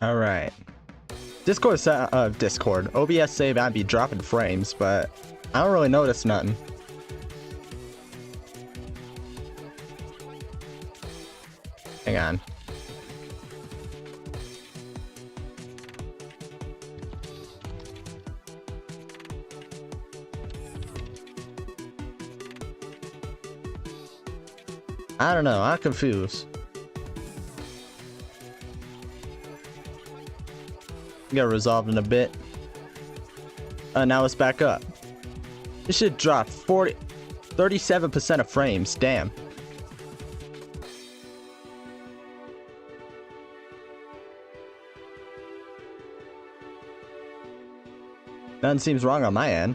Alright. Discord. OBS save I'd be dropping frames, but I don't really notice nothing. Hang on. I don't know, I'm confused. Got resolved in a bit. Now it's back up. This should drop 37% of frames, damn. Nothing seems wrong on my end.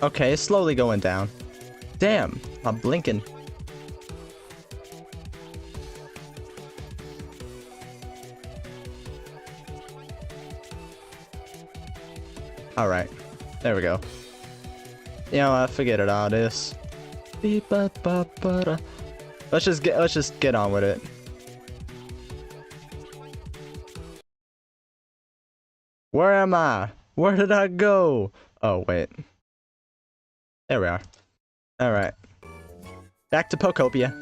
Okay, it's slowly going down. Damn, I'm blinking. Alright, there we go. You know what, forget it all this. Let's just get on with it. Where am I? Where did I go? Oh, wait. There we are. Alright. Back to Pokopia.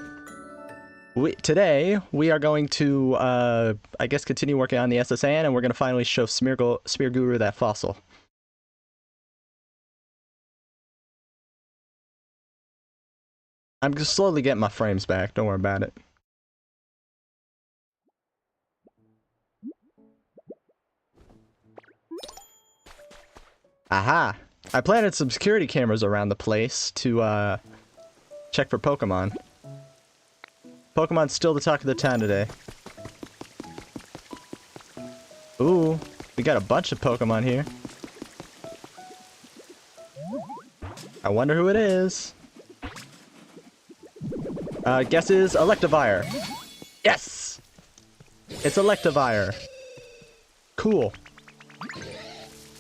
Today, we are going to, I guess, continue working on the SSN, and we're going to finally show Smearguru that fossil. I'm just slowly getting my frames back, don't worry about it. Aha! I planted some security cameras around the place to, check for Pokemon. Pokemon's still the talk of the town today. Ooh, we got a bunch of Pokemon here. I wonder who it is. Guess is Electivire. Yes! It's Electivire. Cool.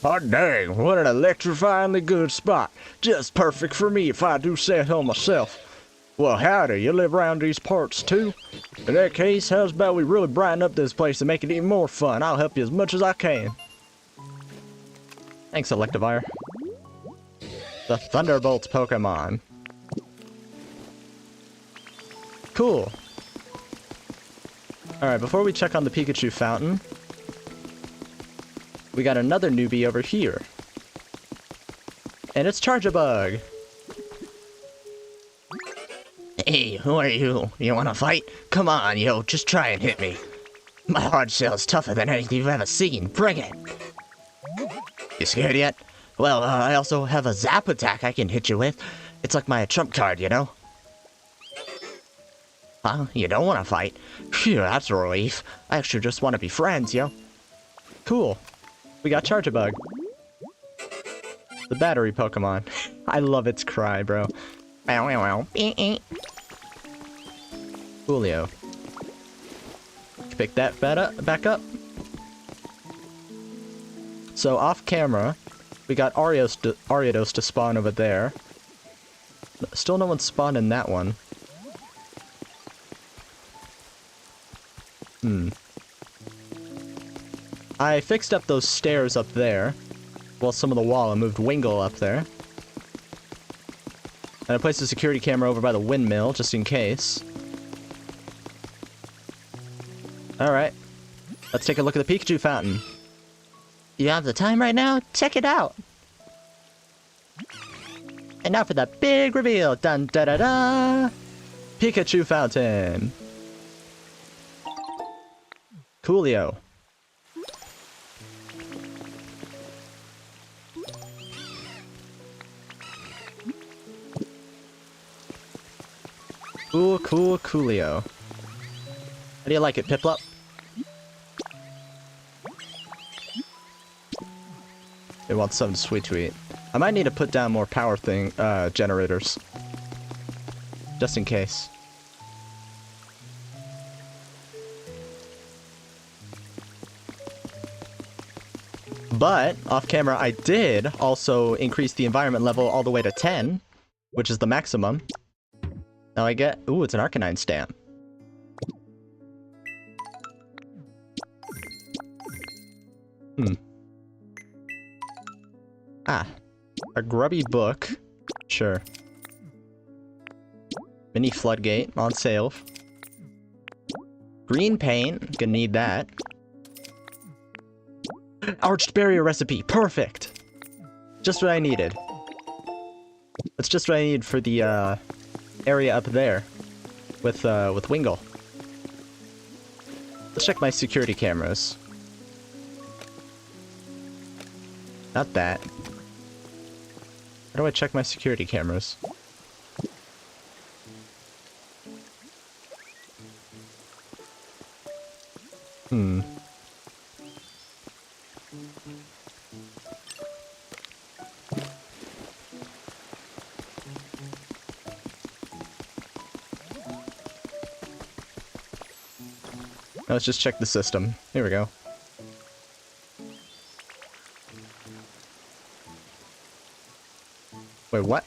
Hot dang, what an electrifyingly good spot. Just perfect for me if I do say so myself. Well, howdy, you live around these parts too? In that case, how's about we really brighten up this place and make it even more fun? I'll help you as much as I can. Thanks, Electivire. The Thunderbolt's Pokemon. Cool. Alright, before we check on the Pikachu fountain, we got another newbie over here. And it's Charjabug. Hey, who are you? You wanna fight? Come on, yo, just try and hit me. My hard shell's tougher than anything you've ever seen. Bring it! You scared yet? Well, I also have a zap attack I can hit you with. It's like my trump card, you know? Huh? You don't wanna fight? Phew, that's a relief. I actually just wanna be friends, yo. Cool. We got Charjabug. The battery Pokemon. I love its cry, bro. Julio. Pick that back up. So off camera, we got Ariados to spawn over there. Still no one spawned in that one. I fixed up those stairs up there. Well, some of the wall. I moved Wingull up there. And I placed a security camera over by the windmill, just in case. Alright. Let's take a look at the Pikachu fountain. You have the time right now? Check it out! And now for the big reveal! Dun da da da! Pikachu fountain! Coolio. Coolio. How do you like it, Piplup? It wants something sweet to eat. I might need to put down more power generators. Just in case. But, off camera, I did also increase the environment level all the way to 10, which is the maximum. Now I get... Ooh, it's an Arcanine stamp. Ah. A grubby book. Sure. Mini floodgate on sale. Green paint. Gonna need that. Arched barrier recipe. Perfect! Just what I needed. That's just what I need for the, area up there. With Wingull. Let's check my security cameras. Not that. How do I check my security cameras? Let's just check the system. Here we go. Wait, what?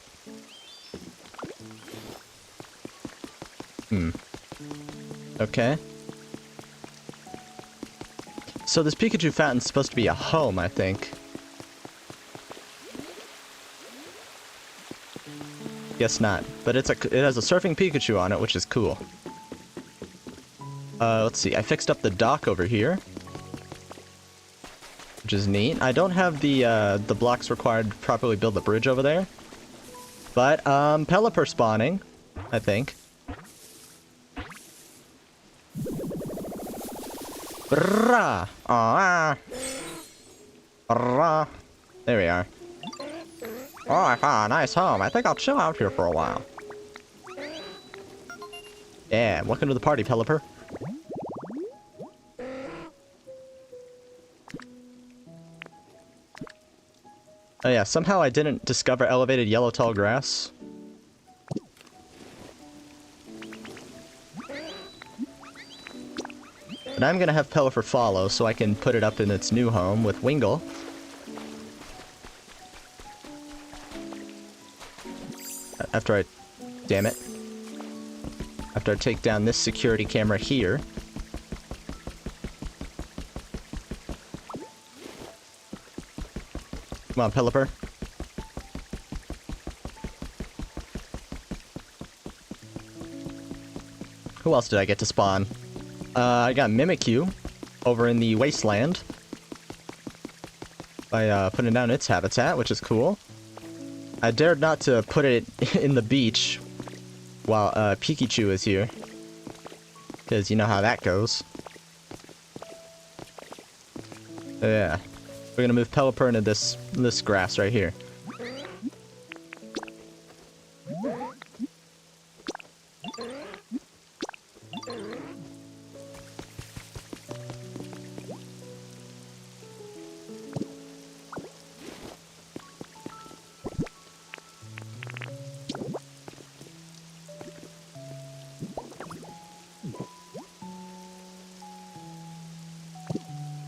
Okay. So this Pikachu fountain's supposed to be a home, I think. Guess not. But it has a surfing Pikachu on it, which is cool. Let's see. I fixed up the dock over here, which is neat. I don't have the blocks required to properly build the bridge over there. But, Pelipper spawning, I think. Brrrah! Ah! Brrrah! There we are. Oh, I found a nice home. I think I'll chill out here for a while. Yeah, welcome to the party, Pelipper. Oh yeah, somehow I didn't discover elevated yellow tall grass. But I'm gonna have Pelipper follow so I can put it up in its new home with Wingull. After I... Damn it. After I take down this security camera here. Come on, Pelipper. Who else did I get to spawn? I got Mimikyu over in the wasteland by putting down its habitat, which is cool. I dared not to put it in the beach while Pikachu is here, because you know how that goes. Yeah. We're gonna move Pelipper into this grass right here.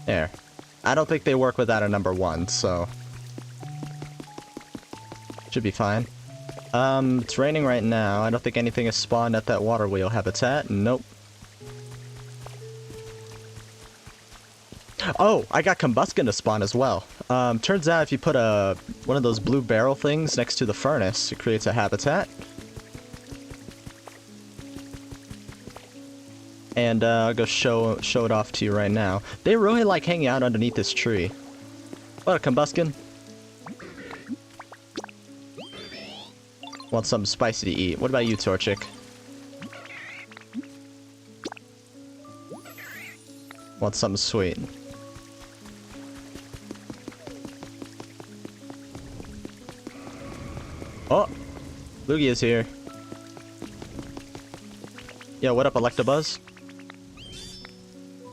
There. I don't think they work without a number 1, so... should be fine. It's raining right now. I don't think anything has spawned at that water wheel habitat. Nope. Oh, I got Combuskin to spawn as well. Turns out if you put one of those blue barrel things next to the furnace, it creates a habitat. And I'll go show it off to you right now. They really like hanging out underneath this tree. What a Combuskin. Want something spicy to eat. What about you, Torchic? Want something sweet. Oh! Lugia's here. Yo, what up, Electabuzz?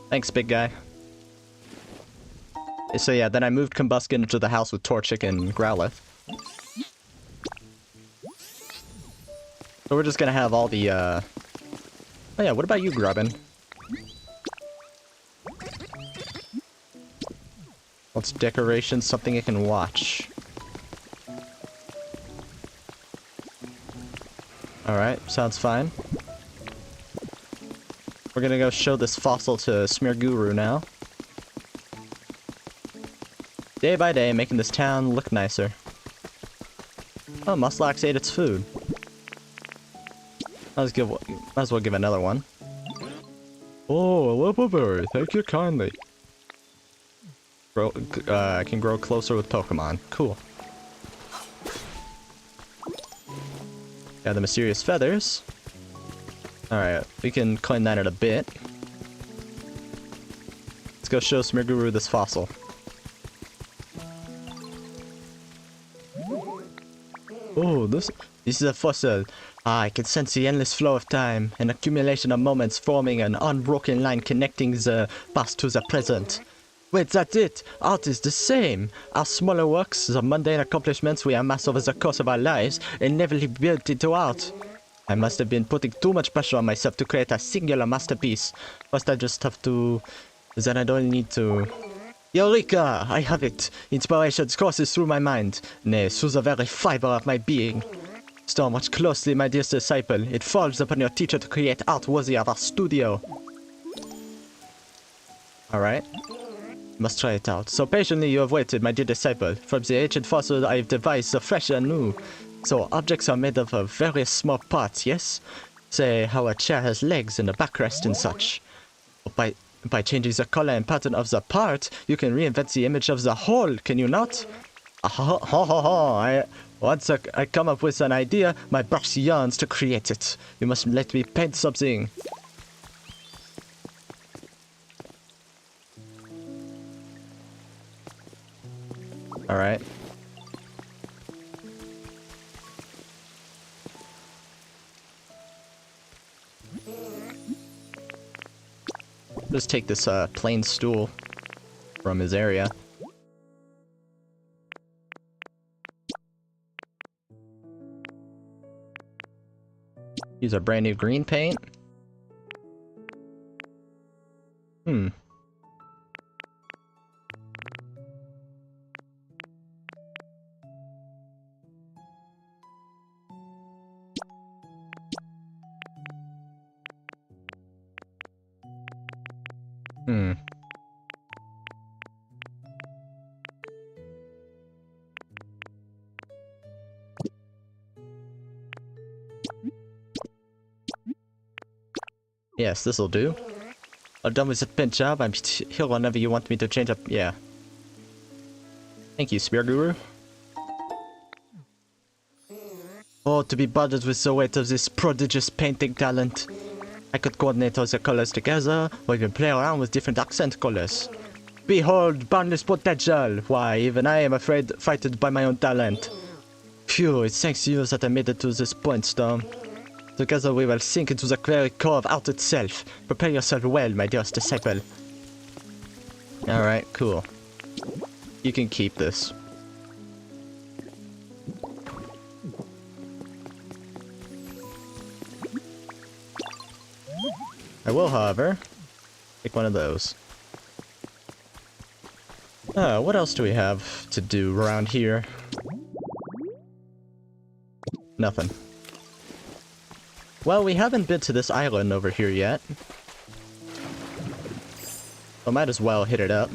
Thanks, big guy. So yeah, then I moved Combuskin into the house with Torchic and Growlithe. So we're just gonna have all the, Oh yeah, what about you, Grubbin? What's decoration? Something you can watch. Alright, sounds fine. We're gonna go show this fossil to Smear Guru now. Day by day, making this town look nicer. Oh, Muslax ate its food. Might as well give another one. Oh, a level berry. Thank you kindly. Can grow closer with Pokemon. Cool. Got the mysterious feathers. Alright, we can claim that in a bit. Let's go show Smearguru this fossil. Oh, this is a fossil. I can sense the endless flow of time, an accumulation of moments forming an unbroken line connecting the past to the present. Wait, that's it! Art is the same! Our smaller works, the mundane accomplishments we amass over the course of our lives, inevitably built into art. I must have been putting too much pressure on myself to create a singular masterpiece. First I just have to... then I don't need to... Eureka! I have it! Inspiration courses through my mind, nay, through the very fiber of my being. Still, watch closely, my dear disciple. It falls upon your teacher to create art worthy of our studio. Alright. Must try it out. So patiently you have waited, my dear disciple. From the ancient fossil I have devised the fresh and new. So objects are made of various small parts, yes? Say how a chair has legs and a backrest and such. By changing the color and pattern of the part, you can reinvent the image of the whole, can you not? Once I come up with an idea, my brush yearns to create it. You must let me paint something. Alright. Just take this plain stool from his area. Use a brand new green paint. Hmm. Hmm. Yes, this'll do. I'm done with the paint job. I'm here whenever you want me to change up. Yeah. Thank you, Spear Guru. Oh, to be burdened with the weight of this prodigious painting talent. I could coordinate all the colors together, or even play around with different accent colors. Behold, boundless potential! Why, even I am frightened by my own talent. Phew, it's thanks to you that I made it to this point, Storm. Together we will sink into the very core of art itself. Prepare yourself well, my dearest disciple. Alright, cool. You can keep this. I will, however, take one of those. What else do we have to do around here? Nothing. Well, we haven't been to this island over here yet. So might as well hit it up.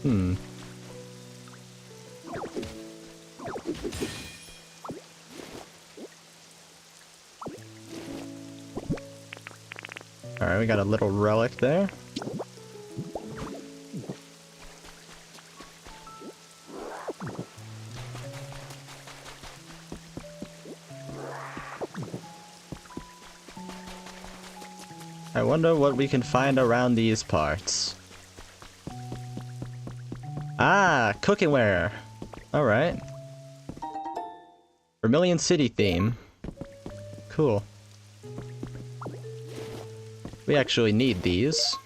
Hmm. Alright, we got a little relic there. I wonder what we can find around these parts. Ah, cookingware. Alright. Vermilion City theme. Cool. We actually need these.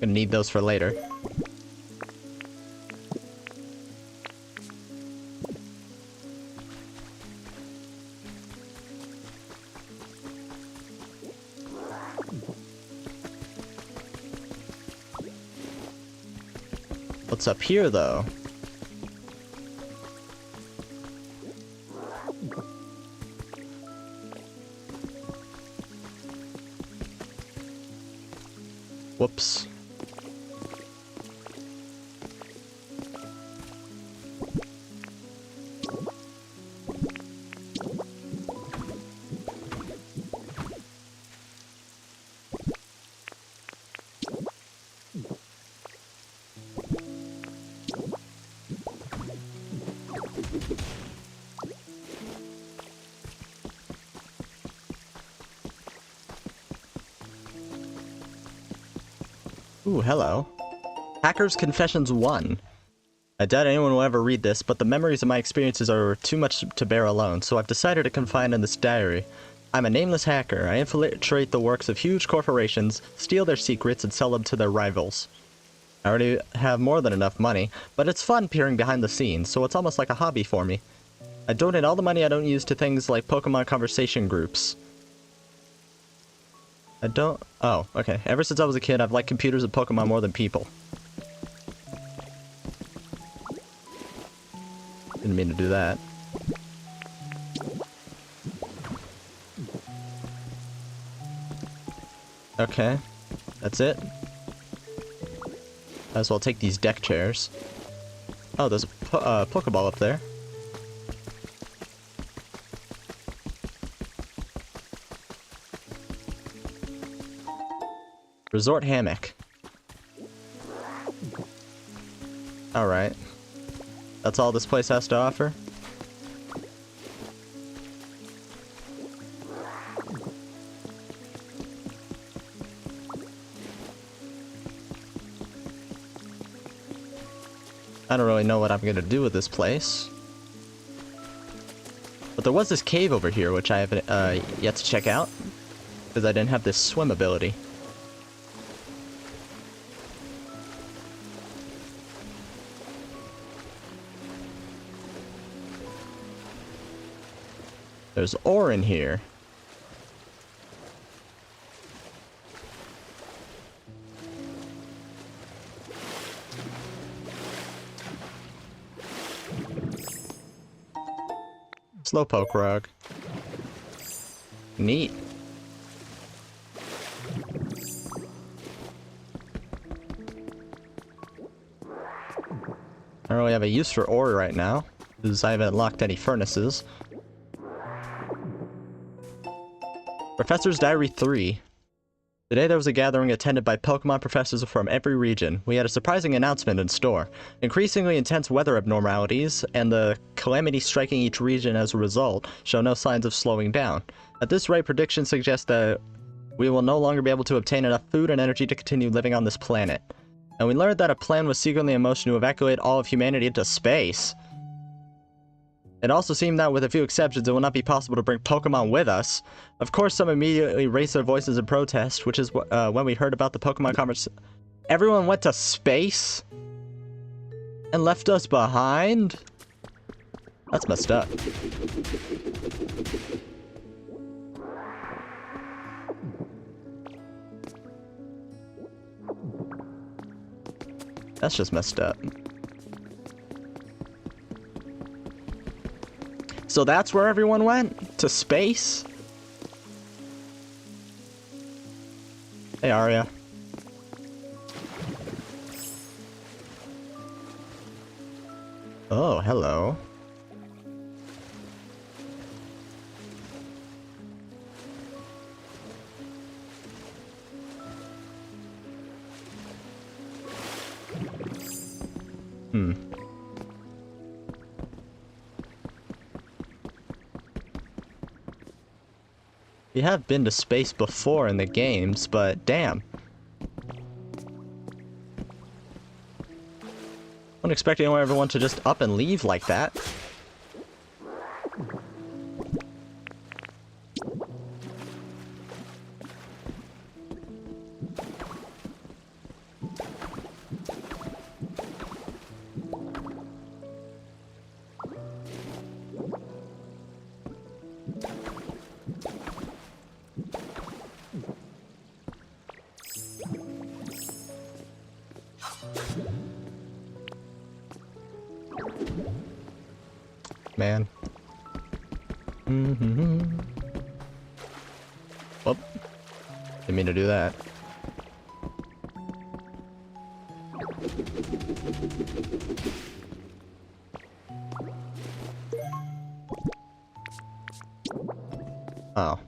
Gonna need those for later. What's up here, though? Whoops. Ooh, hello. Hacker's Confessions 1. I doubt anyone will ever read this, but the memories of my experiences are too much to bear alone, so I've decided to confine in this diary. I'm a nameless hacker. I infiltrate the works of huge corporations, steal their secrets, and sell them to their rivals. I already have more than enough money, but it's fun peering behind the scenes, so it's almost like a hobby for me. I donate all the money I don't use to things like Pokemon conversation groups. Oh, okay. Ever since I was a kid, I've liked computers and Pokemon more than people. Didn't mean to do that. Okay. That's it. Might as well take these deck chairs. Oh, there's a Pokeball up there. Resort hammock. Alright. That's all this place has to offer? I don't really know what I'm gonna do with this place. But there was this cave over here, which I haven't yet to check out, because I didn't have this swim ability. There's ore in here. Slowpoke rug. Neat. I don't really have a use for ore right now, because I haven't unlocked any furnaces. Professor's Diary 3. Today there was a gathering attended by Pokemon professors from every region. We had a surprising announcement in store. Increasingly intense weather abnormalities, and the calamity striking each region as a result, show no signs of slowing down. At this rate, predictions suggest that we will no longer be able to obtain enough food and energy to continue living on this planet. And we learned that a plan was secretly in motion to evacuate all of humanity into space. It also seemed that, with a few exceptions, it will not be possible to bring Pokemon with us. Of course, some immediately raised their voices in protest, which is when we heard about the Pokemon conversation. Everyone went to space? And left us behind? That's messed up. That's just messed up. So that's where everyone went? To space? Hey, Arya. Oh, hello. We have been to space before in the games, but damn. I don't expect everyone to just up and leave like that. man. Whoop. Didn't mean to do that. Oh.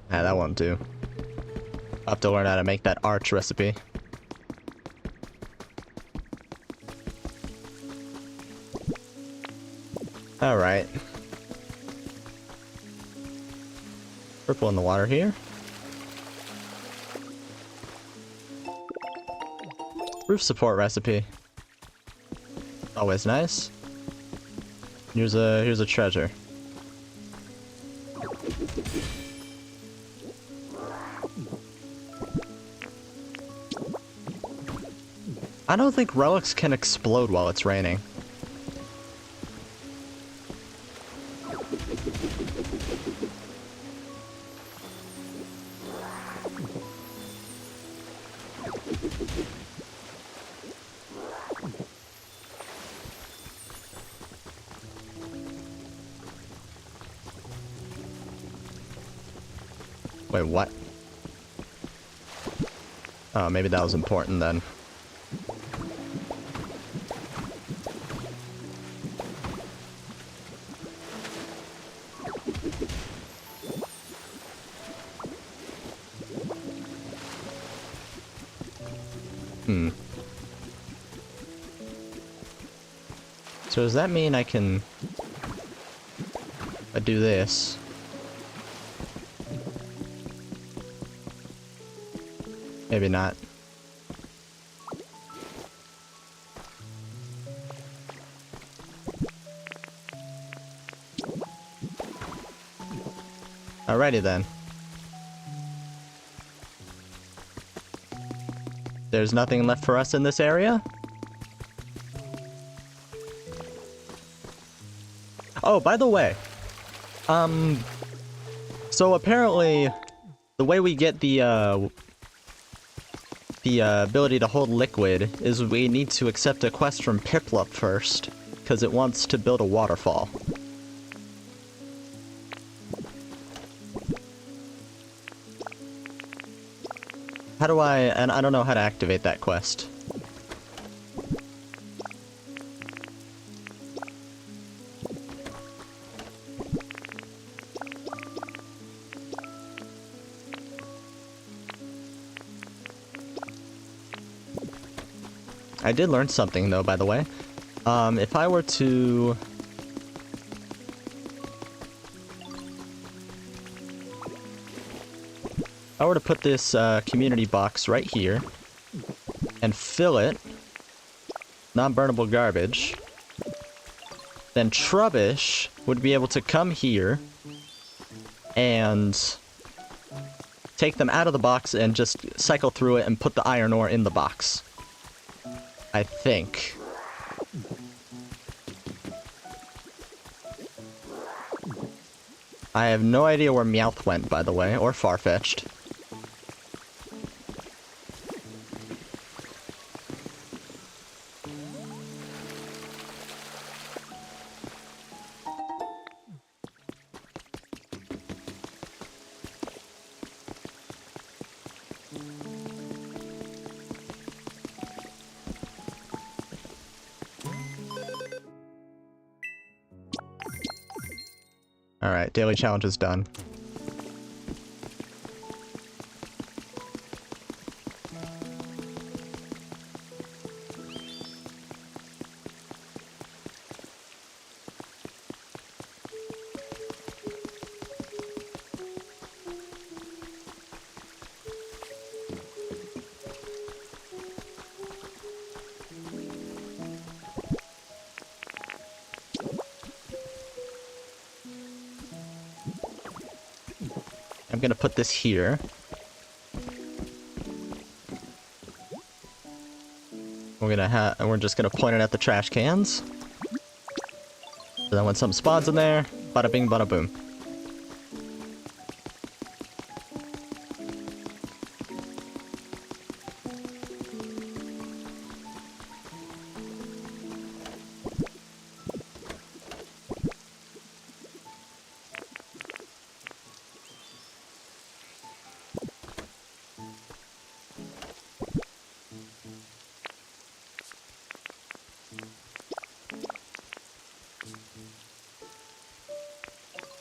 Yeah, that one too. I'll have to learn how to make that arch recipe. Alright. Purple in the water here. Roof support recipe. Always nice. Here's a treasure. I don't think relics can explode while it's raining. Wait, what? Oh, maybe that was important then. So does that mean I can do this? Maybe not. Alrighty then. There's nothing left for us in this area? Oh, by the way, so apparently the way we get the ability to hold liquid is we need to accept a quest from Piplup first, because it wants to build a waterfall. How do and I don't know how to activate that quest. I did learn something though, by the way. If I were to... put this community box right here and fill it, non-burnable garbage, then Trubbish would be able to come here and take them out of the box and just cycle through it and put the iron ore in the box. I think. I have no idea where Meowth went, by the way, or Farfetch'd. Alright, daily challenge is done. I'm gonna put this here. We're just gonna point it at the trash cans. So then when something spawns in there, bada bing, bada boom.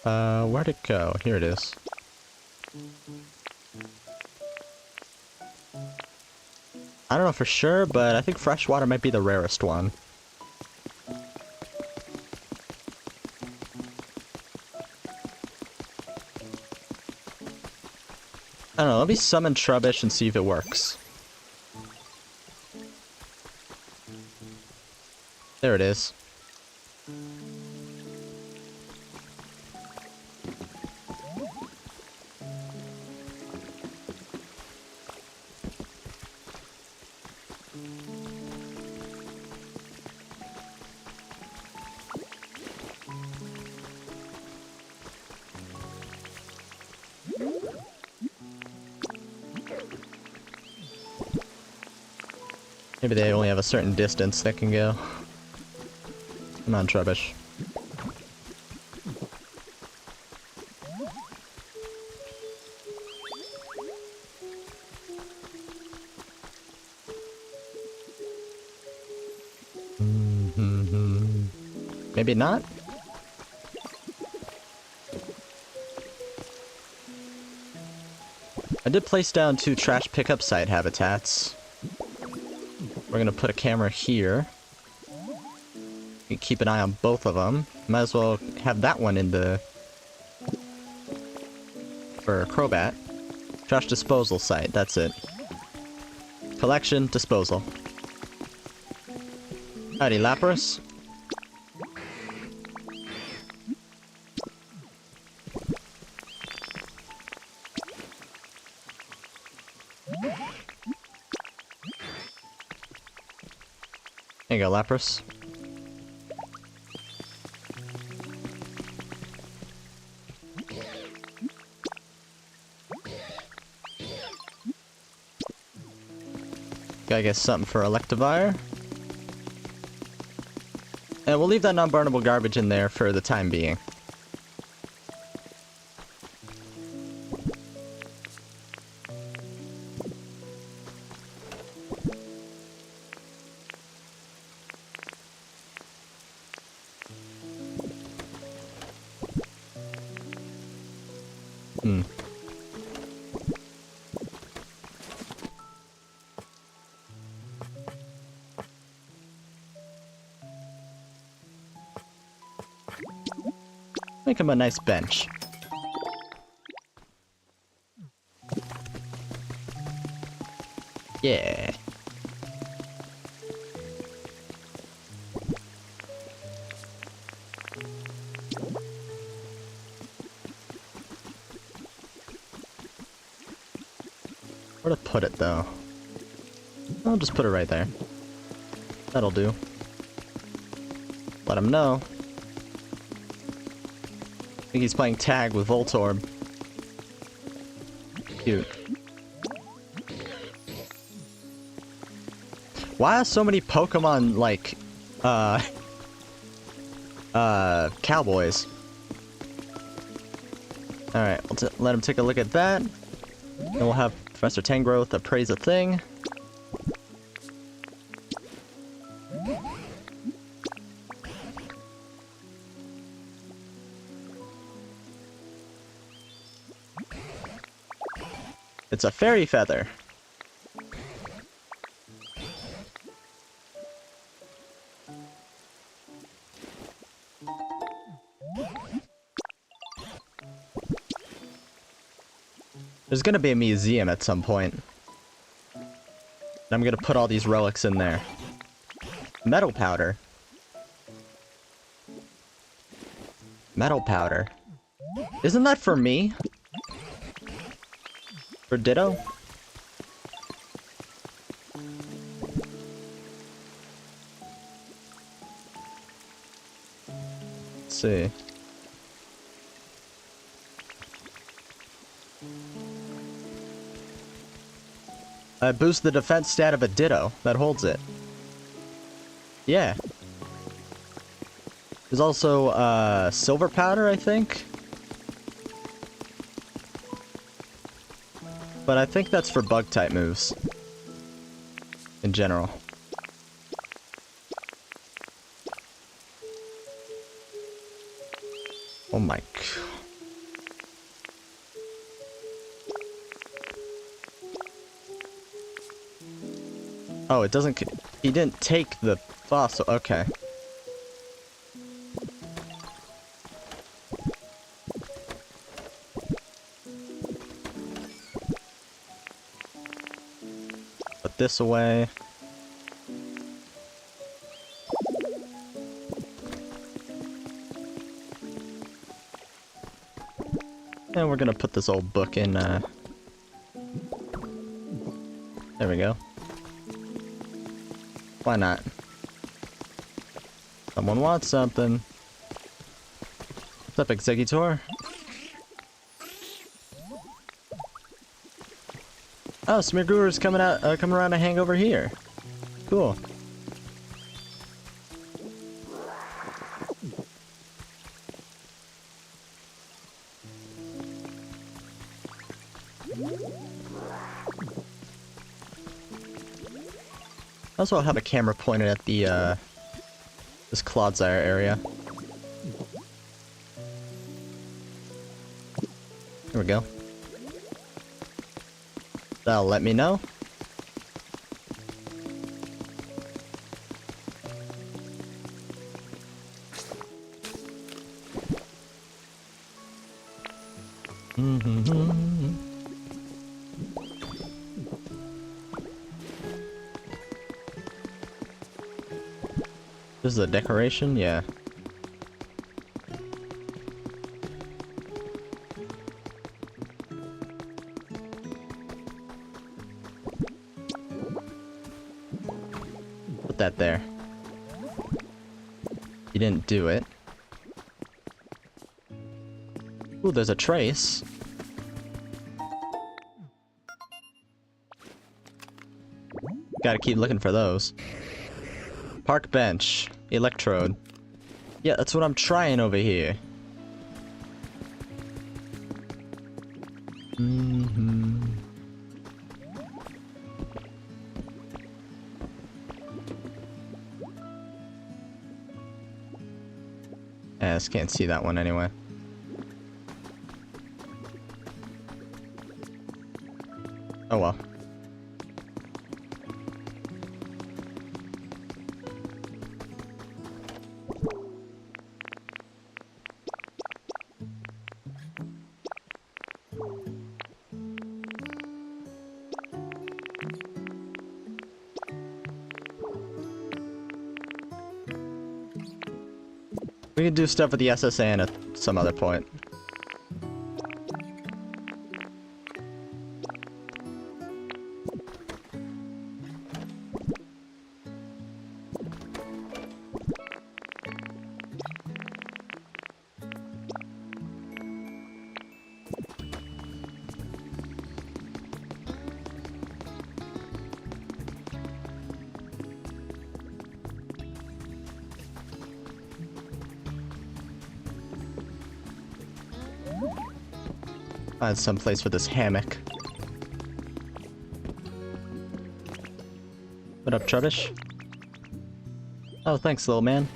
Where'd it go? Here it is. I don't know for sure, but I think freshwater might be the rarest one. I don't know, let me summon Trubbish and see if it works. There it is. Maybe they only have a certain distance they can go. Come on, Trubbish. Maybe not? I did place down 2 trash pickup site habitats. We're gonna put a camera here. You keep an eye on both of them. Might as well have that one in the... for Crobat. Trash disposal site, that's it. Collection, disposal. Howdy, Lapras. There you go, Lapras. Gotta get something for Electivire. And we'll leave that non-burnable garbage in there for the time being. Make him a nice bench. Yeah. Where to put it, though? I'll just put it right there. That'll do. Let him know. I think he's playing tag with Voltorb. Cute. Why are so many Pokemon, like, cowboys? Alright, let him take a look at that. And we'll have Professor Tangrowth appraise a thing. It's a fairy feather. There's gonna be a museum at some point. And I'm gonna put all these relics in there. Metal powder. Metal powder. Isn't that for me? For Ditto? Let's see. I boost the defense stat of a Ditto that holds it. Yeah. There's also silver powder, I think. But I think that's for bug type moves. In general. Oh my god. Oh, it doesn't... He didn't take the fossil. Okay. Put this away. And we're gonna put this old book in, there we go. Why not? Someone wants something. What's up, Executor? Oh, Smeargur's coming around to hang over here. Cool. Also, I'll have a camera pointed at the, this Clodsire area. There we go. That'll let me know. This is a decoration? Yeah. Put that there. You didn't do it. Ooh, there's a trace. Gotta keep looking for those. Park bench. Electrode. Yeah, that's what I'm trying over here. I just can't see that one anyway. Oh well. We can do stuff with the SSN at some other point. Find some place for this hammock. What up, Trubbish? Oh, thanks, little man.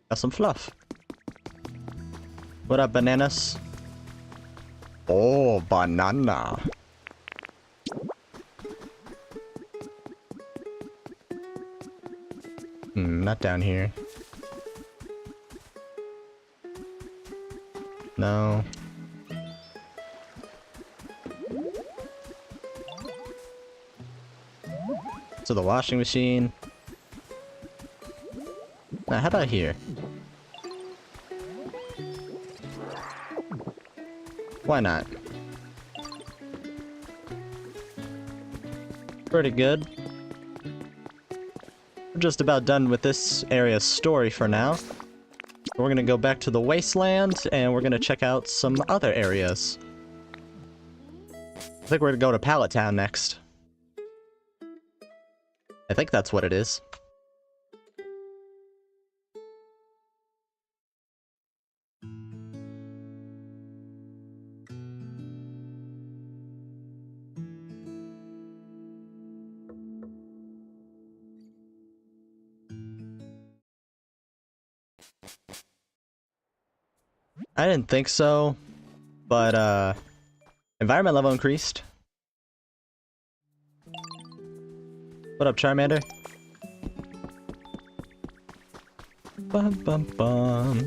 Got some fluff. What up, bananas? Oh, banana. Not down here. No. To the washing machine. Now, how about here? Why not? Pretty good. We're just about done with this area's story for now. We're gonna go back to the wasteland, and we're gonna check out some other areas. I think we're gonna go to Pallet Town next. I think that's what it is. I didn't think so, but environment level increased. What up, Charmander? Bum bum bum.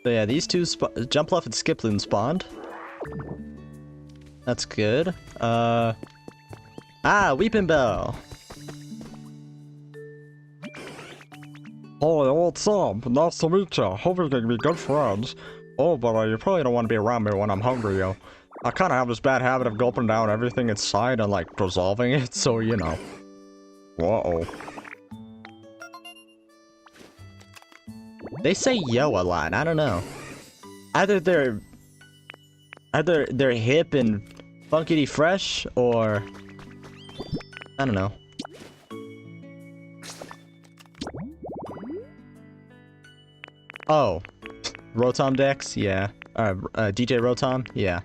So yeah, these two Jumpluff and Skiploon spawned. That's good. Weeping Bell. Hey, what's up? Nice to meet you. Hope we can be good friends. Oh, but you probably don't want to be around me when I'm hungry, yo. I kind of have this bad habit of gulping down everything inside and, like, dissolving it, so, you know. Uh-oh. They say yo a lot, I don't know. Either they're hip and funkity fresh, or I don't know. Oh, Rotom Dex, yeah. DJ Rotom, yeah.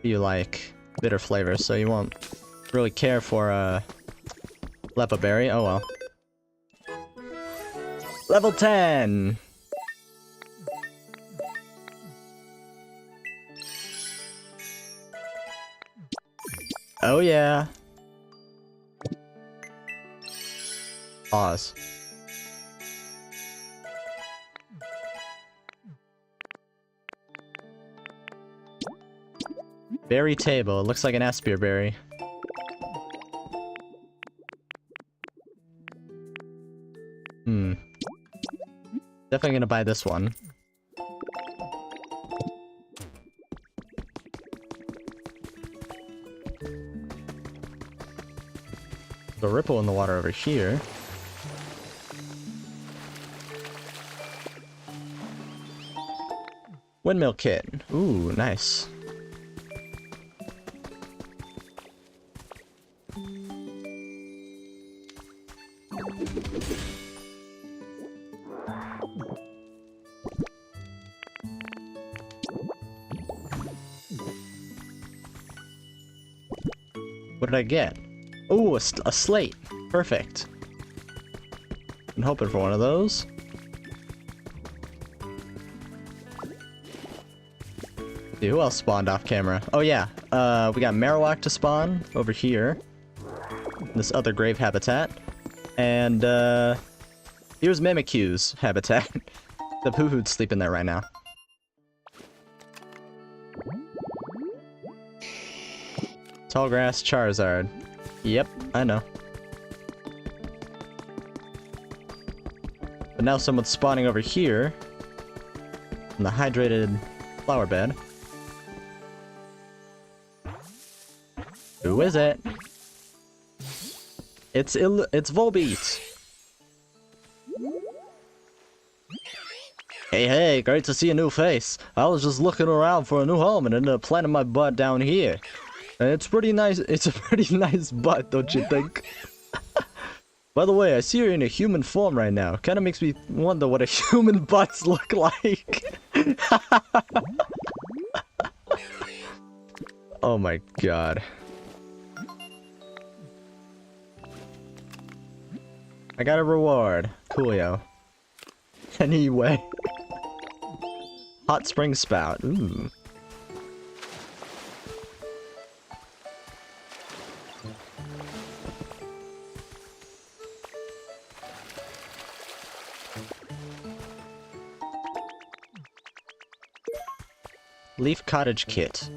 You like bitter flavors, so you won't really care for Lepa Berry. Oh well. Level 10. Oh yeah. Pause. Berry table. It looks like an Espear berry. Definitely gonna buy this one. The ripple in the water over here. Windmill kit. Ooh, nice. What did I get? Ooh, a slate. Perfect. I'm hoping for one of those. See, who else spawned off camera? Oh yeah, we got Marowak to spawn over here. This other grave habitat. And, here's Mimikyu's habitat. The Poohoo's sleeping there right now. Tallgrass Charizard. Yep, I know. But now someone's spawning over here. In the hydrated flower bed. Who is it? It's Volbeat. Hey, great to see a new face. I was just looking around for a new home and ended up planting my butt down here. And it's pretty nice. It's a pretty nice butt, don't you think? By the way, I see you're in a human form right now. Kind of makes me wonder what a human butts look like. Oh my god. I got a reward. Coolio. Anyway. Hot spring spout. Ooh. Leaf cottage kit.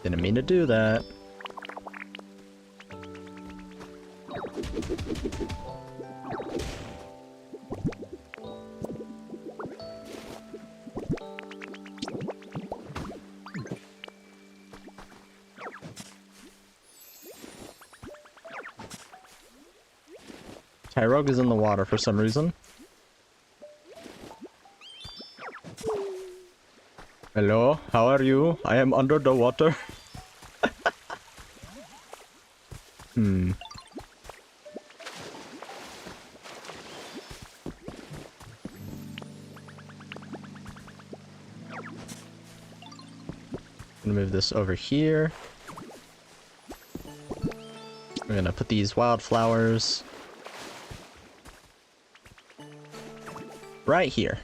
Didn't mean to do that. Tyrogue is in the water for some reason. Hello, how are you? I am under the water. Gonna move this over here. We're gonna put these wildflowers right here.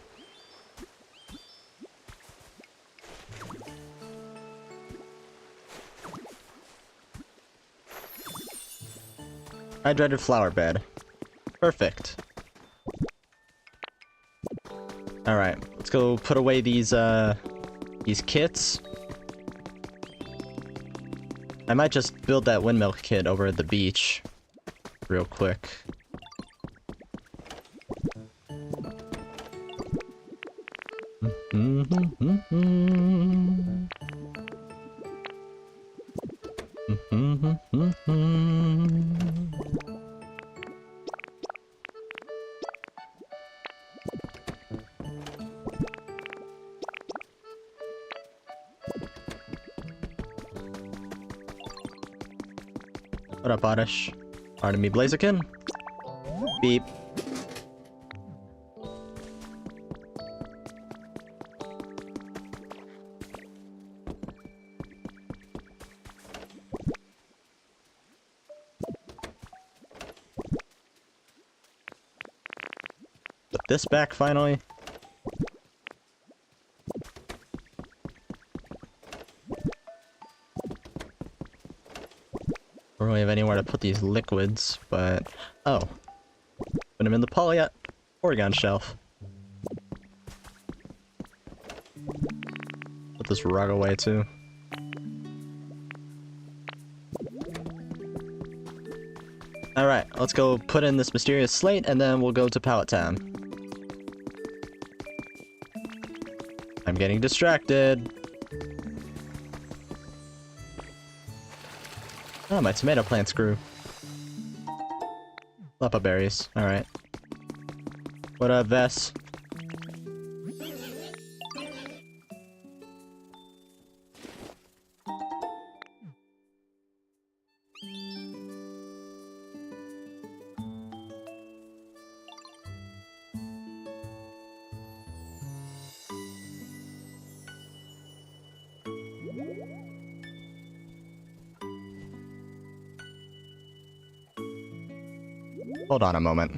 Hydrated flower bed. Perfect. Alright, let's go put away these kits. I might just build that windmill kit over at the beach real quick. What up, Oddish? Pardon me, Blaziken? Beep. Put this back finally. Don't really have anywhere to put these liquids, but... Oh. Put them in the Porygon shelf. Put this rug away, too. Alright, let's go put in this mysterious slate, and then we'll go to Pallet Town. I'm getting distracted. Oh, my tomato plants grew. Lepa berries. Alright. What up, Vess? Hold on a moment.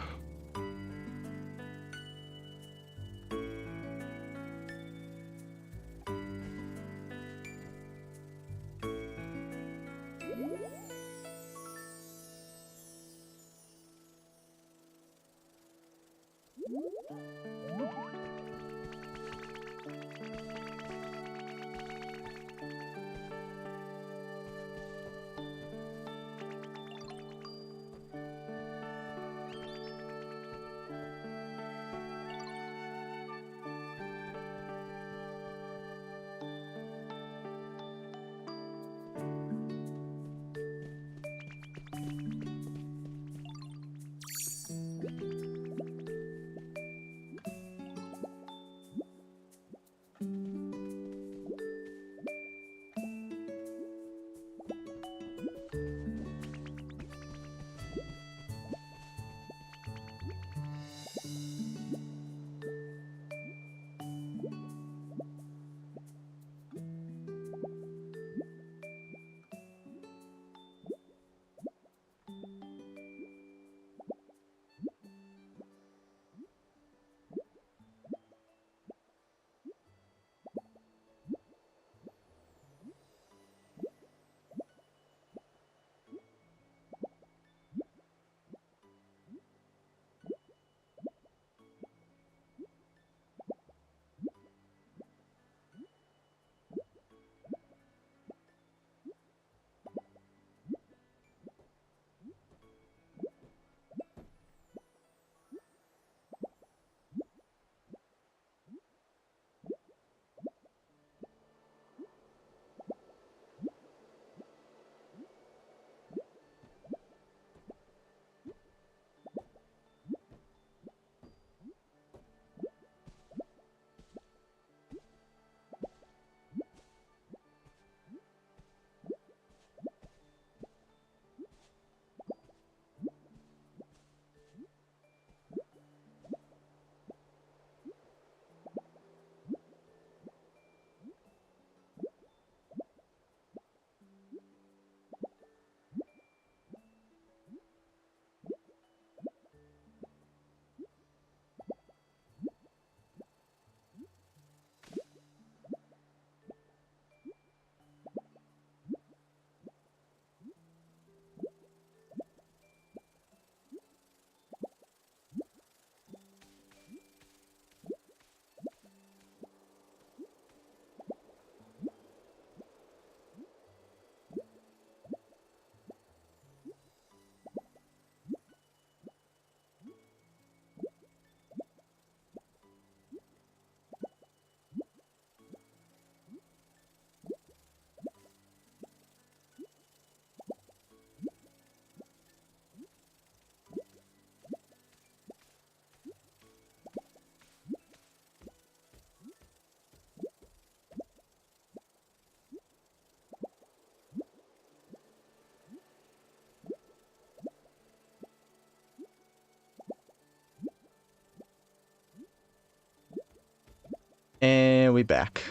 And we back.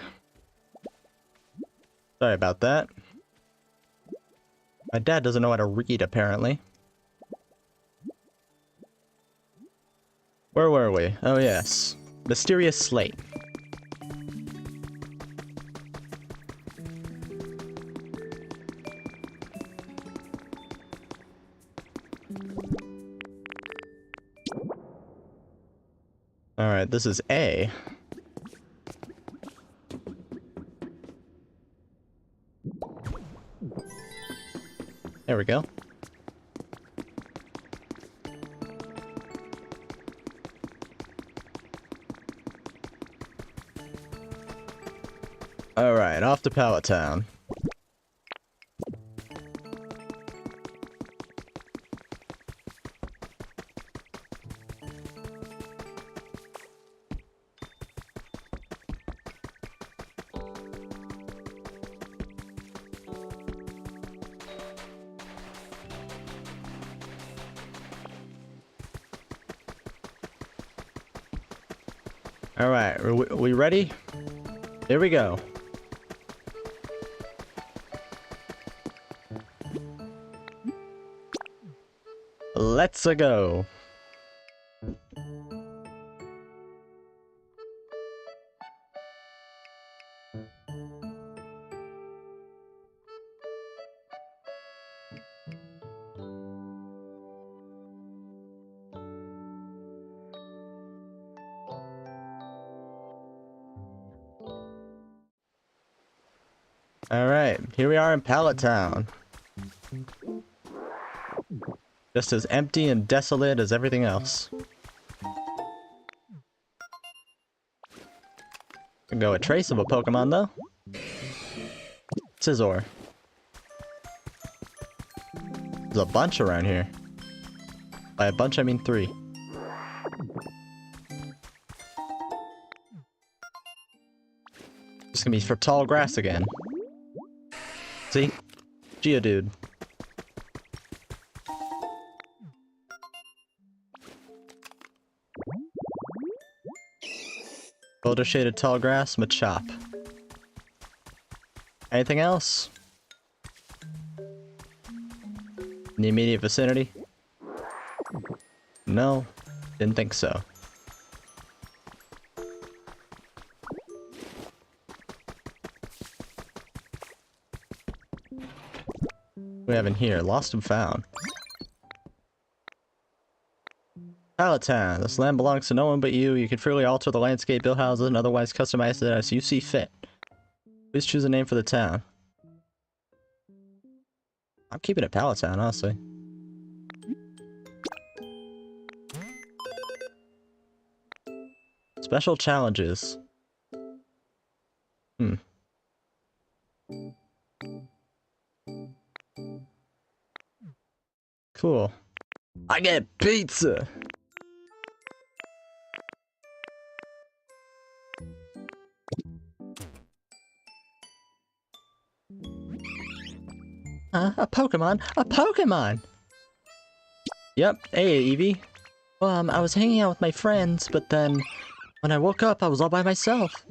Sorry about that. My dad doesn't know how to read, apparently. Where were we? Oh, yes. Mysterious Slate. Alright, this is A. There we go. Alright, off to Pallet Town. Alright, are we ready? Here we go. Let's go. Alright, here we are in Pallet Town. Just as empty and desolate as everything else. Can go a trace of a Pokemon though. Scizor. There's a bunch around here. By a bunch I mean 3. It's gonna be for tall grass again. See? Geodude. Boulder shaded tall grass, Machop. Anything else? In the immediate vicinity? No, didn't think so. We have in here, lost and found. Pallet Town. This land belongs to no one but you. You can freely alter the landscape, build houses, and otherwise customize it as you see fit. Please choose a name for the town. I'm keeping it Pallet Town, honestly. Special challenges. Cool. I get pizza! A Pokemon? A Pokemon! Yep, hey Eevee. Well, I was hanging out with my friends, but then when I woke up, I was all by myself.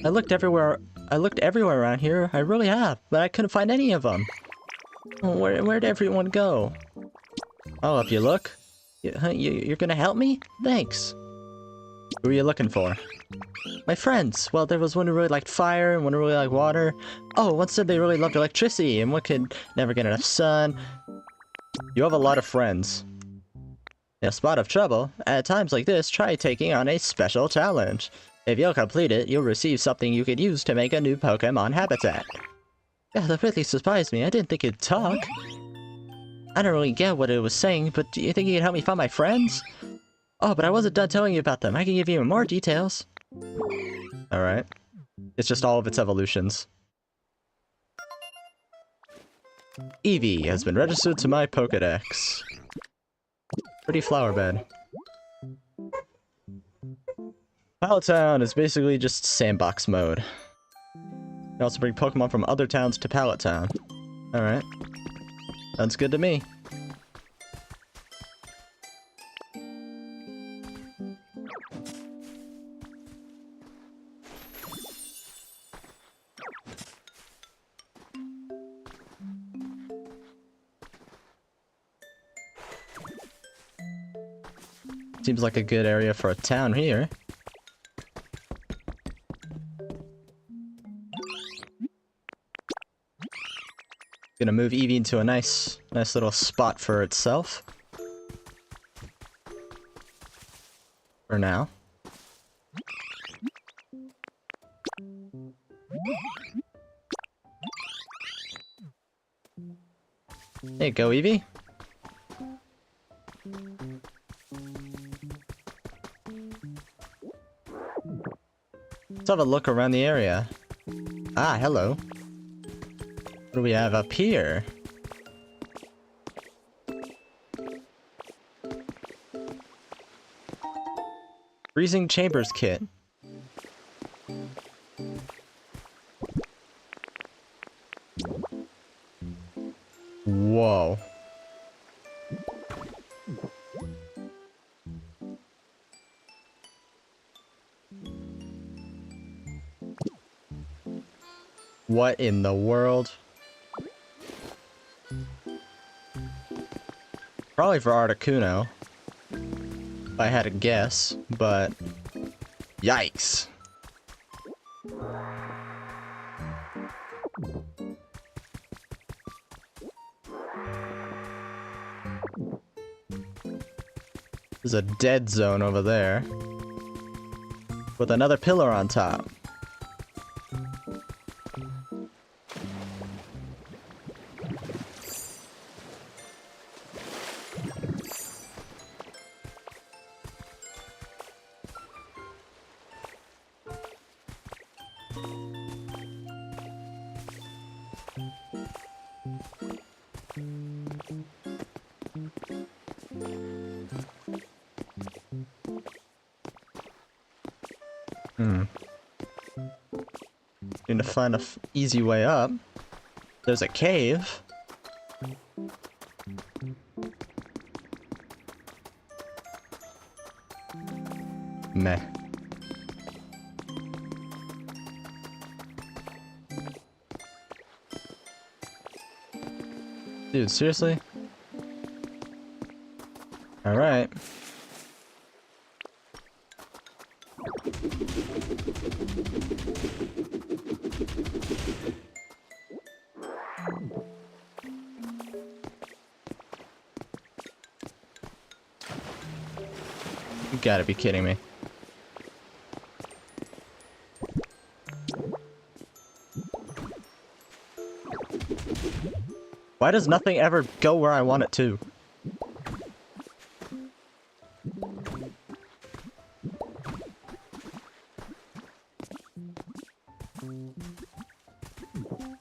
I looked everywhere around here, I really have, but I couldn't find any of them. Where'd everyone go? I'll help you look. You're gonna help me? Thanks. Who are you looking for? My friends. Well, there was one who really liked fire, and one who really liked water. Oh, one said they really loved electricity, and one could never get enough sun. You have a lot of friends. In a spot of trouble, at times like this, try taking on a special challenge. If you'll complete it, you'll receive something you could use to make a new Pokemon habitat. Yeah, that really surprised me. I didn't think it'd talk. I don't really get what it was saying, but do you think you can help me find my friends? Oh, but I wasn't done telling you about them. I can give you more details. Alright. It's just all of its evolutions. Eevee has been registered to my Pokedex. Pretty flower bed. Pallet Town is basically just sandbox mode. You can also bring Pokemon from other towns to Pallet Town. Alright. Sounds good to me. Seems like a good area for a town here. Gonna move Eevee into a nice little spot for itself. For now. There you go, Eevee. Let's have a look around the area. Ah, hello. What do we have up here? Freezing Chambers Kit. Whoa. What in the world? Probably for Articuno, if I had to guess, but yikes. There's a dead zone over there with another pillar on top. Need to find an easy way up. There's a cave. Meh. Dude, seriously? Alright. You gotta be kidding me. Why does nothing ever go where I want it to?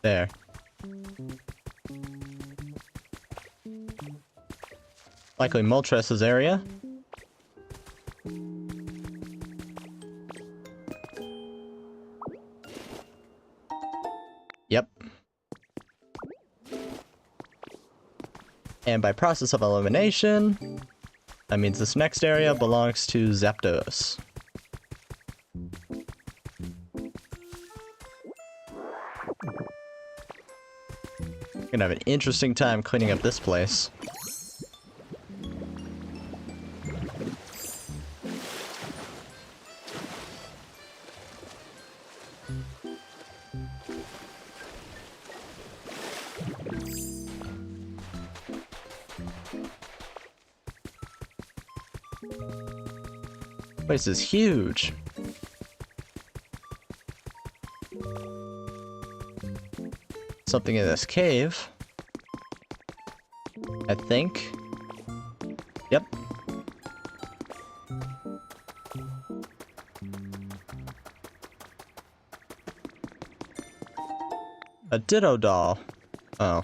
There. Likely Moltres' area. Yep. And by process of elimination, that means this next area belongs to Zapdos. Gonna have an interesting time cleaning up this place. Place is huge. Something in this cave. I think. Yep. A Ditto doll. Oh.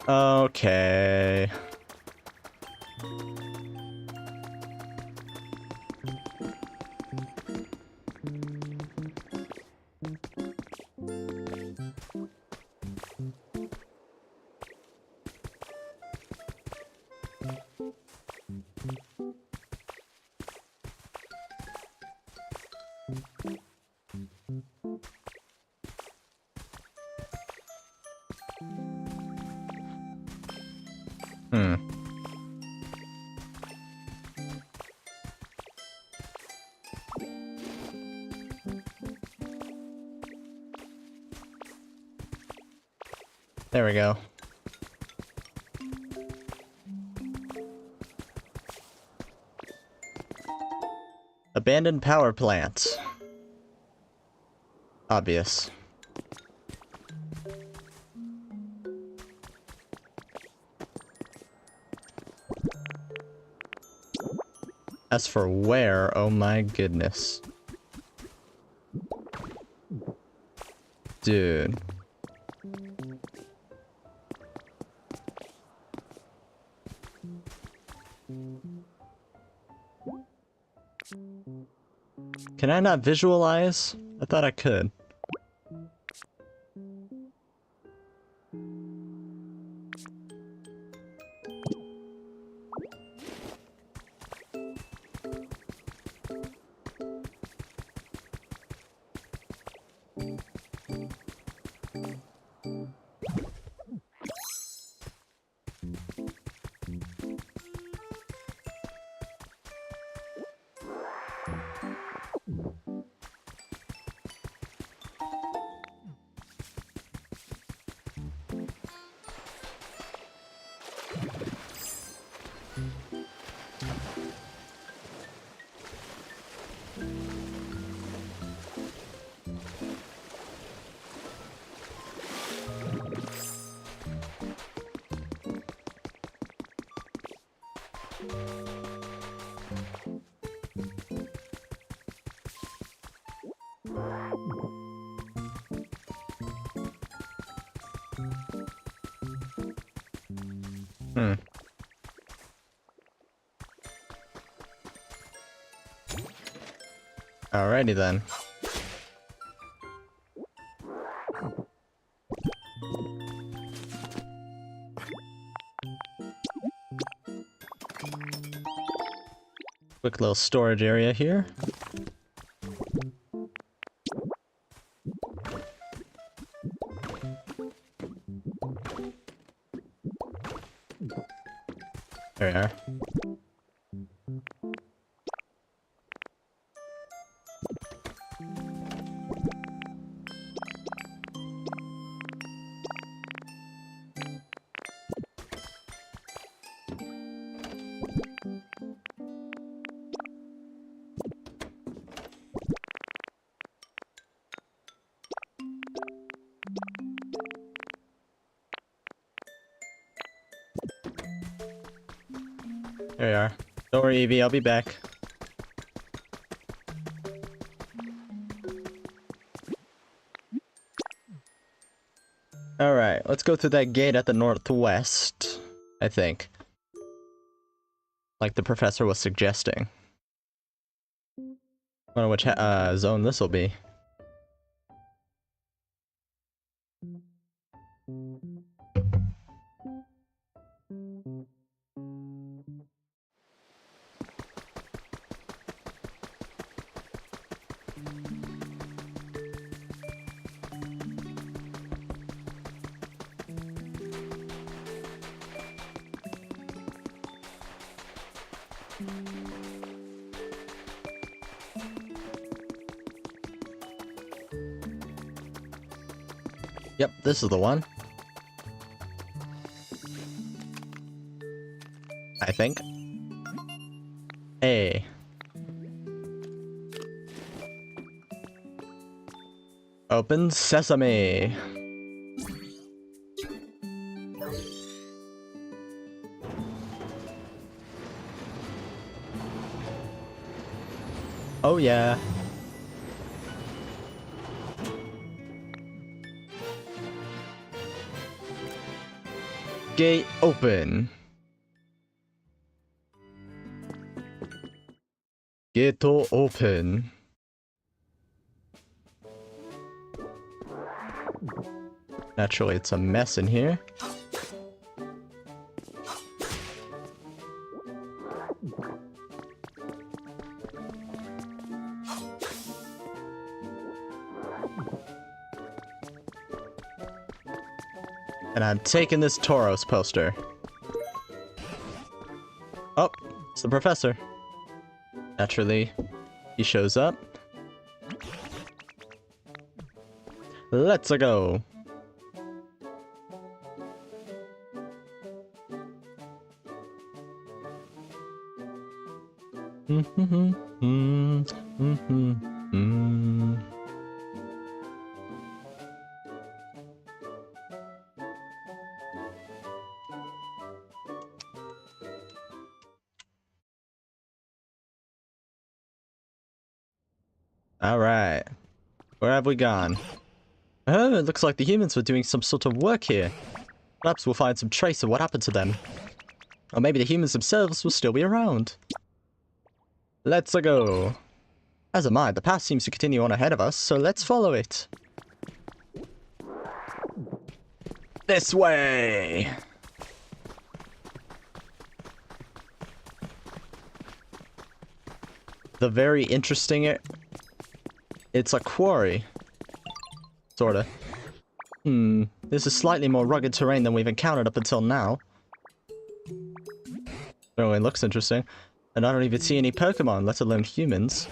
Okay. There we go. Abandoned power plant. Obvious. As for where, oh my goodness. Dude. Can I not visualize? I thought I could. Alrighty then. Quick little storage area here. There we are. There we are. Don't worry, Evie, I'll be back. Alright, let's go through that gate at the northwest, I think. Like the professor was suggesting. Wonder which zone this will be. Yep, this is the one. I think. Hey. Open sesame. Oh yeah. Gate open. Gate open. Naturally, it's a mess in here. And I'm taking this Tauros poster. Oh, it's the professor. Naturally, he shows up. Let's go. Alright. Where have we gone? Oh, it looks like the humans were doing some sort of work here. Perhaps we'll find some trace of what happened to them. Or maybe the humans themselves will still be around. Let's go. As am I, the path seems to continue on ahead of us, so let's follow it. This way! The very interesting... It's a quarry. Sorta. This is slightly more rugged terrain than we've encountered up until now. Oh, it looks interesting. And I don't even see any Pokemon, let alone humans.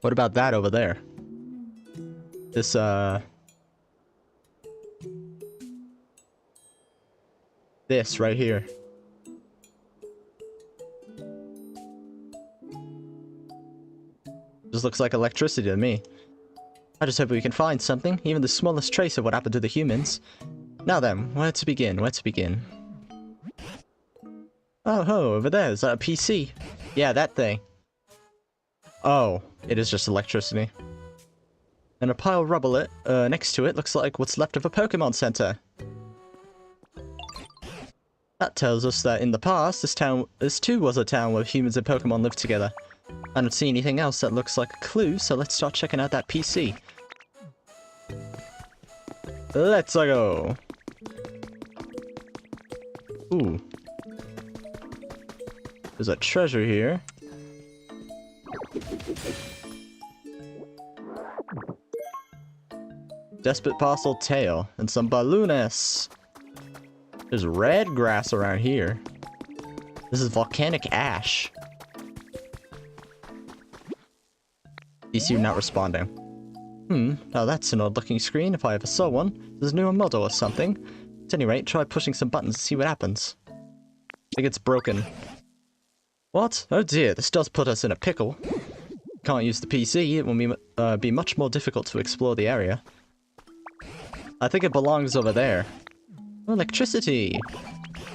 What about that over there? This, This right here. Just looks like electricity to me. I just hope we can find something, even the smallest trace of what happened to the humans. Now then, where to begin? Where to begin? Oh ho, over there, is that a PC? Yeah, that thing. Oh, it is just electricity. And a pile of rubble next to it looks like what's left of a Pokemon Center. That tells us that in the past, this too was a town where humans and Pokemon lived together. I don't see anything else that looks like a clue, so let's start checking out that PC. Let's go! Ooh. There's a treasure here. Despot Parcel Tail and some balloonis. There's red grass around here. This is volcanic ash. PC not responding. Now that's an odd looking screen if I ever saw one. There's a newer model or something. At any rate, try pushing some buttons to see what happens. I think it's broken. What? Oh dear, this does put us in a pickle. Can't use the PC, it will be much more difficult to explore the area. I think it belongs over there. Oh, electricity!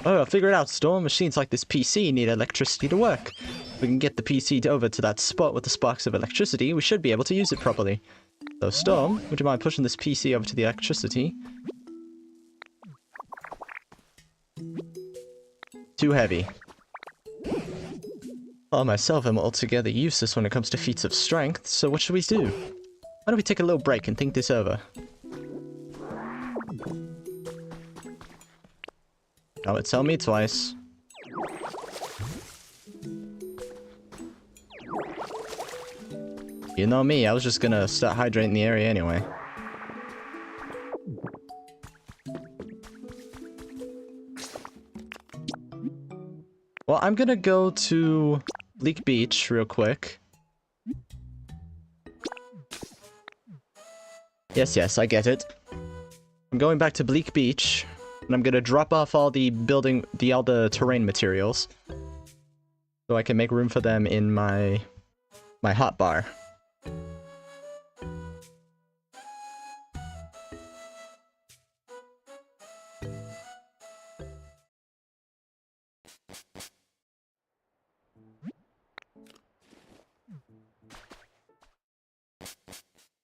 Oh, I figured out, Storm. Machines like this PC need electricity to work. If we can get the PC over to that spot with the sparks of electricity, we should be able to use it properly. So, Storm, would you mind pushing this PC over to the electricity? Too heavy. I myself am altogether useless when it comes to feats of strength, so what should we do? Why don't we take a little break and think this over? Don't tell me twice. You know me, I was just gonna start hydrating the area anyway. Well, I'm gonna go to Bleak Beach real quick. Yes, I get it. I'm going back to Bleak Beach, and I'm gonna drop off all the all the terrain materials, so I can make room for them in my hotbar.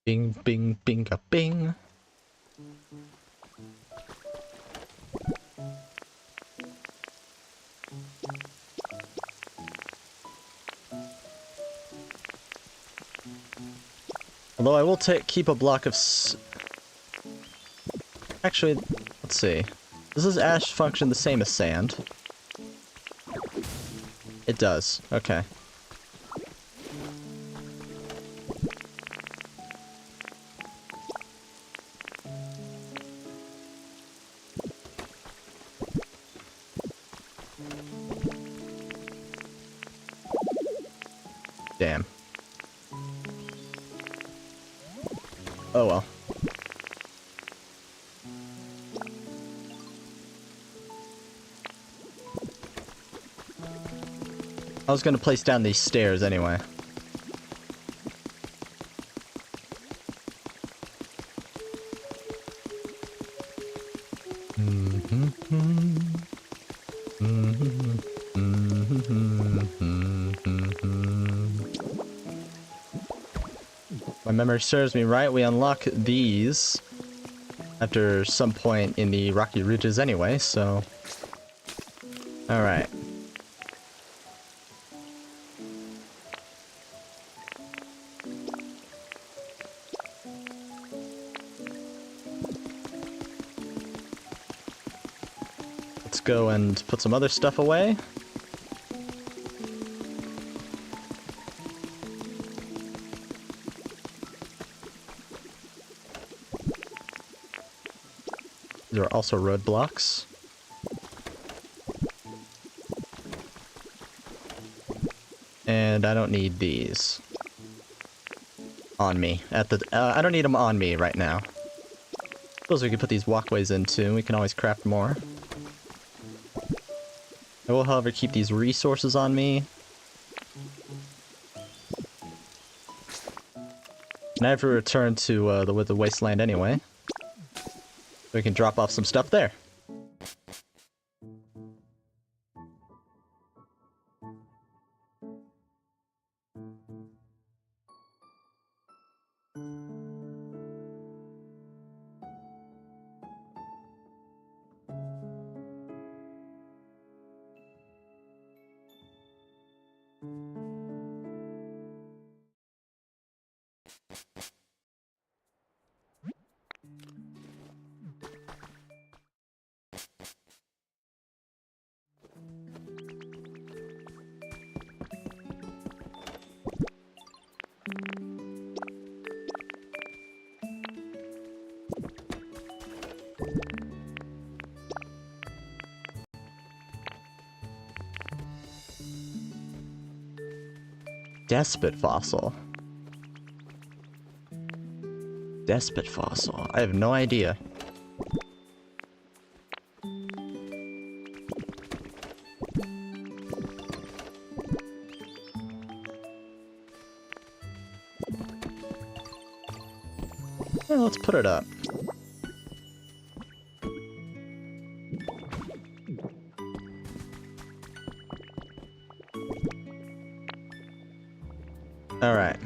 Bing, bing, binga, bing. Although I will keep a block of Actually, let's see. Does ash function the same as sand? It does. Okay. Damn. Oh well. I was gonna place down these stairs anyway. My memory serves me right, we unlock these after some point in the Rocky Ridges anyway, so... Alright. Let's go and put some other stuff away. There are also roadblocks. And I don't need these on me. I don't need them on me right now. Suppose we could put these walkways in too. We can always craft more. I will, however, keep these resources on me. And I have to return to the wasteland anyway. We can drop off some stuff there. Despot fossil. Despot fossil. I have no idea. Well, let's put it up. Alright.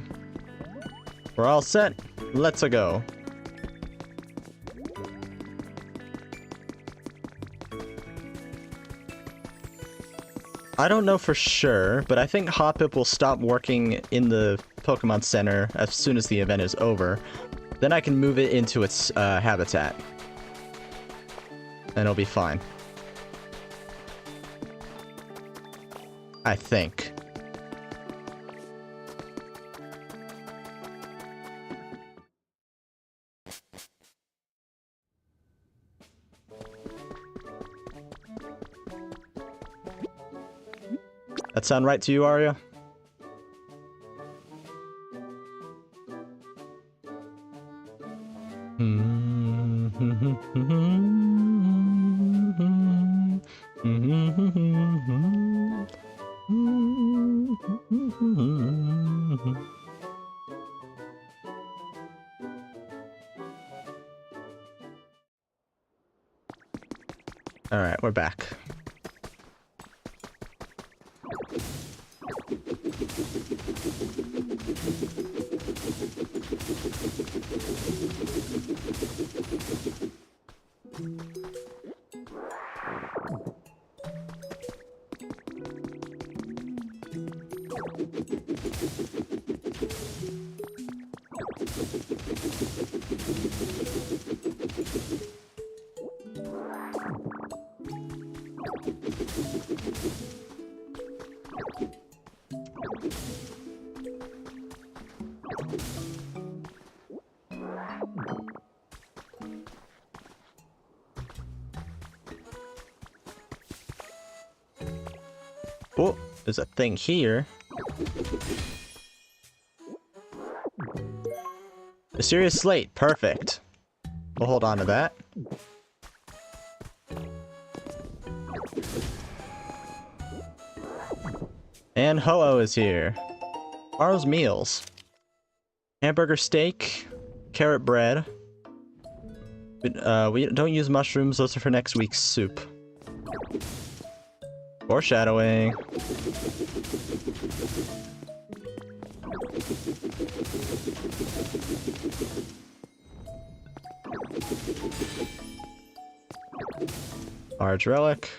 We're all set. Let's go. I don't know for sure, but I think Hoppip will stop working in the Pokemon Center as soon as the event is over. Then I can move it into its habitat. And it'll be fine. I think. That sound right to you, Arya? Alright, we're back. Oh, there's a thing here. A serious slate, perfect. We'll hold on to that. And Ho-Oh is here. Tomorrow's meals. Hamburger steak, carrot bread. We don't use mushrooms, those are for next week's soup. Foreshadowing. Large relic.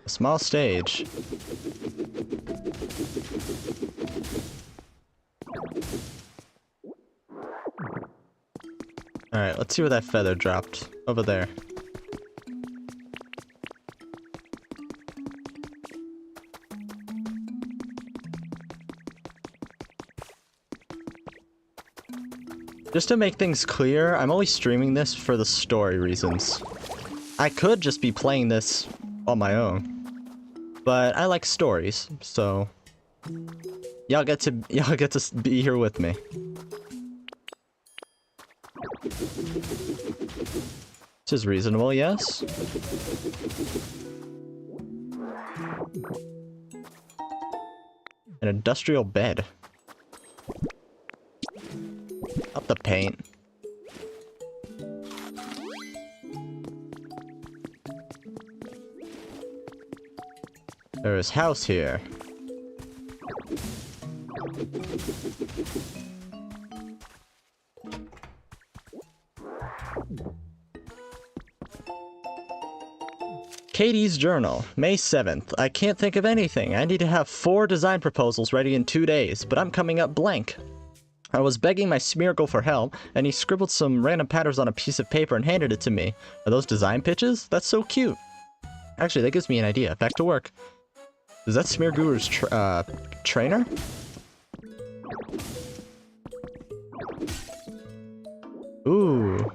A small stage. Alright, let's see where that feather dropped. Over there. Just to make things clear, I'm only streaming this for the story reasons. I could just be playing this on my own, but I like stories, so y'all get to be here with me. This is reasonable, yes? An industrial bed. Up the paint. There is house here. Katie's journal, May 7th. I can't think of anything. I need to have 4 design proposals ready in 2 days, but I'm coming up blank. I was begging my Smeargle for help, and he scribbled some random patterns on a piece of paper and handed it to me. Are those design pitches? That's so cute. Actually, that gives me an idea. Back to work. Is that Smearguru's trainer? Ooh.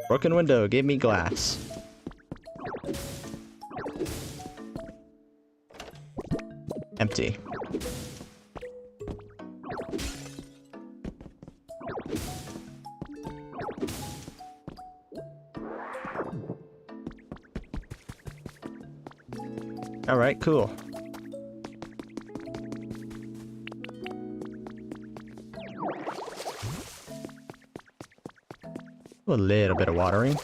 Broken window gave me glass. Empty. Alright, cool. A little bit of watering.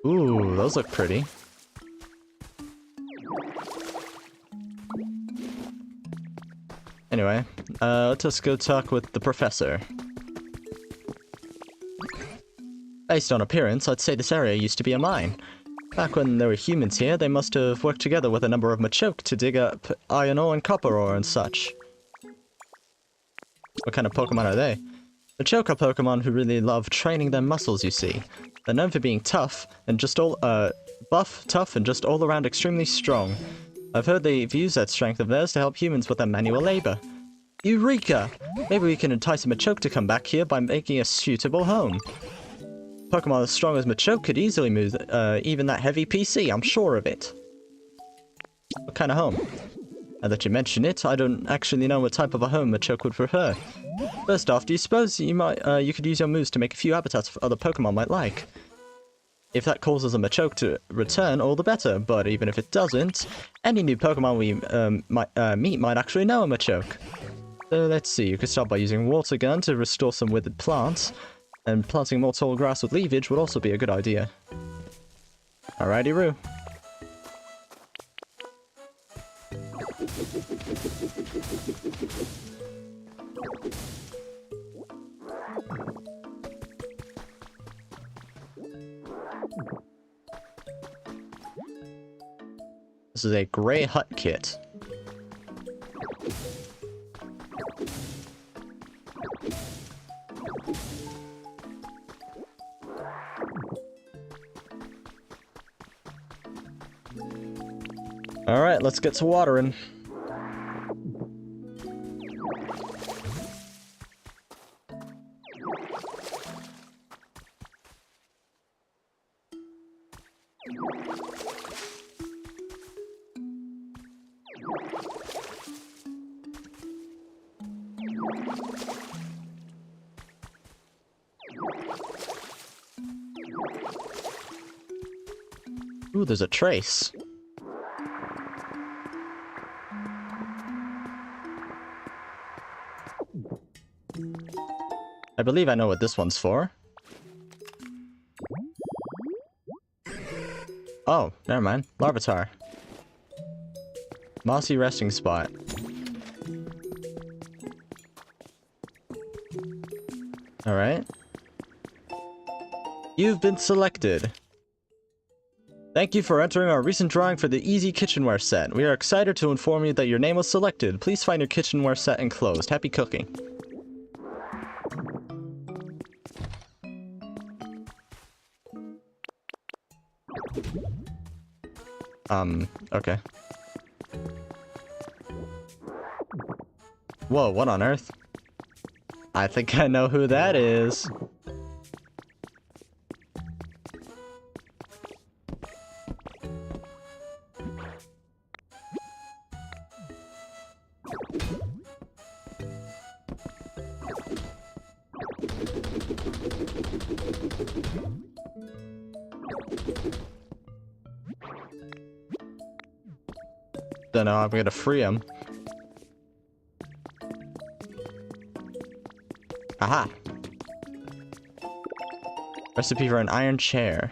Ooh, those look pretty. Anyway, let's just go talk with the professor. Based on appearance, I'd say this area used to be a mine. Back when there were humans here, they must have worked together with a number of Machoke to dig up iron ore and copper ore and such. What kind of Pokemon are they? Machoke are Pokemon who really love training their muscles, you see. They're known for being tough, and just all, buff, tough, and just all around extremely strong. I've heard they've used that strength of theirs to help humans with their manual labor. Eureka! Maybe we can entice a Machoke to come back here by making a suitable home. Pokemon as strong as Machoke could easily move even that heavy PC, I'm sure of it. What kind of home? Now that you mention it, I don't actually know what type of a home Machoke would prefer. First off, do you suppose you could use your moves to make a few habitats for other Pokemon might like? If that causes a Machoke to return, all the better, but even if it doesn't, any new Pokemon we meet might actually know a Machoke. So let's see, you could start by using Water Gun to restore some withered plants, and planting more tall grass with leafage would also be a good idea. Alrighty-roo. This is a gray hut kit. Alright, let's get to watering. Ooh, there's a trace. I believe I know what this one's for. Oh, never mind. Larvitar. Mossy resting spot. Alright. You've been selected. Thank you for entering our recent drawing for the Easy Kitchenware set. We are excited to inform you that your name was selected. Please find your kitchenware set enclosed. Happy cooking. Okay. Whoa, what on earth? I think I know who that is. Don't know, I'm gonna free him. Aha! Recipe for an iron chair.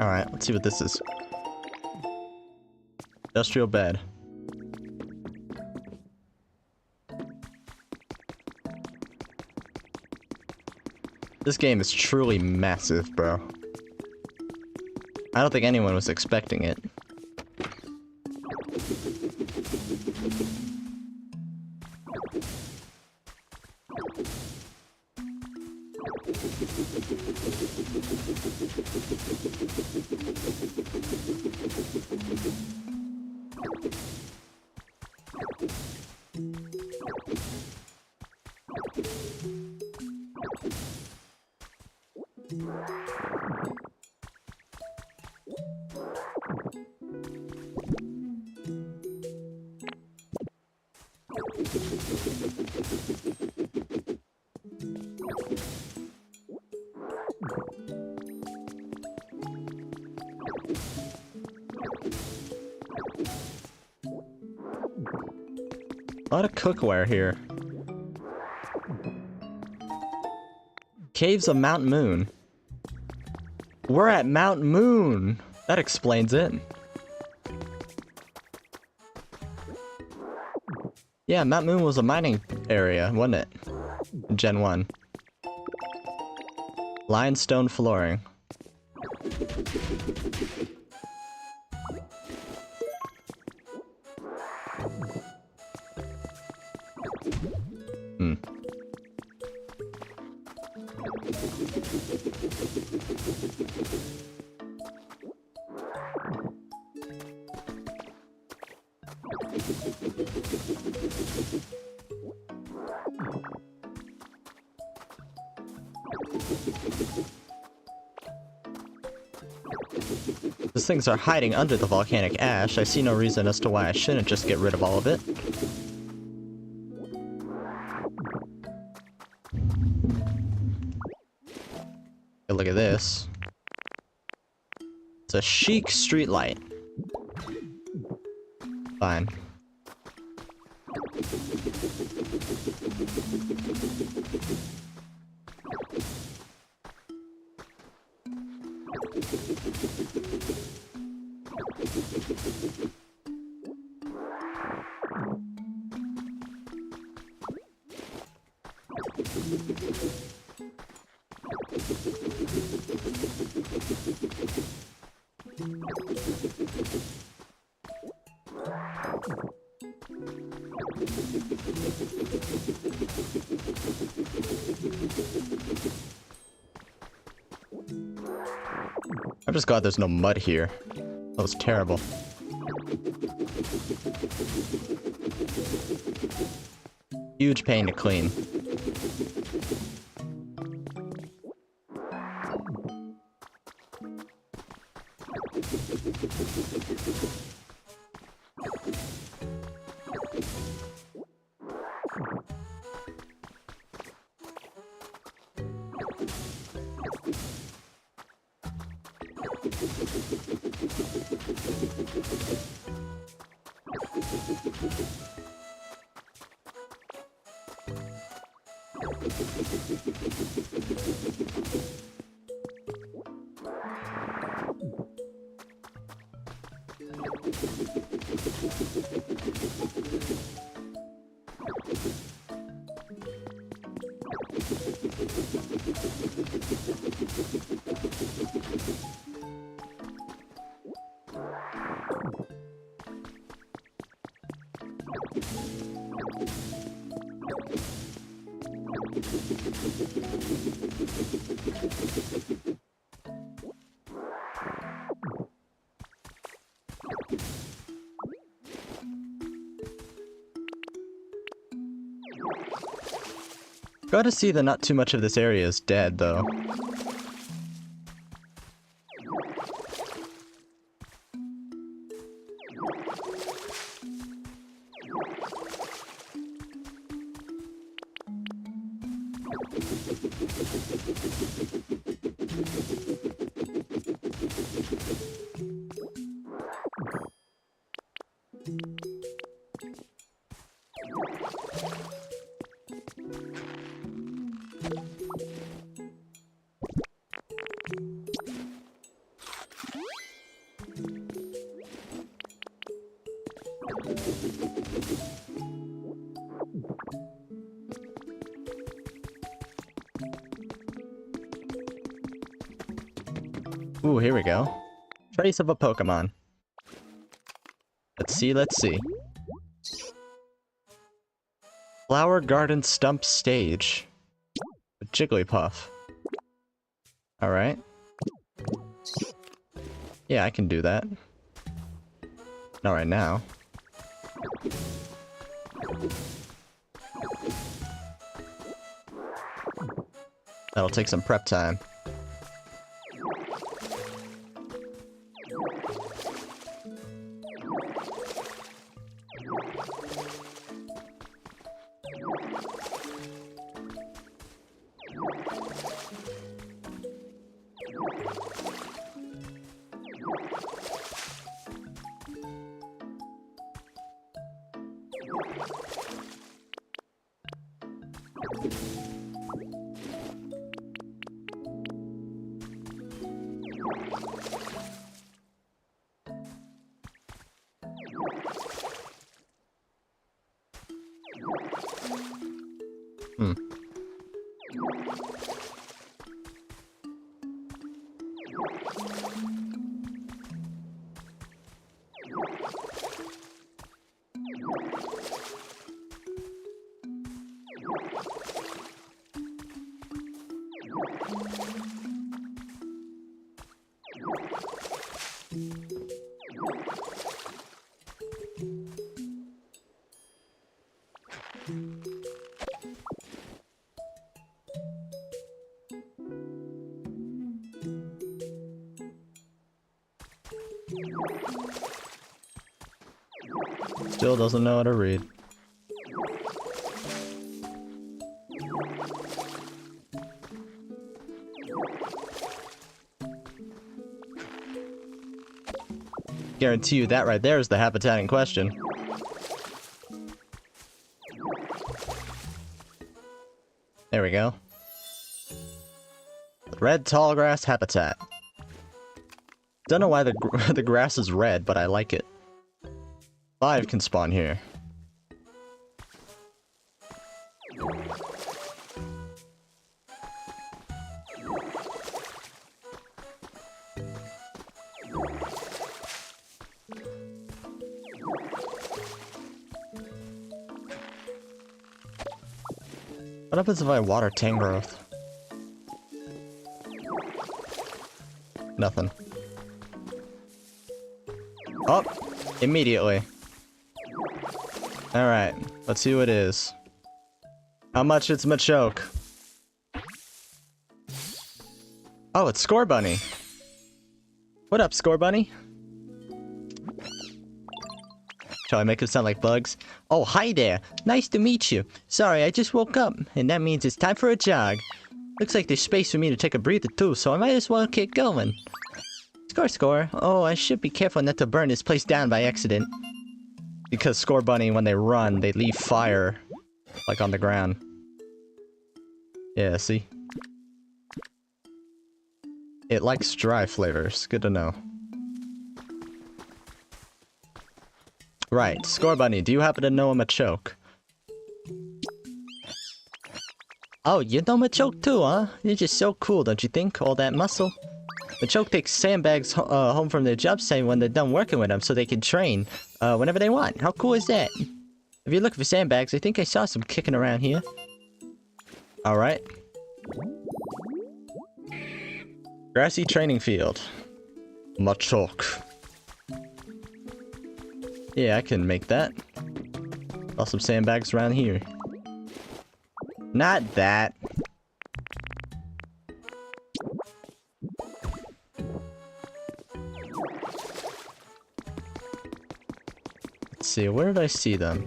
Alright, let's see what this is. Industrial bed. This game is truly massive, bro. I don't think anyone was expecting it. A lot of cookware here. Caves of Mount Moon. We're at Mount Moon! That explains it. Yeah, Mount Moon was a mining area, wasn't it? In Gen 1. Limestone flooring. These things are hiding under the volcanic ash. I see no reason as to why I shouldn't just get rid of all of it. Hey, look at this. It's a chic streetlight. Fine. I'm just glad there's no mud here. That was terrible. Huge pain to clean. Gotta see that not too much of this area is dead, though. Ooh, here we go. Trace of a Pokemon. Let's see, let's see. Flower Garden Stump Stage. Jigglypuff. Alright. Yeah, I can do that. Not right now. That'll take some prep time. Still doesn't know how to read. Guarantee you that right there is the habitat in question. There we go. Red tallgrass habitat. Don't know why the grass is red, but I like it. 5 can spawn here. What happens if I water Tangrowth? Nothing. Oh! Immediately. Alright, let's see what it is. How much it's Machoke? Oh, it's Score Bunny. What up, Score Bunny? Shall I make it sound like bugs? Oh, hi there. Nice to meet you. Sorry, I just woke up, and that means it's time for a jog. Looks like there's space for me to take a breather too, so I might as well get going. Score, score. Oh, I should be careful not to burn this place down by accident. Because Score Bunny, when they run, they leave fire, like on the ground. Yeah, see? It likes dry flavors. Good to know. Right, Score Bunny, do you happen to know a Machoke? Oh, you know Machoke too, huh? You're just so cool, don't you think? All that muscle. Machoke takes sandbags home from their job site when they're done working with them so they can train whenever they want. How cool is that? If you're looking for sandbags, I think I saw some kicking around here. Alright. Grassy training field. Machoke. Yeah, I can make that. Saw some sandbags around here. Not that. Let's see, where did I see them?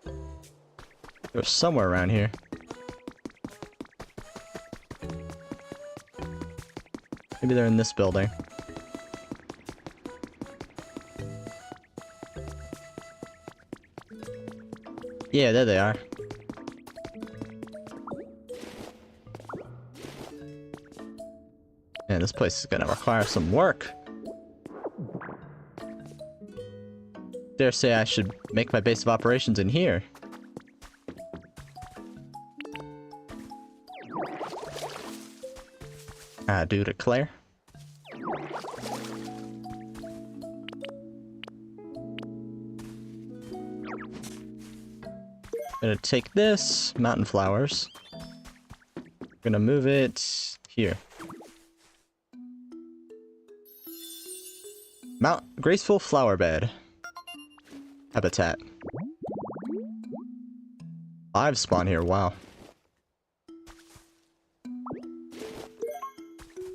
They were somewhere around here. Maybe they're in this building. Yeah, there they are. Man, this place is gonna require some work. Dare say I should make my base of operations in here. Do declare. Gonna take this, mountain flowers. Gonna move it here. Graceful flower bed. Habitat. 5 spawn here, wow.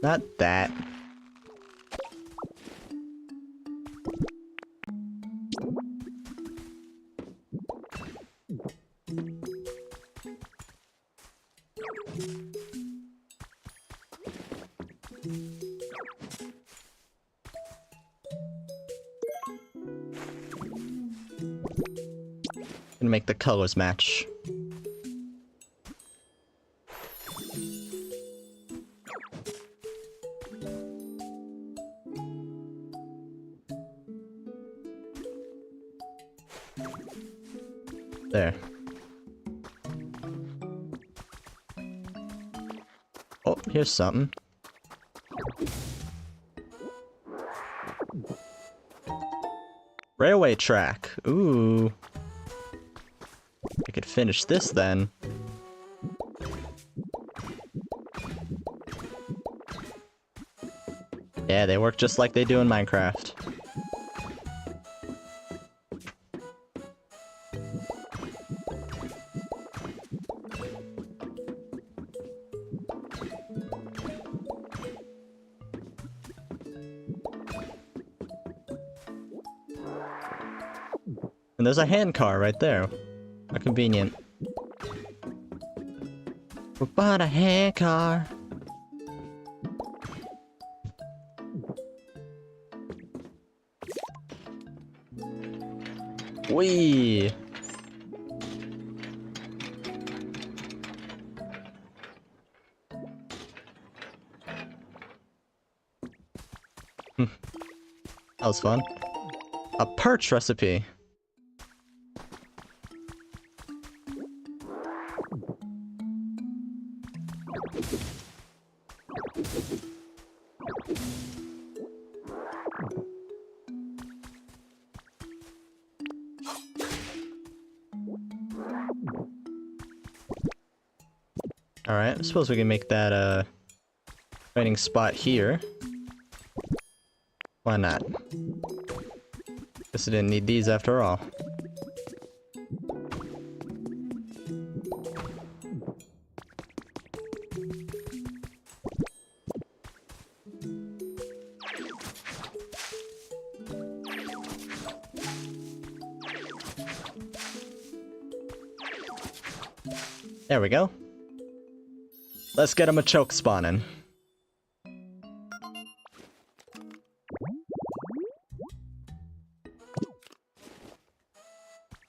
Not that. Gonna make the colors match. There. Oh, here's something. Railway track. Ooh. I could finish this then. Yeah, they work just like they do in Minecraft. And there's a hand car right there. How convenient. We bought a hand car. Whee! That was fun. A perch recipe. Alright, I suppose we can make that, training spot here. Why not? Guess I didn't need these after all. There we go. Let's get a Machoke spawning.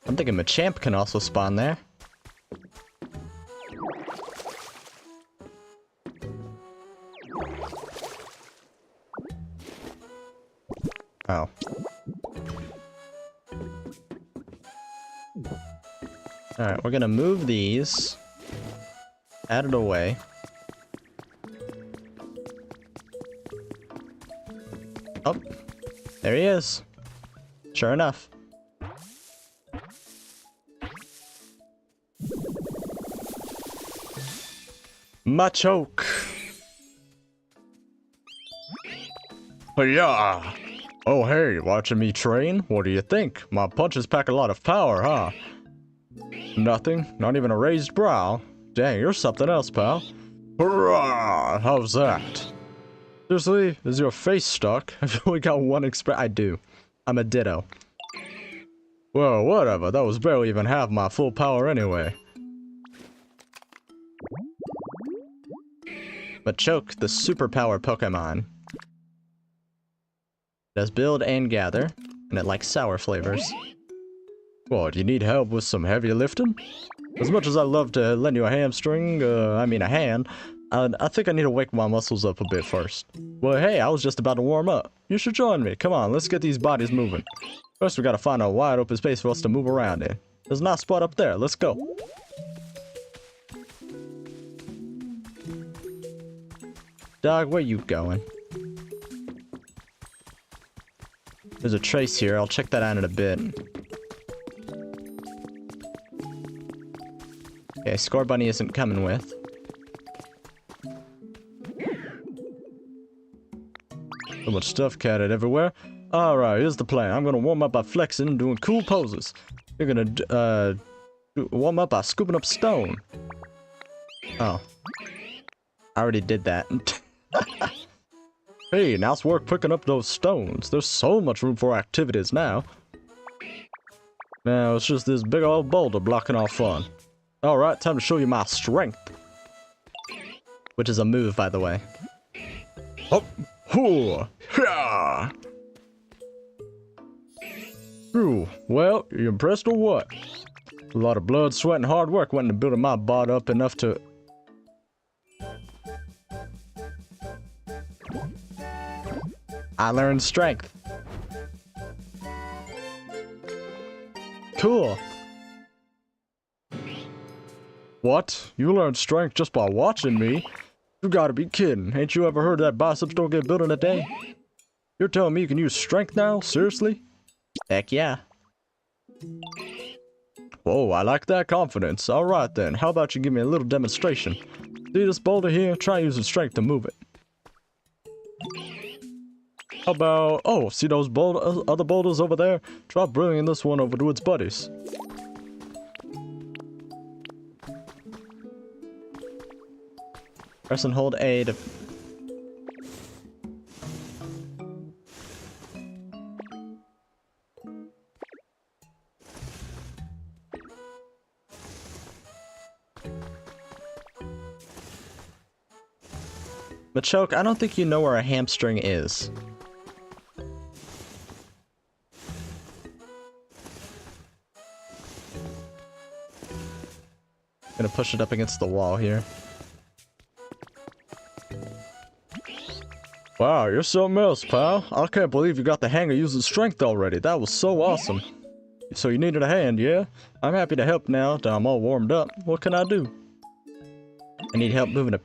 I'm thinking Machamp can also spawn there. Alright, we're gonna move these. Add it away. Oh, there he is. Sure enough. Machoke. Yeah. Oh hey, watching me train? What do you think? My punches pack a lot of power, huh? Nothing? Not even a raised brow? Dang, you're something else, pal. Hurrah! How's that? Seriously? Is your face stuck? I've only got one I do. I'm a ditto. Well, whatever. That was barely even half my full power anyway. Machoke, the superpower Pokemon. It does build and gather, and it likes sour flavors. What, you need help with some heavy lifting? As much as I'd love to lend you a a hand, I think I need to wake my muscles up a bit first. Well, hey, I was just about to warm up. You should join me. Come on, let's get these bodies moving. First, we gotta find a wide open space for us to move around in. There's a nice spot up there. Let's go. Dog, where you going? There's a trace here. I'll check that out in a bit. Okay, Score Bunny isn't coming with. So much stuff catted everywhere. Alright, here's the plan. I'm gonna warm up by flexing and doing cool poses. You're gonna, warm up by scooping up stone. Oh. I already did that. Hey, now it's work picking up those stones. There's so much room for activities now. Now, it's just this big old boulder blocking our fun. Alright, time to show you my strength. Which is a move, by the way. Hop, hoo, yeah. Ooh, well, you impressed or what? A lot of blood, sweat, and hard work went into building my body up enough to... I learned strength. Cool. What? You learned strength just by watching me? You gotta be kidding. Ain't you ever heard that biceps don't get built in a day? You're telling me you can use strength now? Seriously? Heck yeah. Whoa, I like that confidence. Alright then, how about you give me a little demonstration? See this boulder here? Try using strength to move it. How about... Oh, see those other boulders over there? Try bringing this one over to its buddies. Press and hold A to... Machoke, I don't think you know where a hamstring is. Gonna push it up against the wall here. Wow, you're something else, pal. I can't believe you got the hang of using strength already. That was so awesome. So you needed a hand, yeah? I'm happy to help now that I'm all warmed up. What can I do? I need help moving a...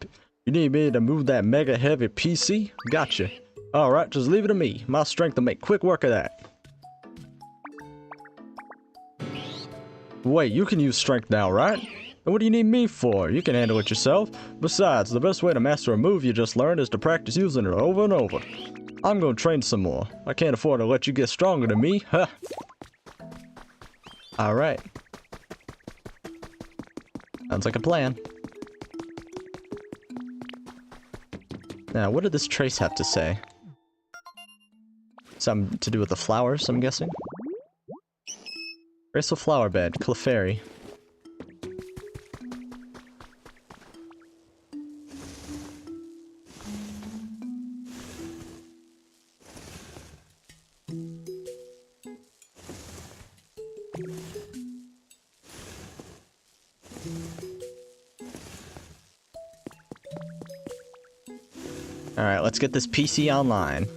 You need me to move that mega heavy PC? Gotcha. Alright, just leave it to me. My strength will make quick work of that. Wait, you can use strength now, right? And what do you need me for? You can handle it yourself. Besides, the best way to master a move you just learned is to practice using it over and over. I'm gonna train some more. I can't afford to let you get stronger than me, huh? Alright. Sounds like a plan. Now, what did this trace have to say? Something to do with the flowers, I'm guessing? Graceful flower bed, Clefairy. Alright, let's get this PC online.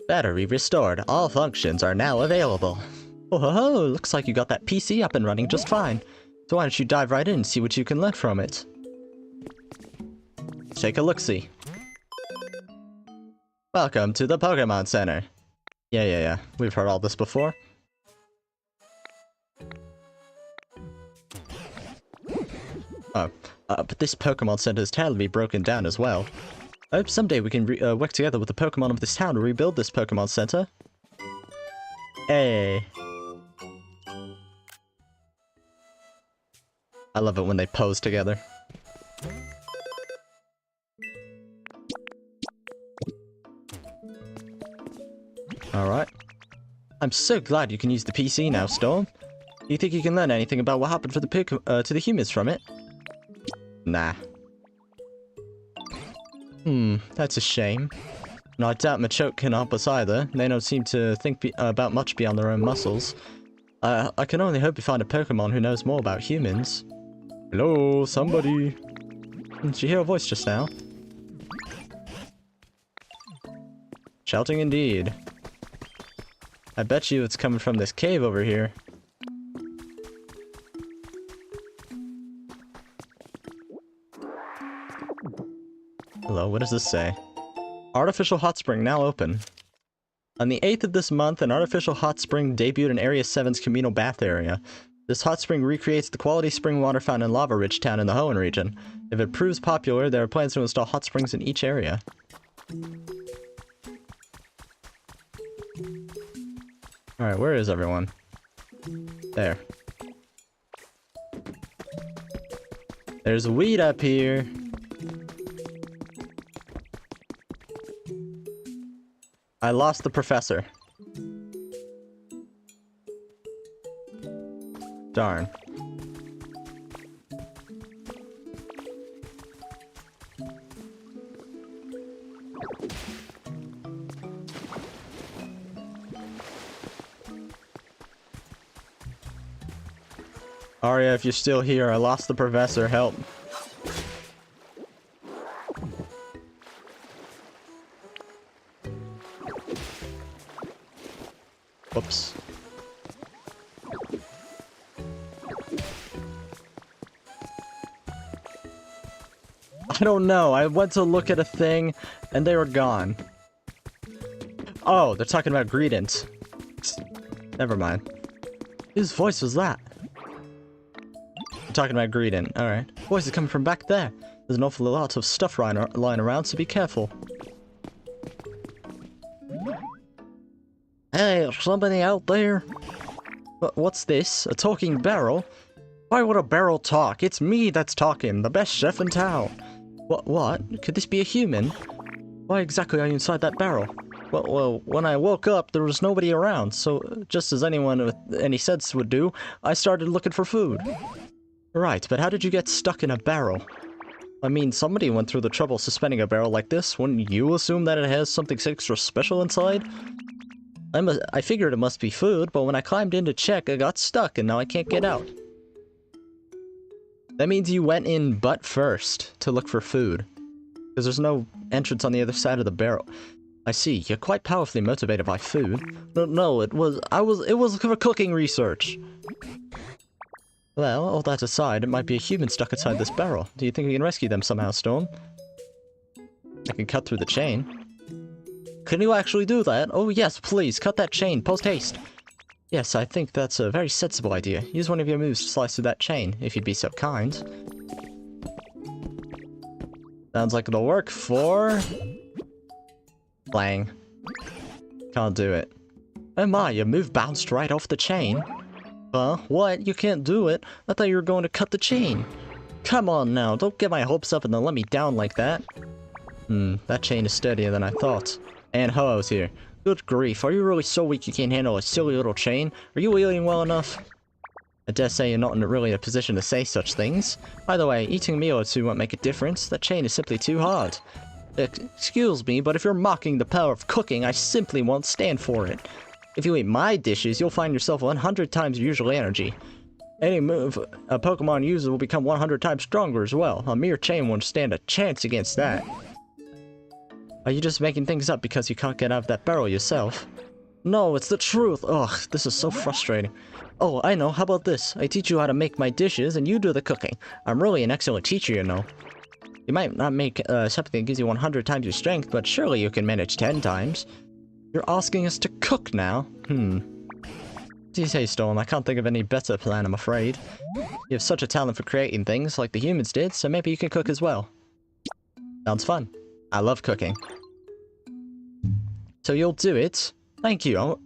Battery restored. All functions are now available. Oh ho ho, looks like you got that PC up and running just fine. So why don't you dive right in and see what you can learn from it? Take a look-see. Welcome to the Pokemon Center. Yeah. We've heard all this before. But this Pokemon Center is terribly broken down as well. I hope someday we can work together with the Pokemon of this town to rebuild this Pokemon Center. Hey. I love it when they pose together. Alright. I'm so glad you can use the PC now, Storm. Do you think you can learn anything about what happened to the humans from it? Nah. That's a shame. No, I doubt Machoke can help us either. They don't seem to think about much beyond their own muscles. I can only hope you find a Pokemon who knows more about humans. Hello, somebody. Did you hear a voice just now? Shouting indeed. I bet you it's coming from this cave over here. Hello, what does this say? Artificial hot spring now open. On the 8th of this month, an artificial hot spring debuted in Area 7's communal bath area. This hot spring recreates the quality spring water found in Lava Ridge Town in the Hoenn region. If it proves popular, there are plans to install hot springs in each area. Alright, where is everyone? There. There's a weed up here. I lost the professor. Darn. Arya, if you're still here, I lost the professor. Help. Whoops. I don't know. I went to look at a thing, and they were gone. Oh, they're talking about Greedent. Never mind. Whose voice was that? They're talking about Greedent. Alright. Voice is coming from back there. There's an awful lot of stuff lying around, so be careful. Hey, somebody out there? What's this? A talking barrel? Why would a barrel talk? It's me that's talking, the best chef in town. What? Could this be a human? Why exactly are you inside that barrel? Well, when I woke up, there was nobody around, so just as anyone with any sense would do, I started looking for food. Right, but how did you get stuck in a barrel? I mean, somebody went through the trouble suspending a barrel like this. Wouldn't you assume that it has something extra special inside? I figured it must be food, but when I climbed in to check, I got stuck, and now I can't get out. That means you went in butt first to look for food. Because there's no entrance on the other side of the barrel. I see, you're quite powerfully motivated by food. No, it was for cooking research. Well, all that aside, it might be a human stuck inside this barrel. Do you think we can rescue them somehow, Storm? I can cut through the chain. Can you actually do that? Oh yes, please, cut that chain, post haste. Yes, I think that's a very sensible idea. Use one of your moves to slice through that chain, if you'd be so kind. Sounds like it'll work for... Blang. Can't do it. Oh my, your move bounced right off the chain. What? You can't do it? I thought you were going to cut the chain. Come on now, don't get my hopes up and then let me down like that. That chain is steadier than I thought. And Ho-Oh's here. Good grief, are you really so weak you can't handle a silly little chain? Are you eating well enough? I dare say you're not really in a position to say such things. By the way, eating a meal or two won't make a difference. That chain is simply too hard. Excuse me, but if you're mocking the power of cooking, I simply won't stand for it. If you eat my dishes, you'll find yourself 100 times your usual energy. Any move a Pokemon uses will become 100 times stronger as well. A mere chain won't stand a chance against that. Are you just making things up because you can't get out of that barrel yourself? No, it's the truth! Ugh, this is so frustrating. Oh, I know, how about this? I teach you how to make my dishes and you do the cooking. I'm really an excellent teacher, you know. You might not make something that gives you 100 times your strength, but surely you can manage 10 times. You're asking us to cook now? What do you say, Storm? I can't think of any better plan, I'm afraid. You have such a talent for creating things, like the humans did, so maybe you can cook as well. Sounds fun. I love cooking. So you'll do it? Thank you.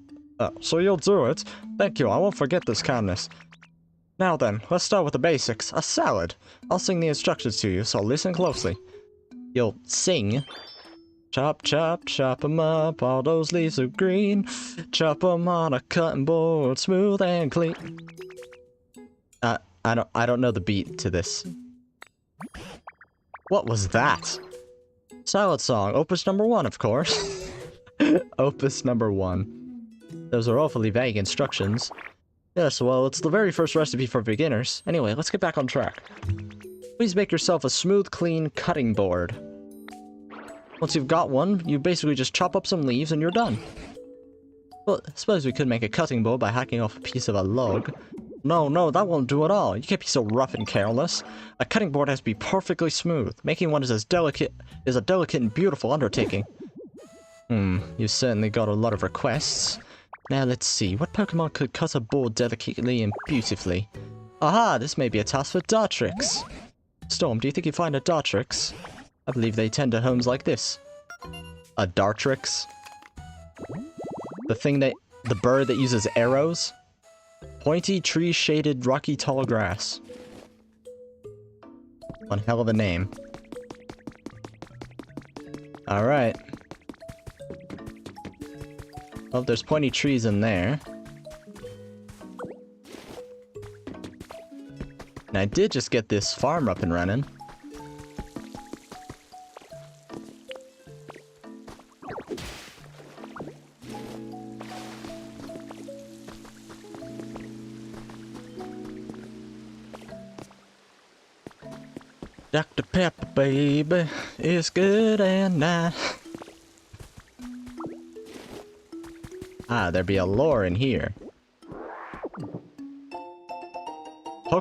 So you'll do it? Thank you, I won't forget this kindness. Now then, let's start with the basics. A salad. I'll sing the instructions to you, so listen closely. You'll sing. Chop, chop, chop 'em up, all those leaves are green. Chop 'em on a cutting board, smooth and clean. I don't know the beat to this. What was that? Salad song, opus number 1, of course. Opus number 1. Those are awfully vague instructions. Yes, well, it's the very first recipe for beginners. Anyway, let's get back on track. Please make yourself a smooth, clean cutting board. Once you've got one, you basically just chop up some leaves and you're done. Well, I suppose we could make a cutting board by hacking off a piece of a log. No, that won't do at all. You can't be so rough and careless. A cutting board has to be perfectly smooth. Making one is a delicate and beautiful undertaking. You've certainly got a lot of requests. Now let's see, what Pokemon could cut a board delicately and beautifully? Aha, this may be a task for Dartrix. Storm, do you think you'd find a Dartrix? I believe they tend to homes like this. A Dartrix? The bird that uses arrows? Pointy, tree-shaded, rocky, tall grass. One hell of a name. Alright. Well, there's pointy trees in there. And I did just get this farm up and running. Dr. Pepper, baby, it's good and nice. Ah, there be a lore in here.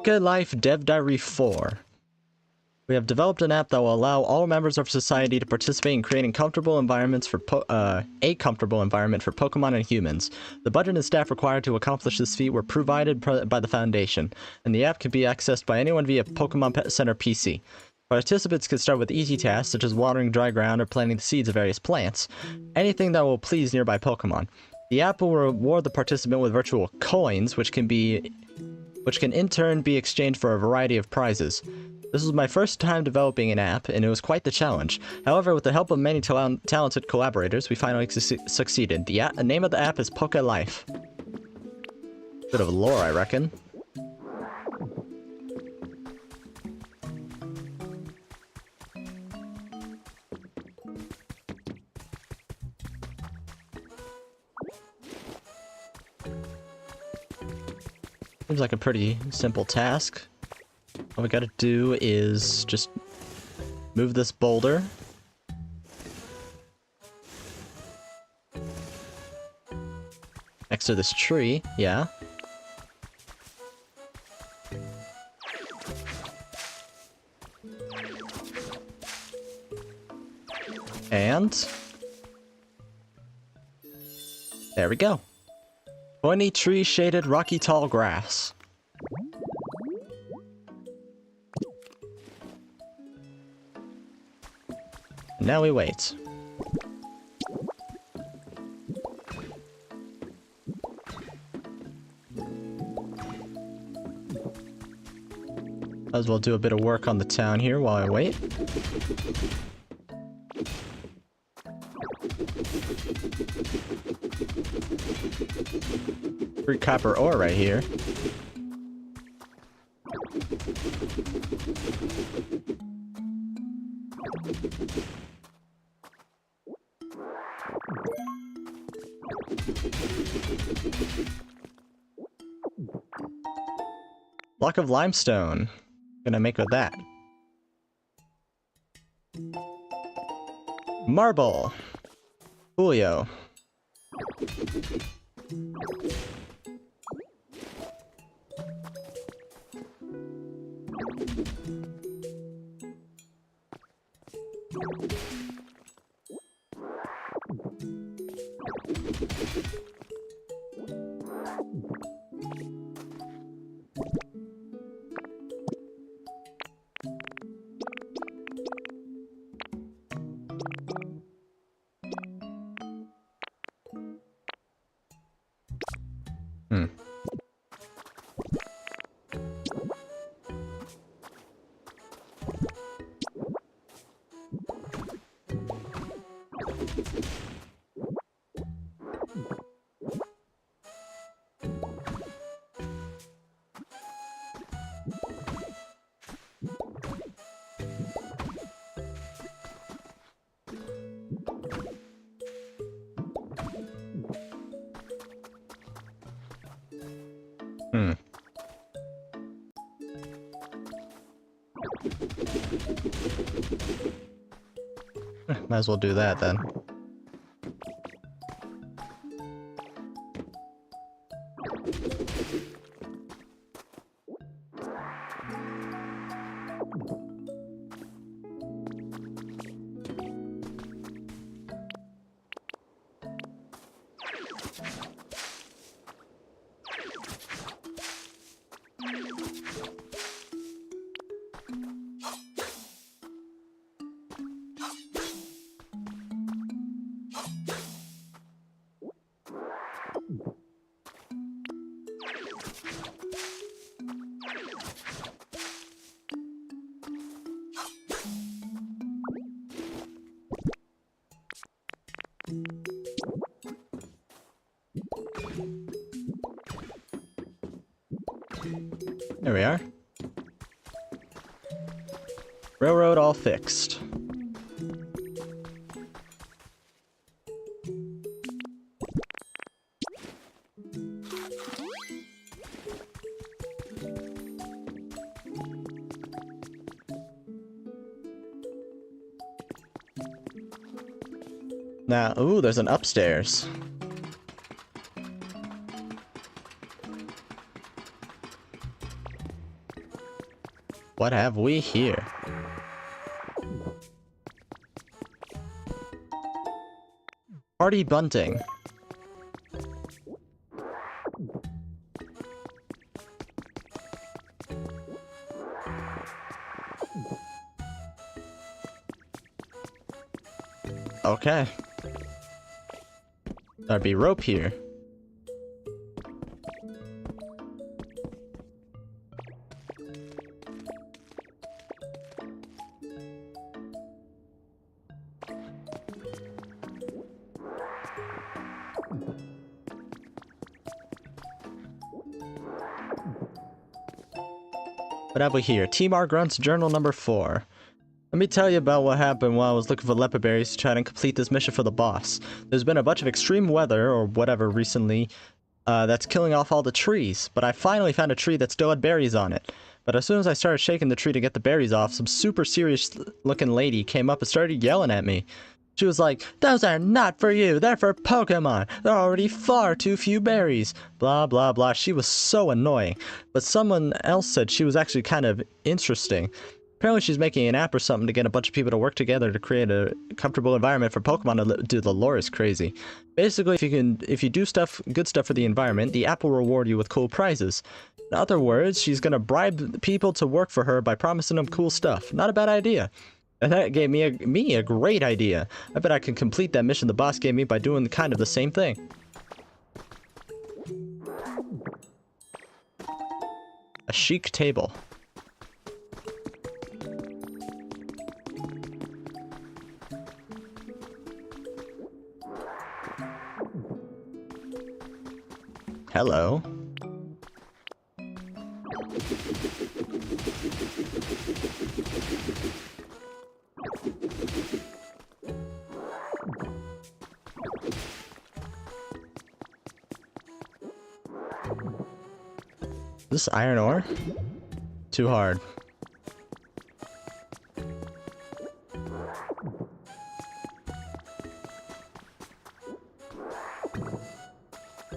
Life Dev Diary 4. We have developed an app that will allow all members of society to participate in creating comfortable environments for a comfortable environment for Pokemon and humans. The budget and staff required to accomplish this feat were provided by the Foundation, and the app can be accessed by anyone via Pokemon Pet Center PC. Participants can start with easy tasks such as watering dry ground or planting the seeds of various plants, anything that will please nearby Pokemon. The app will reward the participant with virtual coins, which can in turn be exchanged for a variety of prizes. This was my first time developing an app, and it was quite the challenge. However, with the help of many talented collaborators, we finally succeeded. The name of the app is Life. Bit of lore, I reckon. Seems like a pretty simple task. All we gotta do is just move this boulder. Next to this tree, yeah. And there we go. Pointy tree-shaded rocky tall grass. Now we wait. Might as well do a bit of work on the town here while I wait. Free copper ore right here. Block of limestone. Gonna make with that. Marble. Julio. Hmm. Hmm. Might as well do that then. There we are. Railroad all fixed. Now, ooh, there's an upstairs. What have we here? Party bunting. Okay. There'd be rope here. What have we here? Team R Grunt's journal number 4. Let me tell you about what happened while I was looking for leopard berries to try and complete this mission for the boss. There's been a bunch of extreme weather, or whatever, recently, that's killing off all the trees, but I finally found a tree that still had berries on it. But as soon as I started shaking the tree to get the berries off, some super serious-looking lady came up and started yelling at me. She was like, "Those are not for you, they're for Pokemon. There are already far too few berries." Blah, blah, blah. She was so annoying. But someone else said she was actually kind of interesting. Apparently she's making an app or something to get a bunch of people to work together to create a comfortable environment for Pokemon to do. The lore is crazy. Basically, if you do good stuff for the environment, the app will reward you with cool prizes. In other words, she's gonna bribe people to work for her by promising them cool stuff. Not a bad idea. And that gave me a great idea. I bet I can complete that mission the boss gave me by doing kind of the same thing. A chic table. Hello. This iron ore? Too hard.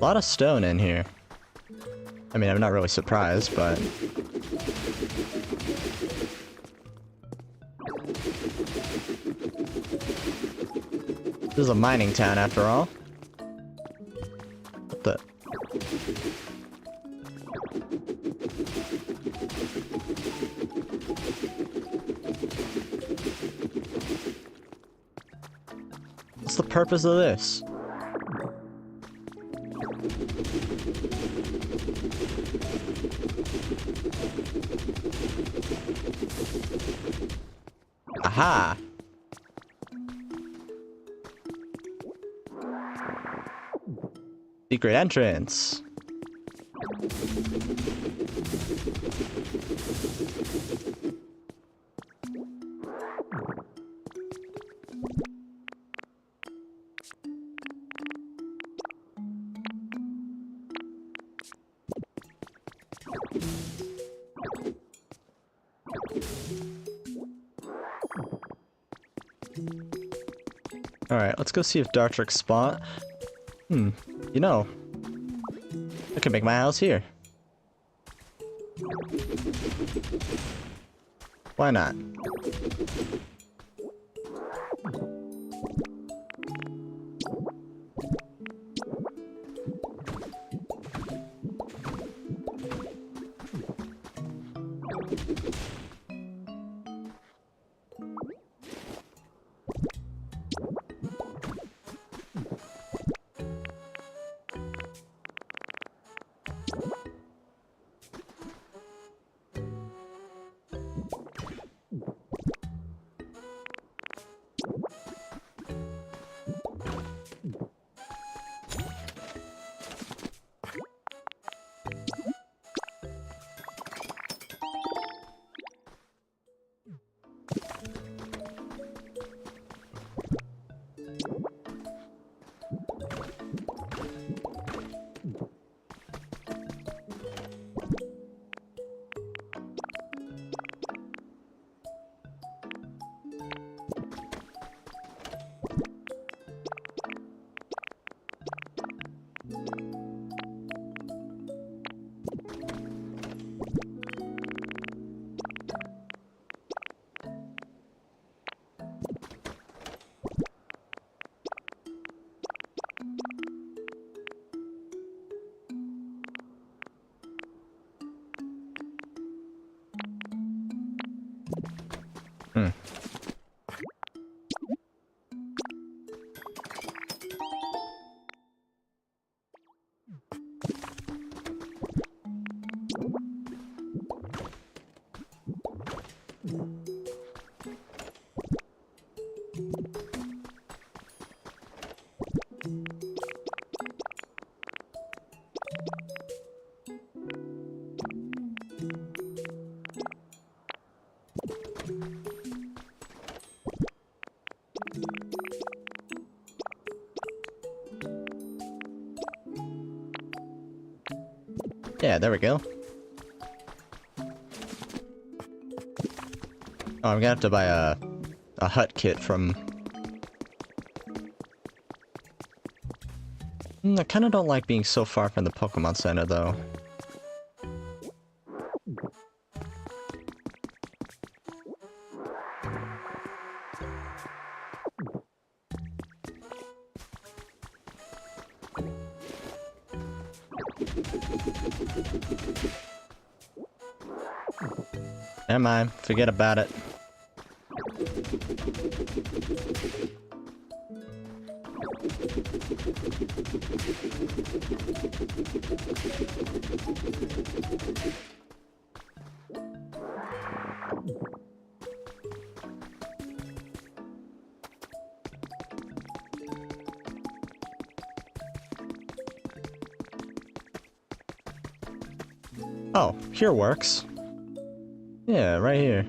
A lot of stone in here. I mean, I'm not really surprised, but... This is a mining town, after all. What the... What's the purpose of this? Aha! Secret entrance. Alright, let's go see if Dartrick spawn. You know, I can make my house here. Why not? Yeah, there we go. Oh, I'm gonna have to buy a hut kit from... I kinda don't like being so far from the Pokemon Center, though. Never mind, forget about it. Oh, here works. Yeah, right here.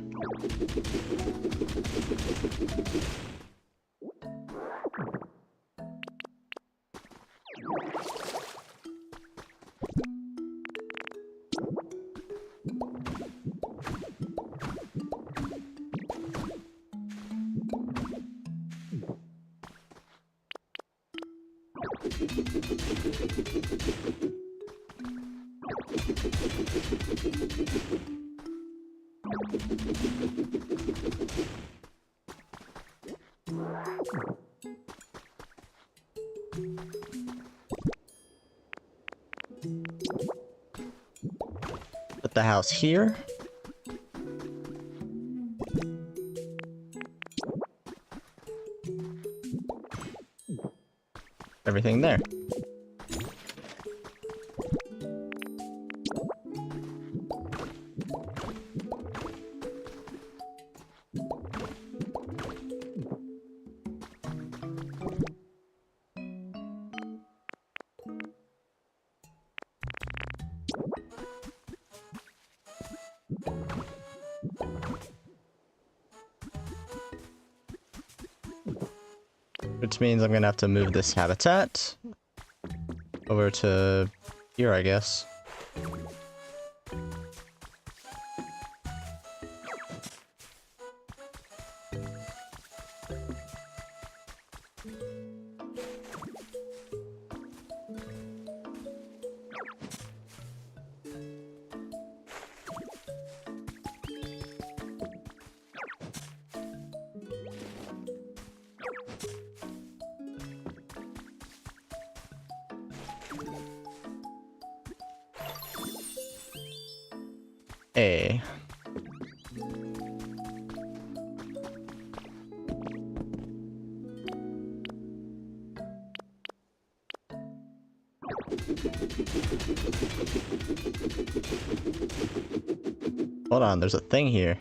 Put the house here. Everything there. Which means I'm gonna have to move this habitat over to here, I guess. A. Hold on, there's a thing here.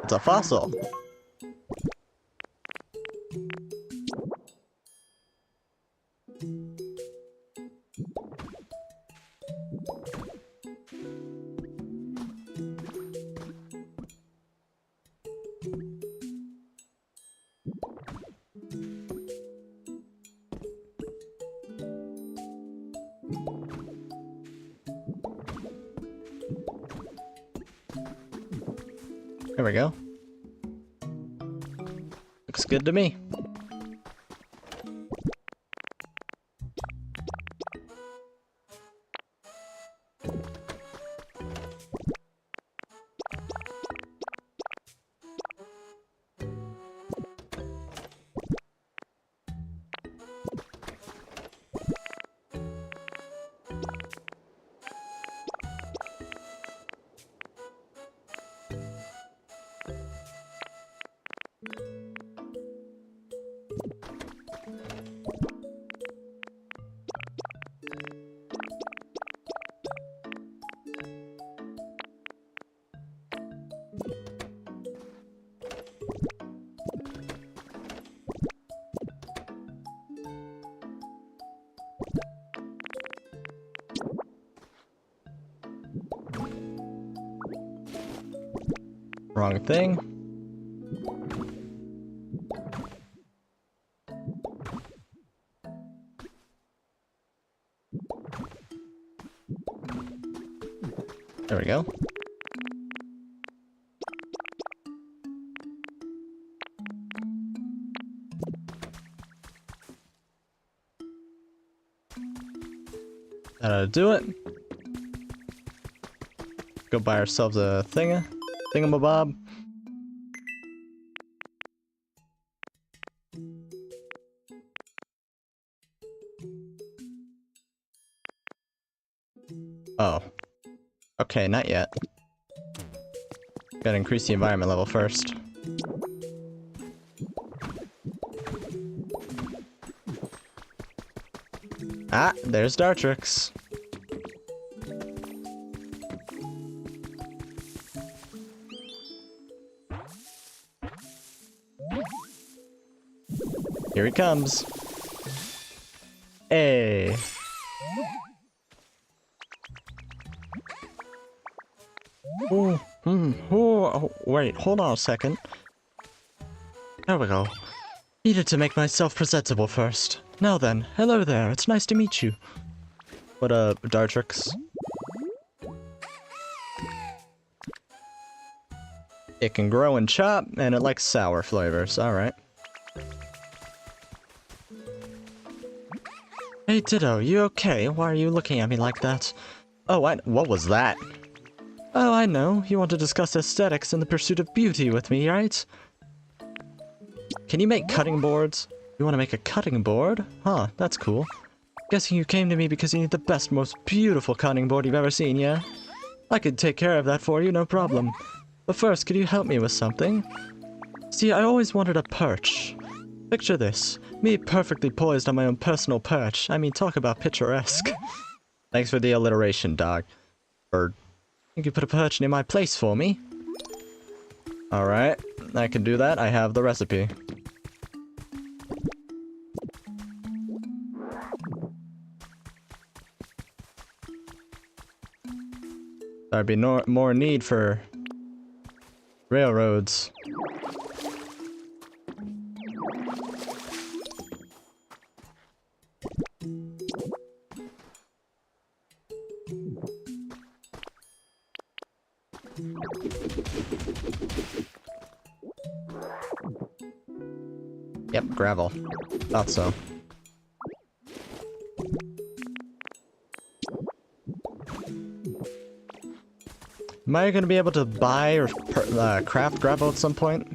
It's a fossil. There we go. Looks good to me. Wrong thing. There we go. That'll do it. Go buy ourselves a thingamabob. Oh. Okay, not yet. Gotta increase the environment level first. Ah, there's Dartrix. Here he comes. Hey. Oh, wait, hold on a second. There we go. Needed to make myself presentable first. Now then, hello there, it's nice to meet you. What up, Dartrix? It can grow and chop, and it likes sour flavors, alright. Hey Ditto, you okay? Why are you looking at me like that? Oh, what was that? Oh, I know. You want to discuss aesthetics and the pursuit of beauty with me, right? Can you make cutting boards? You want to make a cutting board? Huh, that's cool. Guessing you came to me because you need the best, most beautiful cutting board you've ever seen, yeah? I could take care of that for you, no problem. But first, could you help me with something? See, I always wanted a perch. Picture this. Me perfectly poised on my own personal perch. I mean, talk about picturesque. Thanks for the alliteration, dog. Bird. You could put a perch near my place for me. Alright, I can do that. I have the recipe. There'd be more need for railroads. Yep, gravel. Thought so. Am I gonna be able to buy or craft gravel at some point?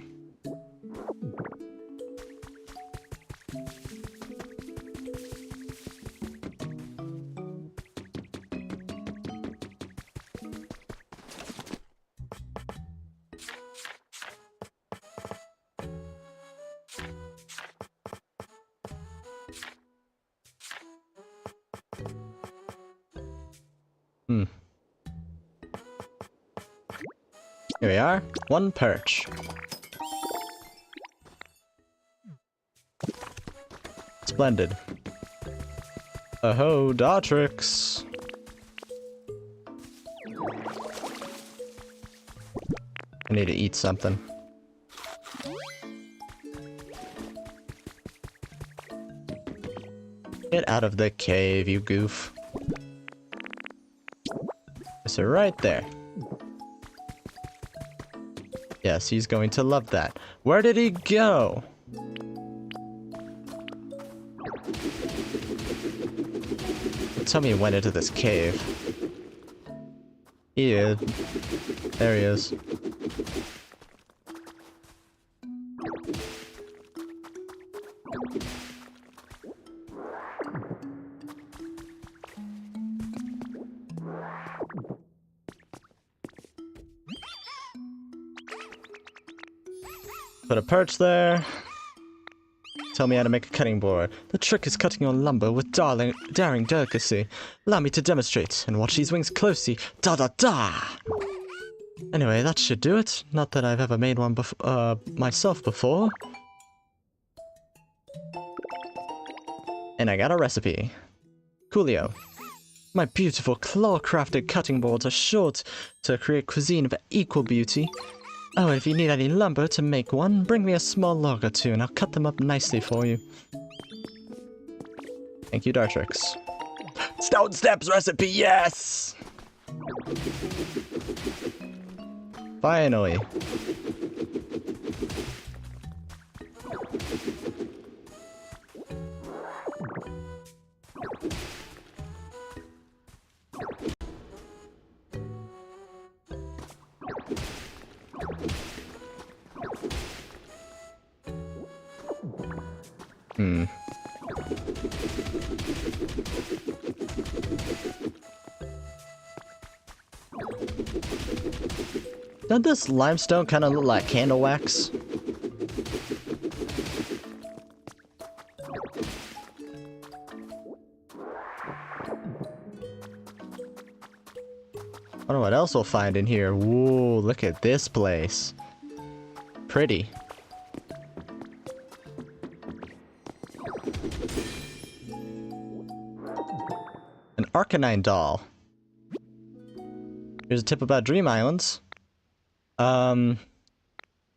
Here we are. One perch. Splendid. Oh, Dartrix. I need to eat something. Get out of the cave, you goof. So right there. Yes, he's going to love that. Where did he go? Tell me he went into this cave. He is. There he is. Put a perch there. Tell me how to make a cutting board. The trick is cutting your lumber with daring delicacy. Allow me to demonstrate, and watch these wings closely. Da da da! Anyway, that should do it. Not that I've ever made one myself before. And I got a recipe. Coolio. My beautiful claw-crafted cutting boards are sure to create cuisine of equal beauty. Oh, and if you need any lumber to make one, bring me a small log or two and I'll cut them up nicely for you. Thank you, Dartrix. Stone Steps recipe, yes! Finally. Doesn't this limestone kind of look like candle wax? I wonder what else we'll find in here. Whoa, look at this place. Pretty. An Arcanine doll. Here's a tip about Dream Islands.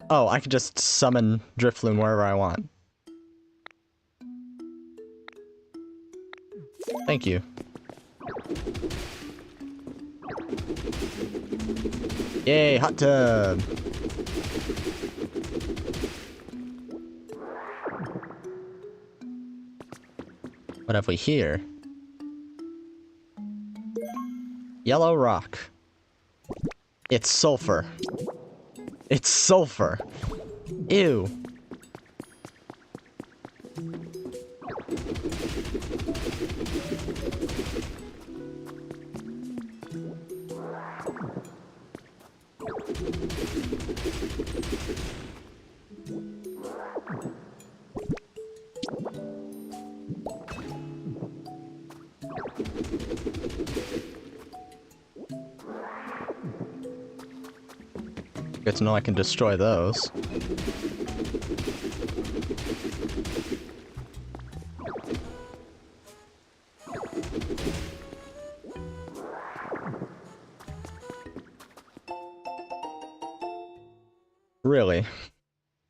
Oh, I can just summon Drifloon wherever I want. Thank you. Yay, hot tub! What have we here? Yellow rock. It's sulfur. It's sulfur. Ew. Good to know I can destroy those. Really?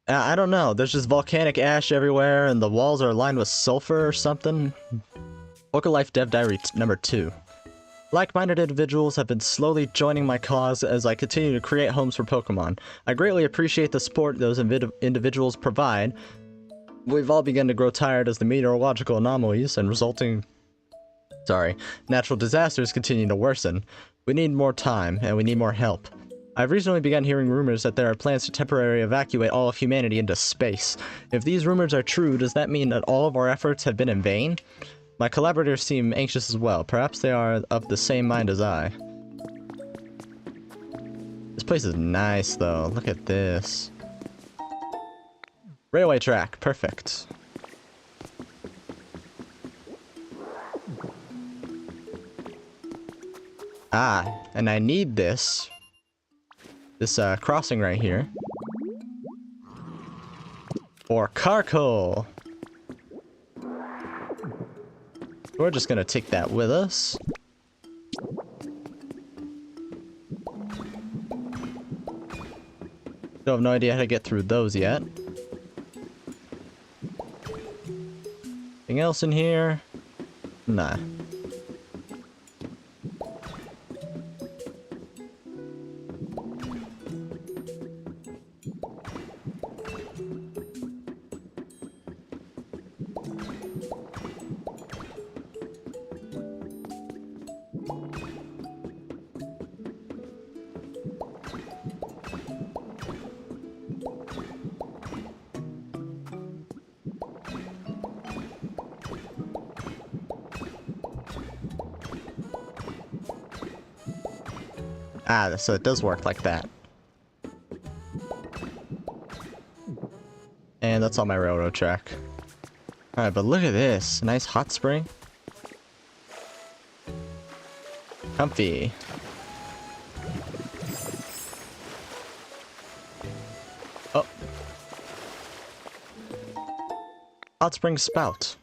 I don't know. There's just volcanic ash everywhere, and the walls are lined with sulfur or something. Pokelife Dev Diary number 2. Like-minded individuals have been slowly joining my cause as I continue to create homes for Pokemon. I greatly appreciate the support those individuals provide. We've all begun to grow tired as the meteorological anomalies and resulting natural disasters continue to worsen. We need more time, and we need more help. I've recently begun hearing rumors that there are plans to temporarily evacuate all of humanity into space. If these rumors are true, does that mean that all of our efforts have been in vain? My collaborators seem anxious as well. Perhaps they are of the same mind as I. This place is nice, though. Look at this. Railway track. Perfect. Ah, and I need this. This, crossing right here. For Carkle! We're just gonna take that with us. Still have no idea how to get through those yet. Anything else in here? Nah. Ah, so it does work like that. And that's on my railroad track. Alright, but look at this. Nice hot spring. Comfy. Oh. Hot spring spout.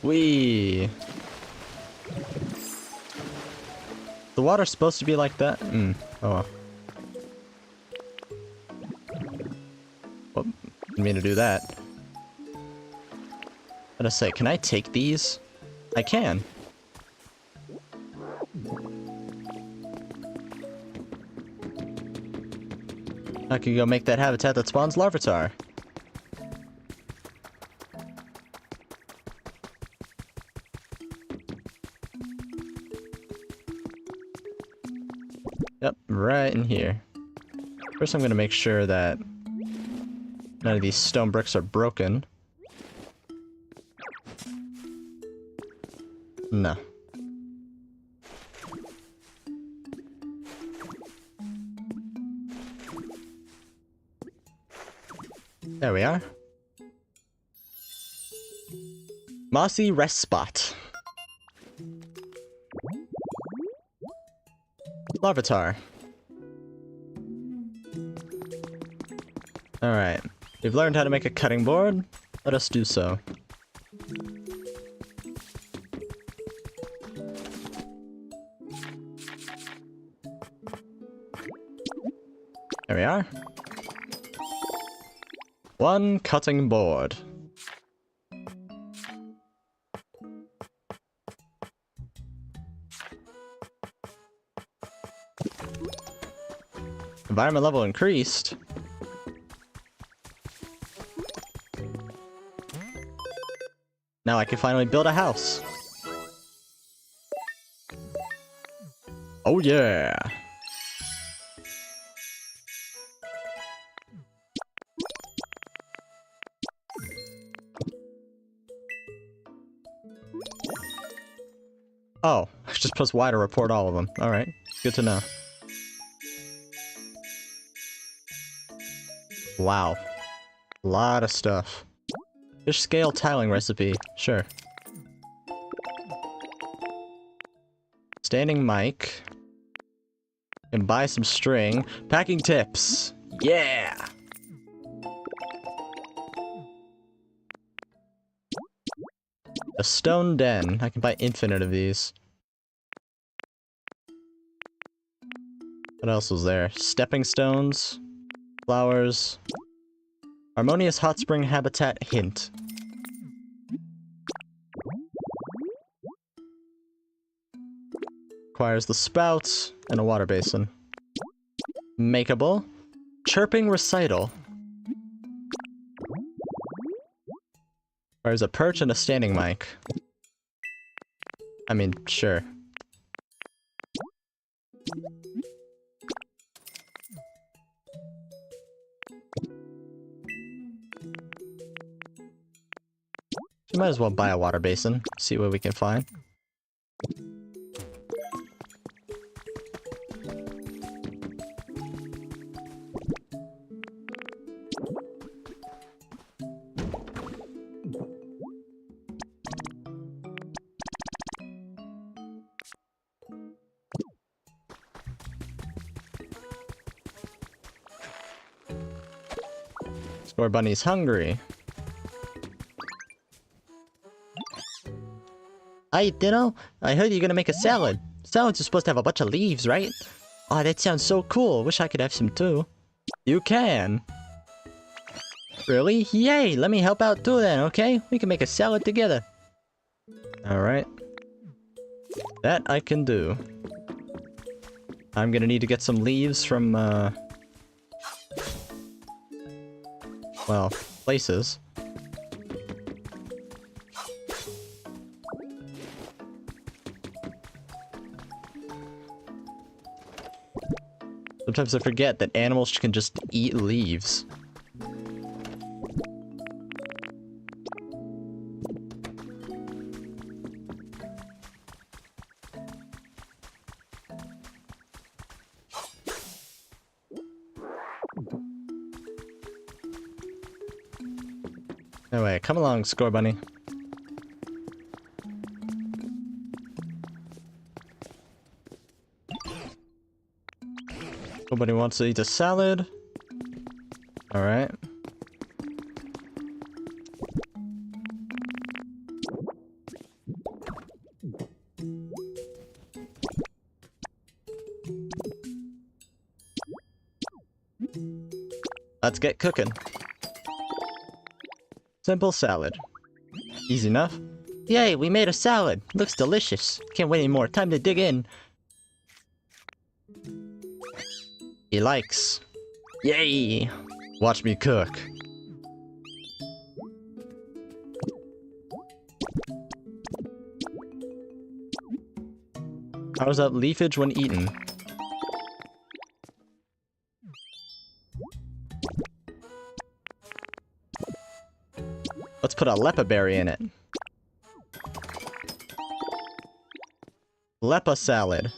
Whee! The water's supposed to be like that? Oh well. Well, didn't mean to do that. I'm gonna say, can I take these? I can. I can go make that habitat that spawns Larvitar. Yep, right in here. First I'm gonna make sure that none of these stone bricks are broken. No. There we are. Mossy rest spot. Larvitar. Alright. We've learned how to make a cutting board. Let us do so. There we are. One cutting board. Environment level increased. Now I can finally build a house. Oh yeah. Oh, I just press Y to report all of them. Alright, good to know. Wow. A lot of stuff. Fish scale tiling recipe. Sure. Standing mic. Can buy some string. Packing tips. Yeah! A stone den. I can buy infinite of these. What else was there? Stepping stones. Flowers. Harmonious hot spring habitat hint. Requires the spouts and a water basin. Makeable. Chirping recital. Requires a perch and a standing mic. I mean, sure. You might as well buy a water basin, see what we can find. Score Bunny's hungry. Hey, Dino, I heard you're gonna make a salad. Salads are supposed to have a bunch of leaves, right? Oh, that sounds so cool. Wish I could have some too. You can! Really? Yay! Let me help out too then, okay? We can make a salad together. Alright. That I can do. I'm gonna need to get some leaves from, well, places. Sometimes I forget that animals can just eat leaves. Anyway, come along, Score Bunny. Nobody wants to eat a salad. Alright. Let's get cooking. Simple salad. Easy enough. Yay, we made a salad. Looks delicious. Can't wait anymore. Time to dig in. He likes. Yay! Watch me cook. How's that leafage when eaten? Let's put a lepa berry in it. Lepa salad.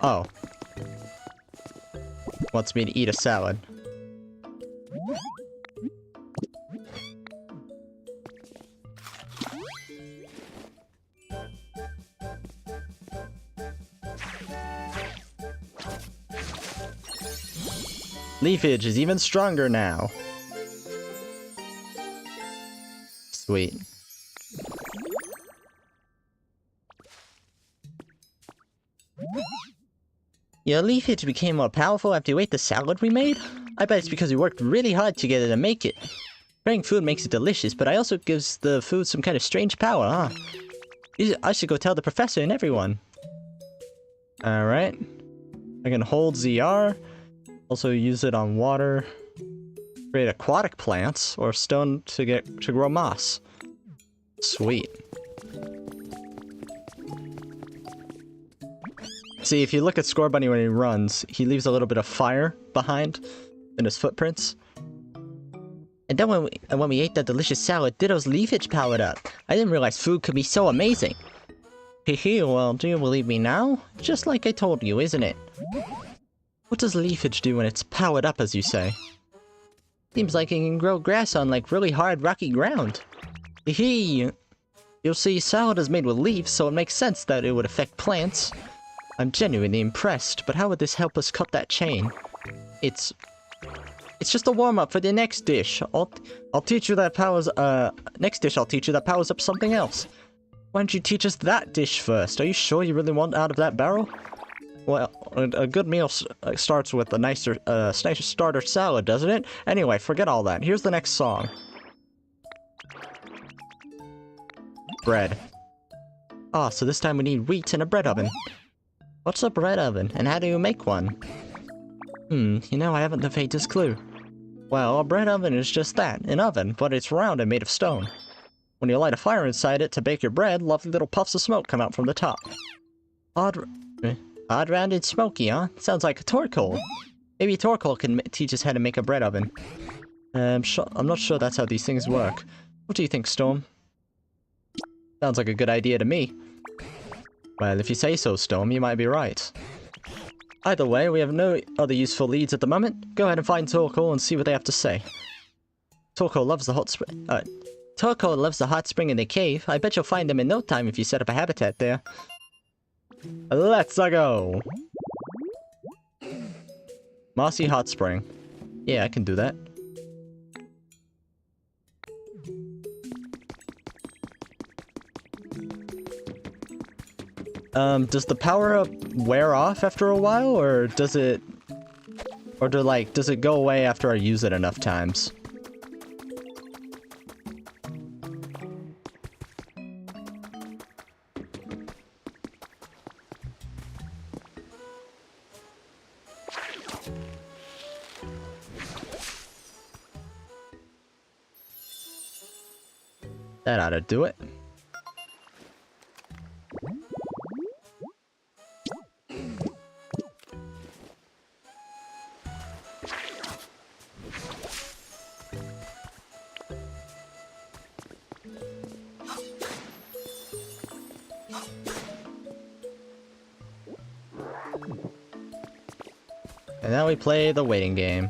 Oh. Wants me to eat a salad. Leafage is even stronger now. Sweet. Your leaf hitch became more powerful after you ate the salad we made? I bet it's because you worked really hard together to make it. Preparing food makes it delicious, but I also gives the food some kind of strange power, huh? I should go tell the professor and everyone. Alright. I can hold ZR. Also use it on water. Create aquatic plants or stone to grow moss. Sweet. See, if you look at Score Bunny when he runs, he leaves a little bit of fire behind in his footprints. And then when we ate that delicious salad, Ditto's leaf hitch powered up. I didn't realize food could be so amazing. Hehe, well, do you believe me now? Just like I told you, isn't it? What does leafage do when it's powered up, as you say? Seems like it can grow grass on like really hard rocky ground. Hehe! You'll see, salad is made with leaves, so it makes sense that it would affect plants. I'm genuinely impressed, but how would this help us cut that chain? It's just a warm-up for the next dish. I'll teach you that powers, next dish I'll teach you that powers up something else. Why don't you teach us that dish first? Are you sure you really want out of that barrel? Well, a good meal starts with a nicer starter salad, doesn't it? Anyway, forget all that. Here's the next song. Bread. Ah, so this time we need wheat and a bread oven. What's a bread oven, and how do you make one? You know, I haven't the faintest clue. Well, a bread oven is just that, an oven, but it's round and made of stone. When you light a fire inside it to bake your bread, lovely little puffs of smoke come out from the top. Odd, round and smoky, huh? Sounds like a Torkoal. Maybe Torkoal can teach us how to make a bread oven. I'm not sure that's how these things work. What do you think, Storm? Sounds like a good idea to me. Well, if you say so, Storm, you might be right. Either way, we have no other useful leads at the moment. Go ahead and find Torkoal and see what they have to say. Torkoal loves the hot spring. Torkoal loves the hot spring in the cave. I bet you'll find them in no time if you set up a habitat there. Let's go! Mossy hot spring. Yeah, I can do that. Does the power-up wear off after a while, or does it... does it go away after I use it enough times? That ought to do it. And now we play the waiting game.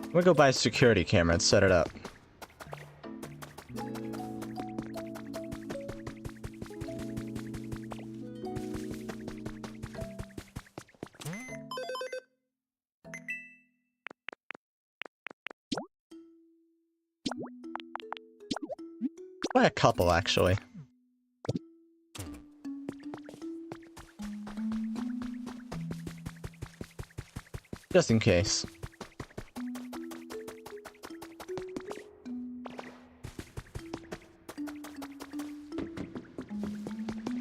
I'm gonna go buy a security camera and set it up. Buy a couple, actually. Just in case.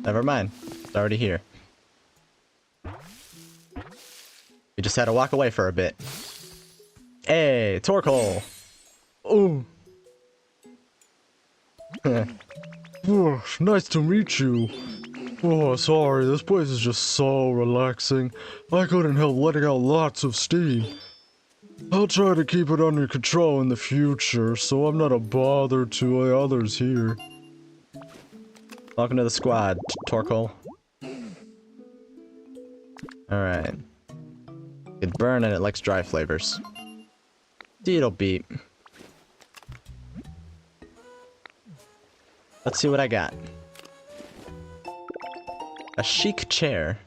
Never mind. It's already here. We just had to walk away for a bit. Hey, Torkoal! Oh. Oh, nice to meet you. Oh, sorry, this place is just so relaxing. I couldn't help letting out lots of steam. I'll try to keep it under control in the future, so I'm not a bother to the others here. Welcome to the squad, Torkoal. Alright. It's burn and it likes dry flavors. It'll beep. Let's see what I got. A chic chair.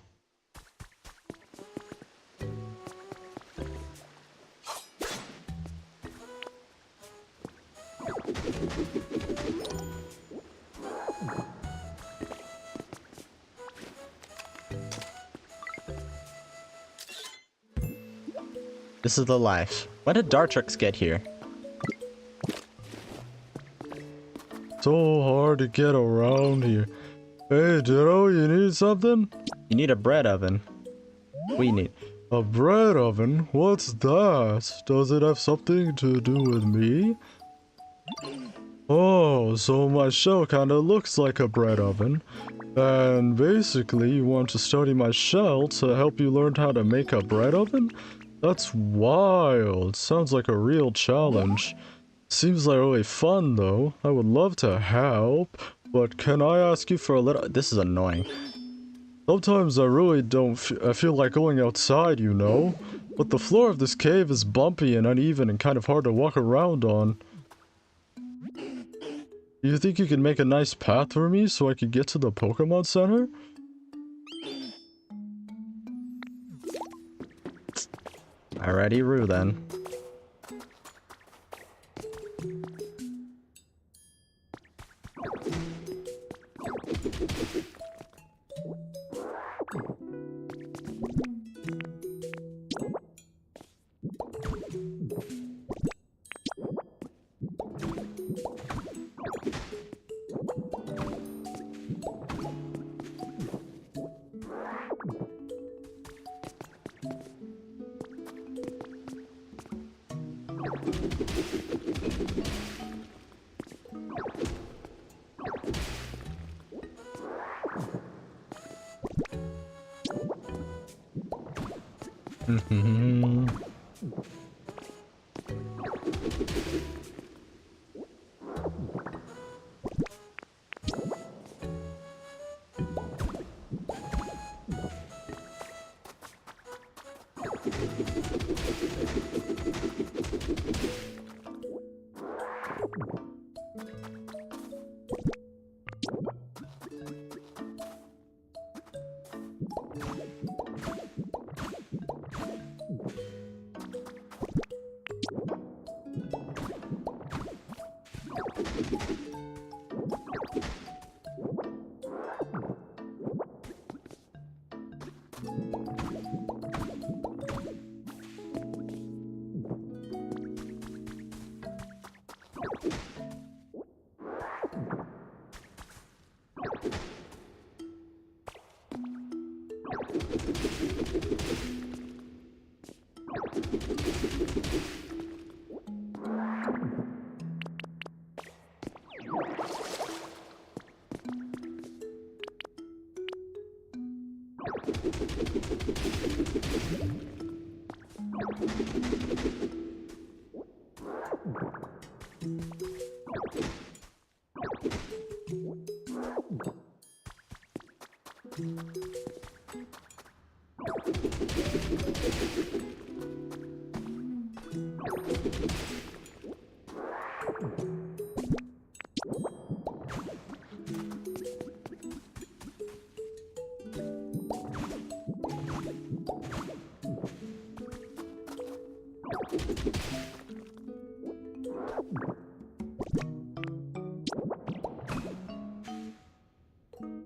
This is the life. When did Dartrix get here? So hard to get around here. Hey, Ditto, you need something? You need a bread oven. We need... A bread oven? What's that? Does it have something to do with me? Oh, so my shell kinda looks like a bread oven. And basically, you want to study my shell to help you learn how to make a bread oven? That's wild. Sounds like a real challenge. Seems like really fun though. I would love to help, but can I ask you for a little... This is annoying. Sometimes I really don't I feel like going outside, you know? But the floor of this cave is bumpy and uneven and kind of hard to walk around on. Do you think you could make a nice path for me so I could get to the Pokemon Center? Alrighty, Roo then.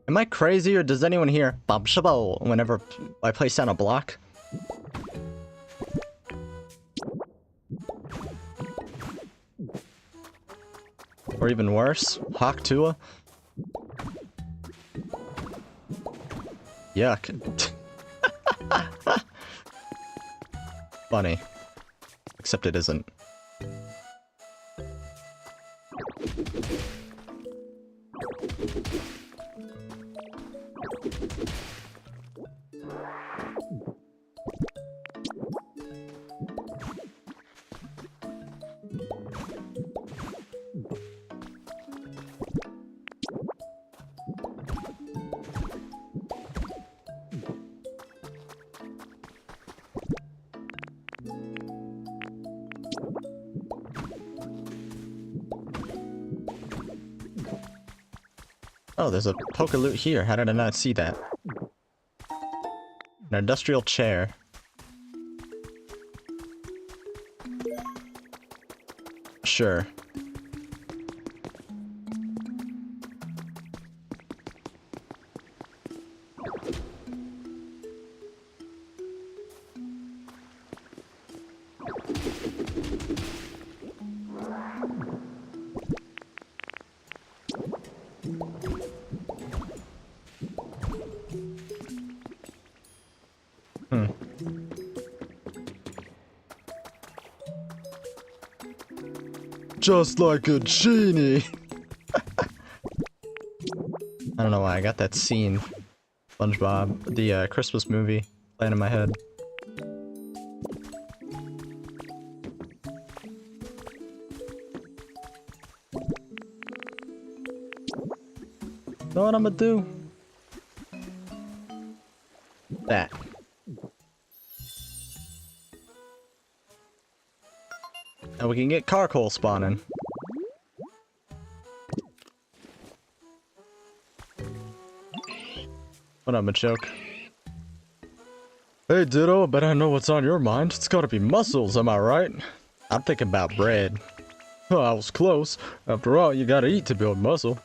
Am I crazy or does anyone hear bum shabo whenever I place down a block? Or even worse, Hawk Tua? Yuck. Funny. Except it isn't. Oh, there's a Pokaloot here. How did I not see that? An industrial chair. Sure. Just like a genie. I don't know why I got that scene, SpongeBob, the Christmas movie, playing in my head. Know what I'm gonna do? That. And we can get charcoal spawning. What up, Machoke? Hey, Ditto, I bet I know what's on your mind. It's gotta be mussels, am I right? I'm thinking about bread. Oh, I was close. After all, you gotta eat to build muscle.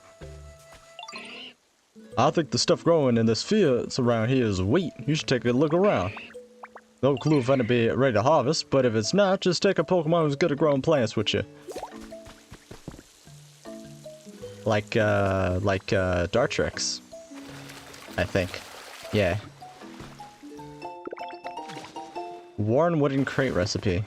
I think the stuff growing in this fields around here is wheat. You should take a look around. No clue if it'll be ready to harvest, but if it's not, just take a Pokemon who's good at growing plants with you. Like Dartrix. I think. Yeah. Worn wooden crate recipe.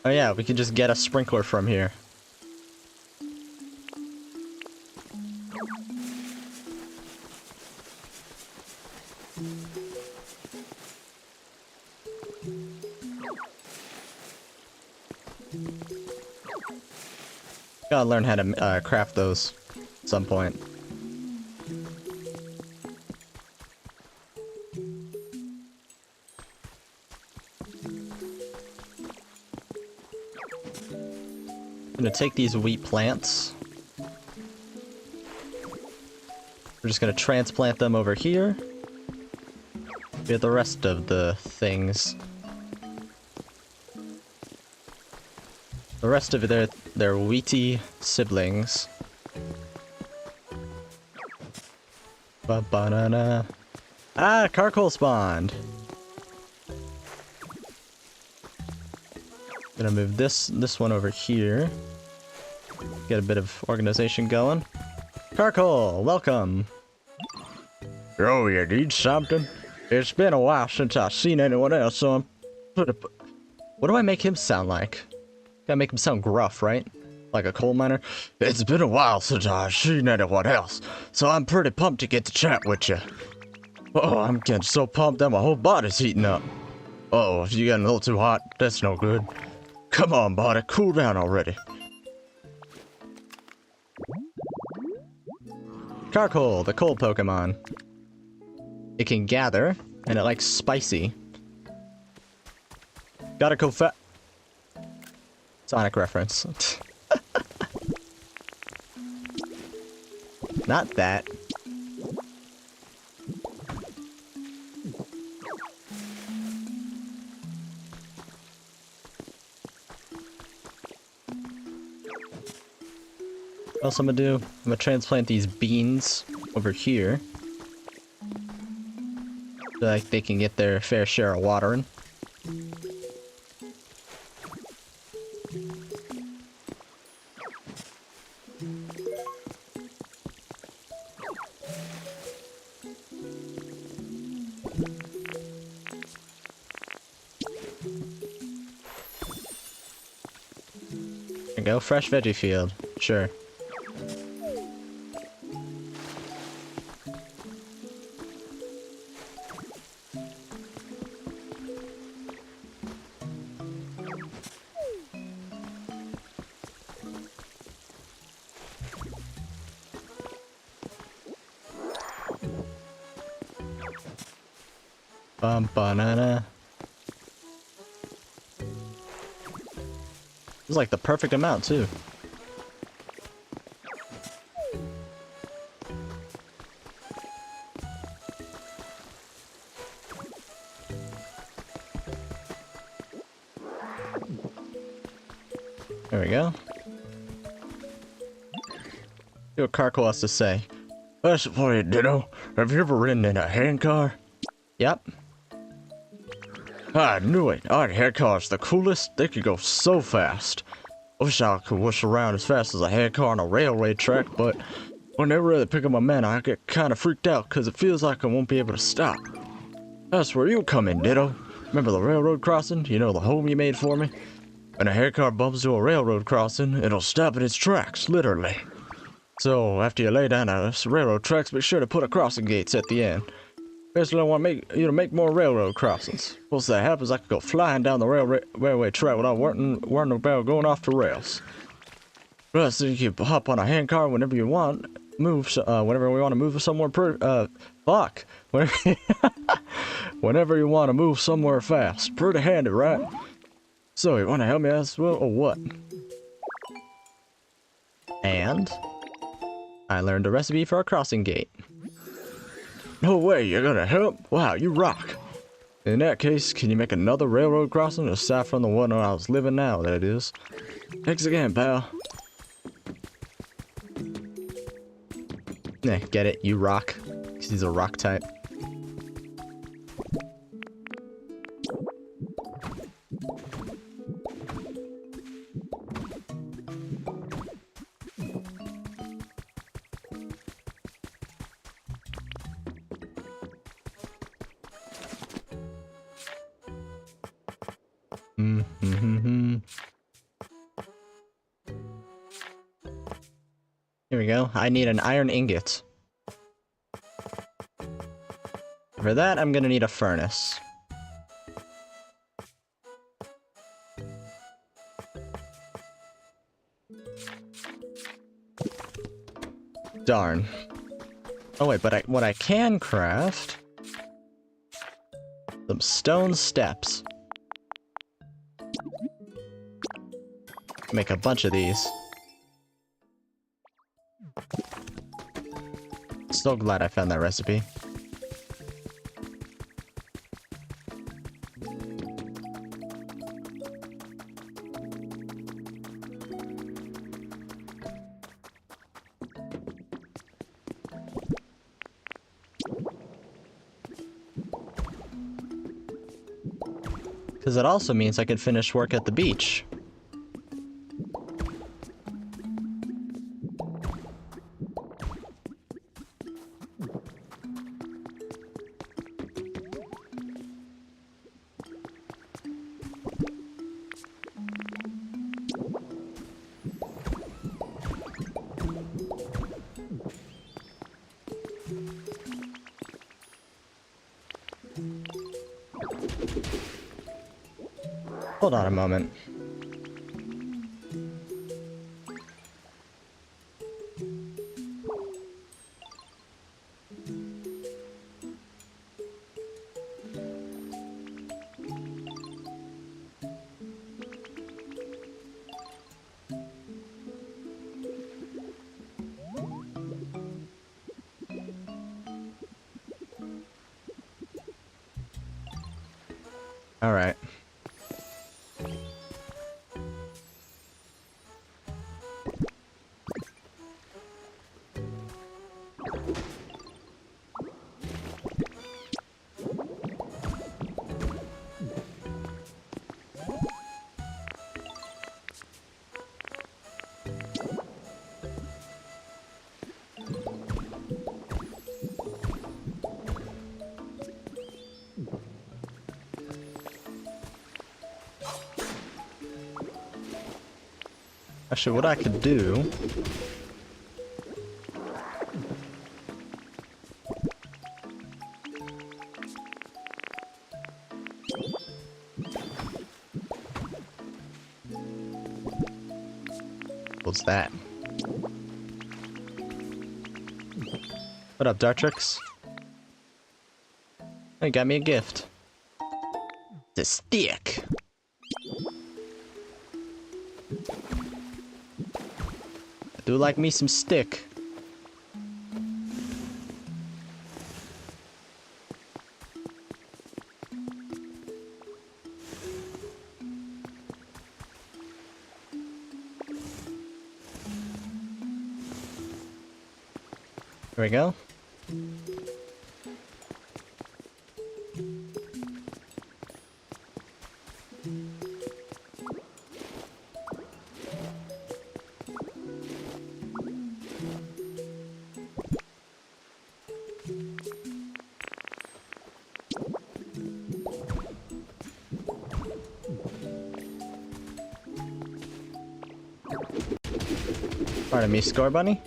Oh yeah, we can just get a sprinkler from here. Gotta learn how to craft those at some point. I'm gonna take these wheat plants. We're just gonna transplant them over here. Get the rest of the things. The rest of it, they're wheaty siblings. Ba-ba-na-na. Ah, charcoal spawned. Gonna move this one over here. Get a bit of organization going. Charcoal, welcome. Oh, you need something? It's been a while since I've seen anyone else, so I'm... What do I make him sound like? Gotta make him sound gruff, right? Like a coal miner? It's been a while since I've seen anyone else, so I'm pretty pumped to get to chat with you. Oh, I'm getting so pumped that my whole body's heating up. Oh, if you're getting a little too hot, that's no good. Come on, body, cool down already. Charcoal, the coal Pokemon. It can gather, and it likes spicy. Gotta go Sonic reference. Not that. What else I'm gonna do? I'm gonna transplant these beans over here. So like they can get their fair share of watering. There you go, fresh veggie field. Sure. Banana. It's like the perfect amount too. There we go. See what Carco has to say. That's for you, Ditto. Have you ever ridden in a handcar? Yep. I knew it. Our handcar's the coolest. They could go so fast. I wish I could whoosh around as fast as a handcar on a railway track, but whenever they pick up my man, I get kind of freaked out because it feels like I won't be able to stop. That's where you come in, Ditto. Remember the railroad crossing? You know, the home you made for me? When a handcar bumps to a railroad crossing, it'll stop in its tracks, literally. So, after you lay down on us railroad tracks, be sure to put a crossing gates at the end. Basically, I want you to make more railroad crossings. Once that happens, I can go flying down the railway track without worrying about going off the rails. Plus, you can hop on a handcar whenever you want. Whenever we want to move somewhere whenever you want to move somewhere fast. Pretty handy, right? So, you want to help me as well, or what? And I learned a recipe for a crossing gate. No way, you're gonna help? Wow, you rock. In that case, can you make another railroad crossing aside from the one where I was living now, that is? Thanks again, pal. Yeah, get it? You rock. 'Cause he's a rock type. Here we go. I need an iron ingot. For that, I'm gonna need a furnace. Darn. Oh wait, but what I can craft... some stone steps. Make a bunch of these. So glad I found that recipe. Because it also means I can finish work at the beach. Hold on a moment. All right. Actually, what I could do... What's that? What up, Dartrix? He got me a gift. The stick. I do like me some stick. Here we go. Pardon me, Score Bunny.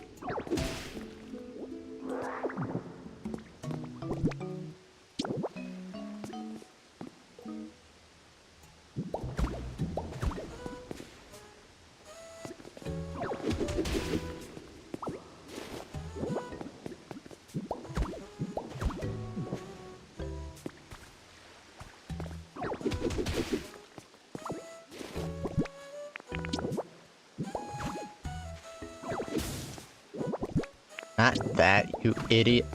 Not that, you idiot.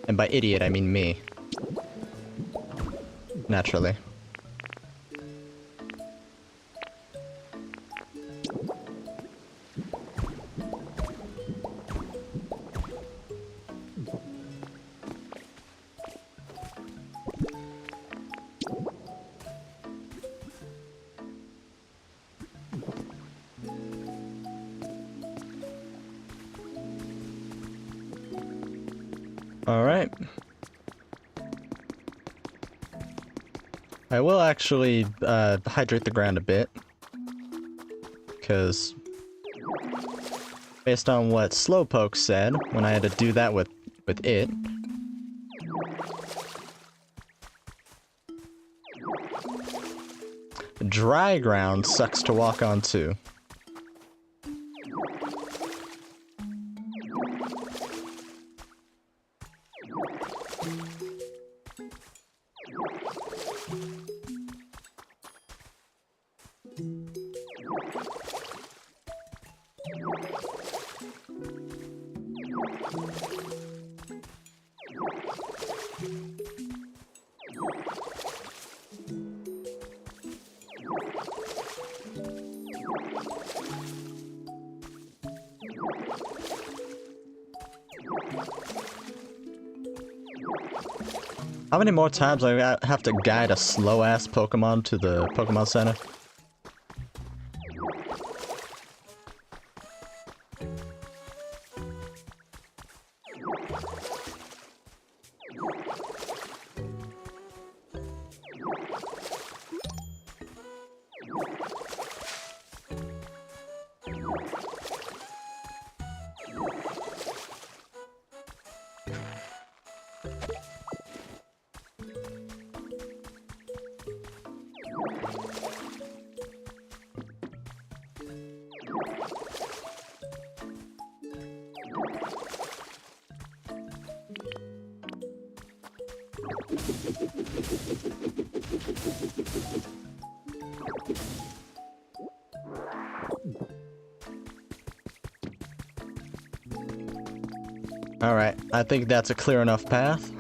And by idiot, I mean me. Naturally. Alright. I will actually hydrate the ground a bit. Because based on what Slowpoke said, when I had to do that with it, dry ground sucks to walk on too. How many more times do I have to guide a slow-ass Pokemon to the Pokemon Center? Alright, I think that's a clear enough path.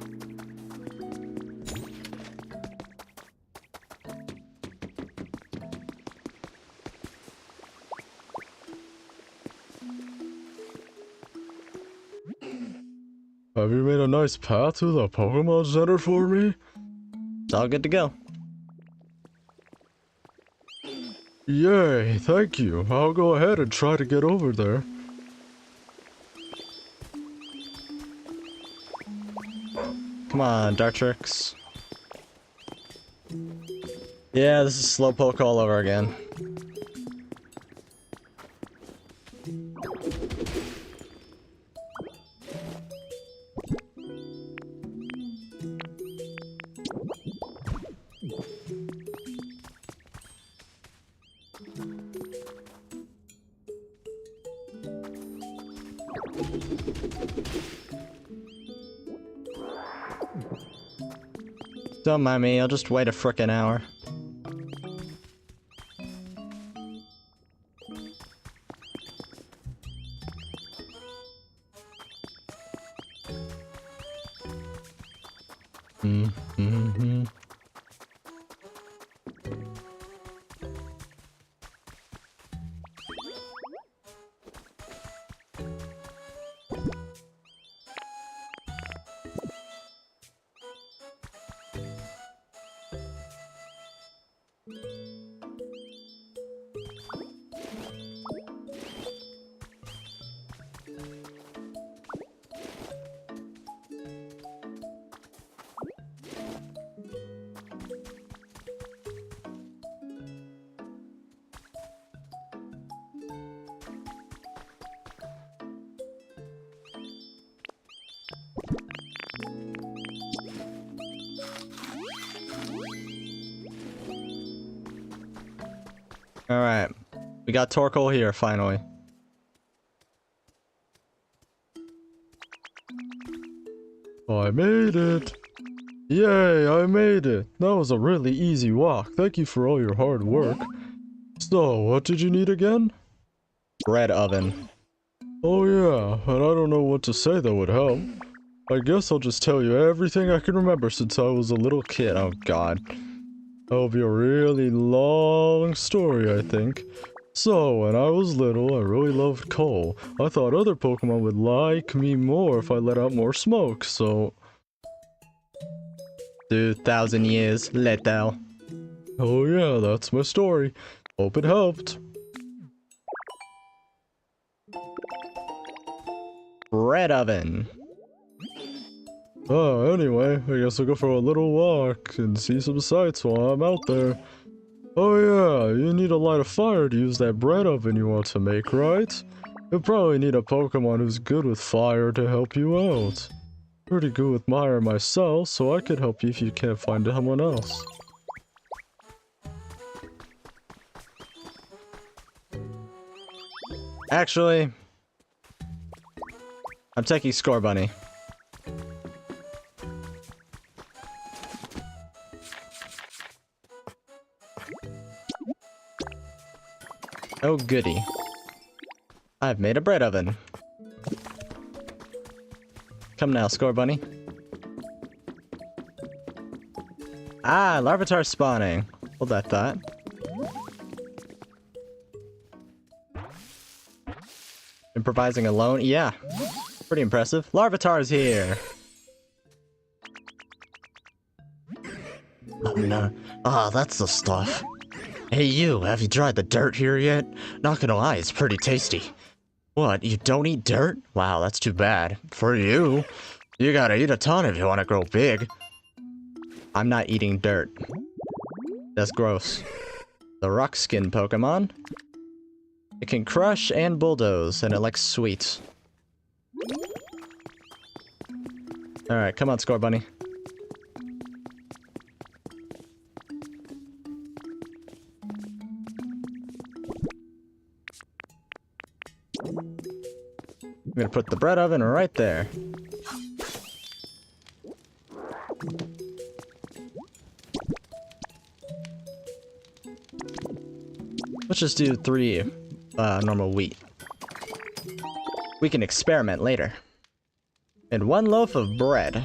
Have you made a nice path to the Pokemon Center for me? It's all good to go. Yay, thank you. I'll go ahead and try to get over there. Come on, Dartrix. Yeah, this is Slowpoke all over again. Don't mind me, I'll just wait a frickin' hour. Mm-hmm. Alright. We got Torkoal here, finally. I made it! Yay, I made it! That was a really easy walk. Thank you for all your hard work. So, what did you need again? Bread oven. Oh yeah, and I don't know what to say that would help. I guess I'll just tell you everything I can remember since I was a little kid. Oh god. That'll be a really long story, I think. So, when I was little, I really loved coal. I thought other Pokemon would like me more if I let out more smoke, so... 2,000 years later. Oh yeah, that's my story. Hope it helped. Bread oven. Anyway, I guess I'll go for a little walk and see some sights while I'm out there. Oh yeah, you need to light a fire to use that bread oven you want to make, right? You'll probably need a Pokemon who's good with fire to help you out. Pretty good with fire myself, so I could help you if you can't find someone else. Actually, I'm taking Score Bunny. Oh goody. I've made a bread oven. Come now, Score Bunny. Ah, Larvitar spawning. Hold that thought. Improvising alone? Yeah. Pretty impressive. Larvitar's here! Oh no. Ah, that's the stuff. Hey you, have you tried the dirt here yet? Not gonna lie, it's pretty tasty. What, you don't eat dirt? Wow, that's too bad. For you. You gotta eat a ton if you wanna grow big. I'm not eating dirt. That's gross. The rock skin Pokemon. It can crush and bulldoze, and it likes sweets. Alright, come on, Score Bunny. I'm gonna put the bread oven right there. Let's just do 3 normal wheat. We can experiment later. And 1 loaf of bread.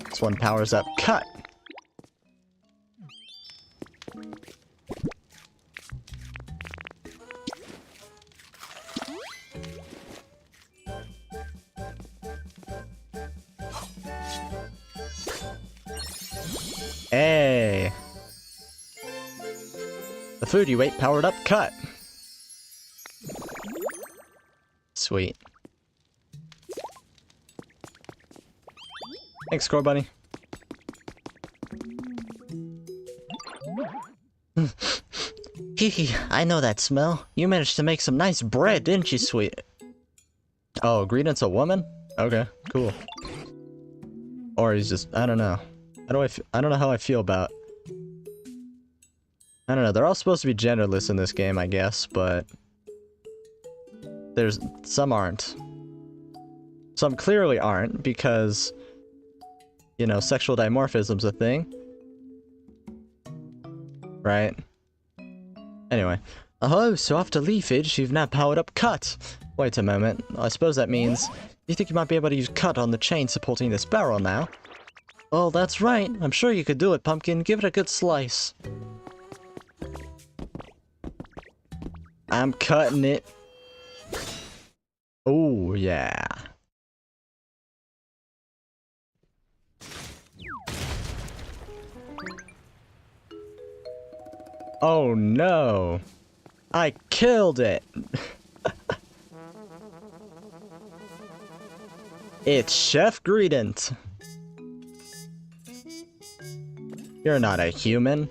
This one powers up. Cut! Hey! The food you ate powered up. Cut! Sweet. Thanks, Score Bunny. Hehe, I know that smell. You managed to make some nice bread, didn't you, sweet? Oh, Greedent's a woman? Okay, cool. Or he's just, I don't know. I don't know how I feel about I don't know, they're all supposed to be genderless in this game, I guess, but... There's... some aren't. Some clearly aren't, because... You know, sexual dimorphism's a thing. Right? Anyway. Oh, so after leafage, you've now powered up Cut! Wait a moment, I suppose that means... You think you might be able to use Cut on the chain supporting this barrel now? Oh, that's right. I'm sure you could do it, Pumpkin. Give it a good slice. I'm cutting it. Oh, yeah. Oh, no. I killed it. It's Chef Greedent. You're not a human.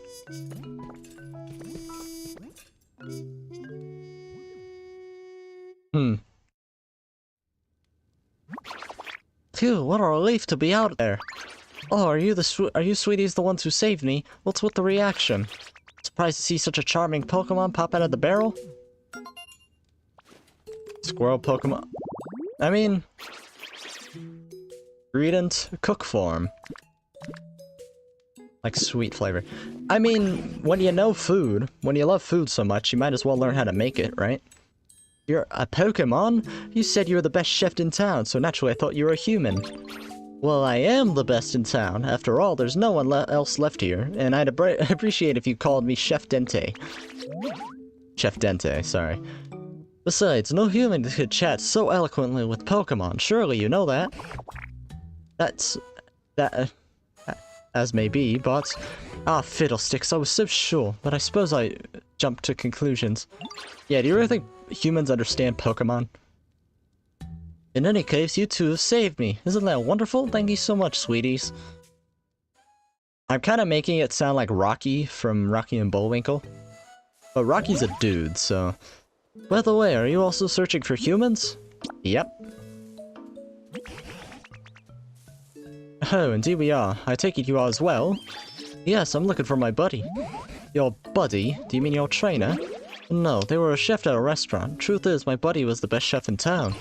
Phew, what a relief to be out there. Oh, are you sweeties the ones who saved me? What's with the reaction? Surprised to see such a charming Pokemon pop out of the barrel? Squirrel Pokemon. I mean... Greedent cook form. Like sweet flavor. I mean, when you know food, when you love food so much, you might as well learn how to make it, right? You're a Pokemon? You said you were the best chef in town, so naturally I thought you were a human. Well, I am the best in town. After all, there's no one else left here, and I'd appreciate if you called me Chef Dente. Chef Dente, sorry. Besides, no human could chat so eloquently with Pokemon. Surely you know that. As may be, but... Ah, fiddlesticks, I was so sure, but I suppose I jumped to conclusions. Yeah, do you really think humans understand Pokemon? In any case, you two have saved me. Isn't that wonderful? Thank you so much, sweeties. I'm kind of making it sound like Rocky from Rocky and Bullwinkle. But Rocky's a dude, so... By the way, are you also searching for humans? Yep. Oh, indeed we are. I take it you are as well? Yes, I'm looking for my buddy. Your buddy? Do you mean your trainer? No, they were a chef at a restaurant. Truth is, my buddy was the best chef in town.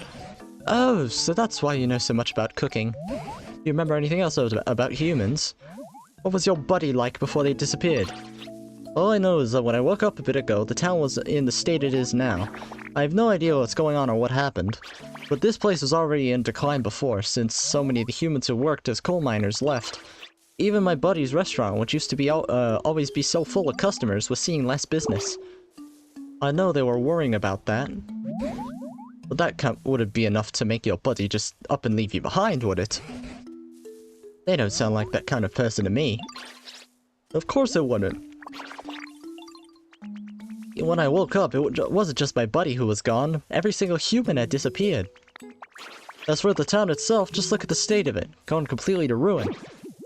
Oh, so that's why you know so much about cooking. Do you remember anything else about humans? What was your buddy like before they disappeared? All I know is that when I woke up a bit ago, the town was in the state it is now. I have no idea what's going on or what happened. But this place was already in decline before, since so many of the humans who worked as coal miners left. Even my buddy's restaurant, which used to be always be so full of customers, was seeing less business. I know they were worrying about that. But that wouldn't be enough to make your buddy just up and leave you behind, would it? They don't sound like that kind of person to me. Of course it wouldn't. When I woke up, it wasn't just my buddy who was gone. Every single human had disappeared. As for the town itself, just look at the state of it. Gone completely to ruin.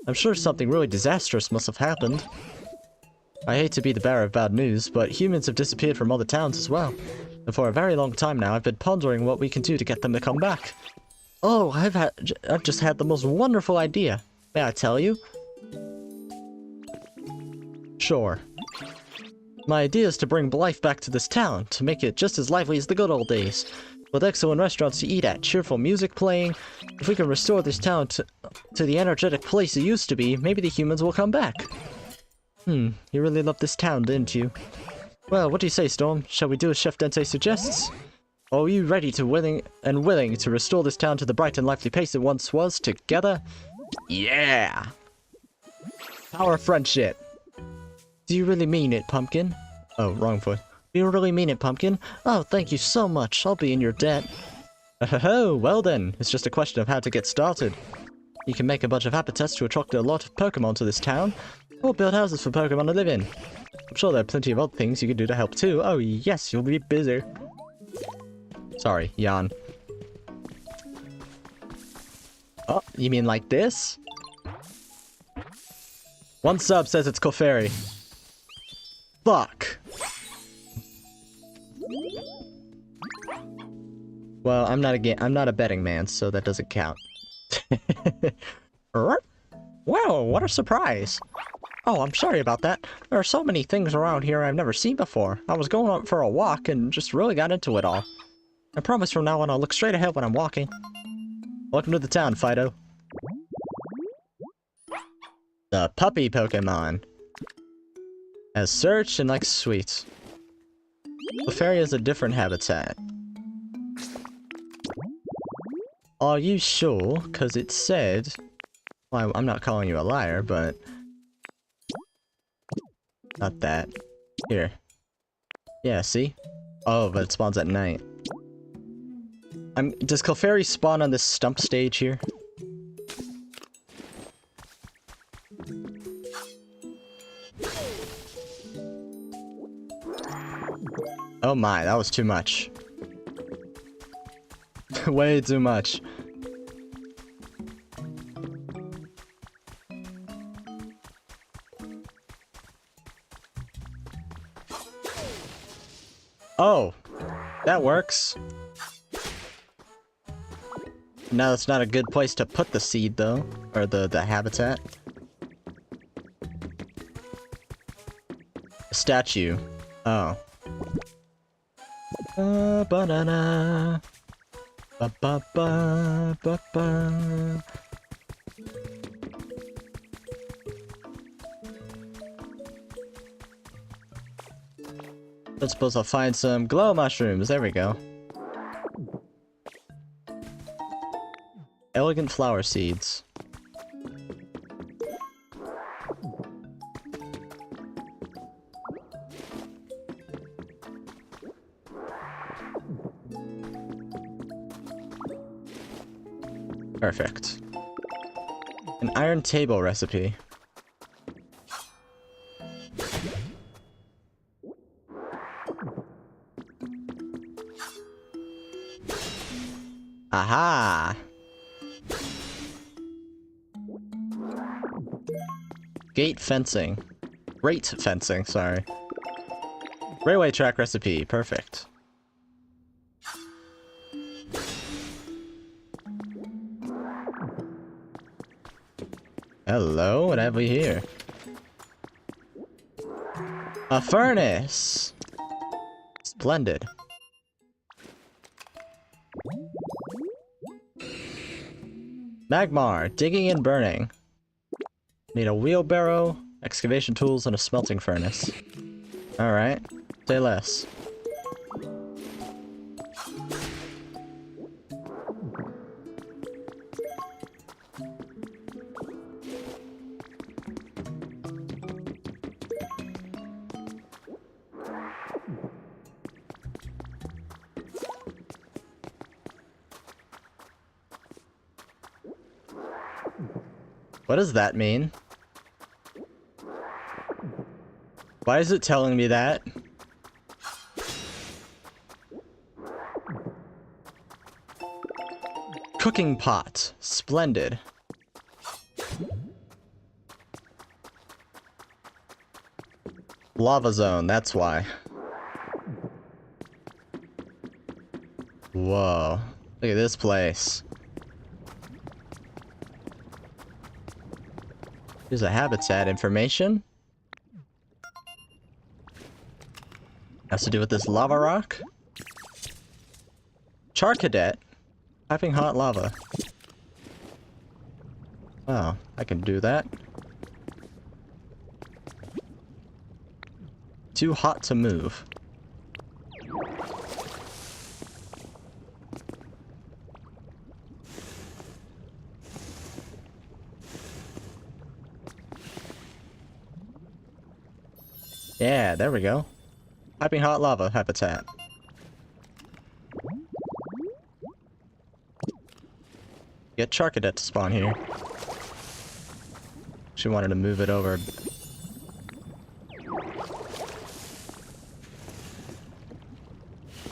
I'm sure something really disastrous must have happened. I hate to be the bearer of bad news, but humans have disappeared from other towns as well. And for a very long time now, I've been pondering what we can do to get them to come back. Oh, I've just had the most wonderful idea. May I tell you? Sure. My idea is to bring life back to this town, to make it just as lively as the good old days. With excellent restaurants to eat at, cheerful music playing, if we can restore this town to the energetic place it used to be, maybe the humans will come back. You really loved this town, didn't you? Well, what do you say, Storm? Shall we do as Chef Dente suggests? Are you ready to willing to restore this town to the bright and lively pace it once was, together? Yeah! Power of friendship. Do you really mean it, Pumpkin? Oh, wrong foot. Do you really mean it, Pumpkin? Oh, thank you so much. I'll be in your debt. Oh, well then. It's just a question of how to get started. You can make a bunch of habitats to attract a lot of Pokemon to this town, or build houses for Pokemon to live in. I'm sure there are plenty of other things you can do to help too. Oh yes, you'll be busy. Sorry, yawn. Oh, you mean like this? One sub says it's Clefairy. Fuck. Well, I'm not a betting man, so that doesn't count. Wow, what a surprise. Oh, I'm sorry about that. There are so many things around here I've never seen before. I was going out for a walk and just really got into it all. I promise from now on I'll look straight ahead when I'm walking. Welcome to the town, Fido. The puppy Pokemon. Has search and likes sweets. Clefairy has a different habitat. Are you sure? Because it said... Well, I'm not calling you a liar, but... Not that. Here. Yeah, see? Oh, but it spawns at night. Does Clefairy spawn on this stump stage here? Oh my, that was too much. Way too much. Oh, that works. Now that's not a good place to put the seed though, or the habitat. A statue. Oh. Ba-da-da. Ba-ba-ba-ba-ba. I suppose I'll find some glow mushrooms. There we go. Elegant flower seeds. Perfect. An iron table recipe. Aha! Gate fencing. Rate fencing, sorry. Railway track recipe, perfect. Hello, what have we here? A furnace! Splendid. Magmar, digging and burning. Need a wheelbarrow, excavation tools, and a smelting furnace. Alright, say less. What does that mean? Why is it telling me that? Cooking pot. Splendid. Lava zone, that's why. Whoa. Look at this place. Here's a habitat information. Has to do with this lava rock. Char cadet. Piping hot lava. Oh, I can do that. Too hot to move. Yeah, there we go. Piping hot lava habitat. Get Charcadet to spawn here. She wanted to move it over.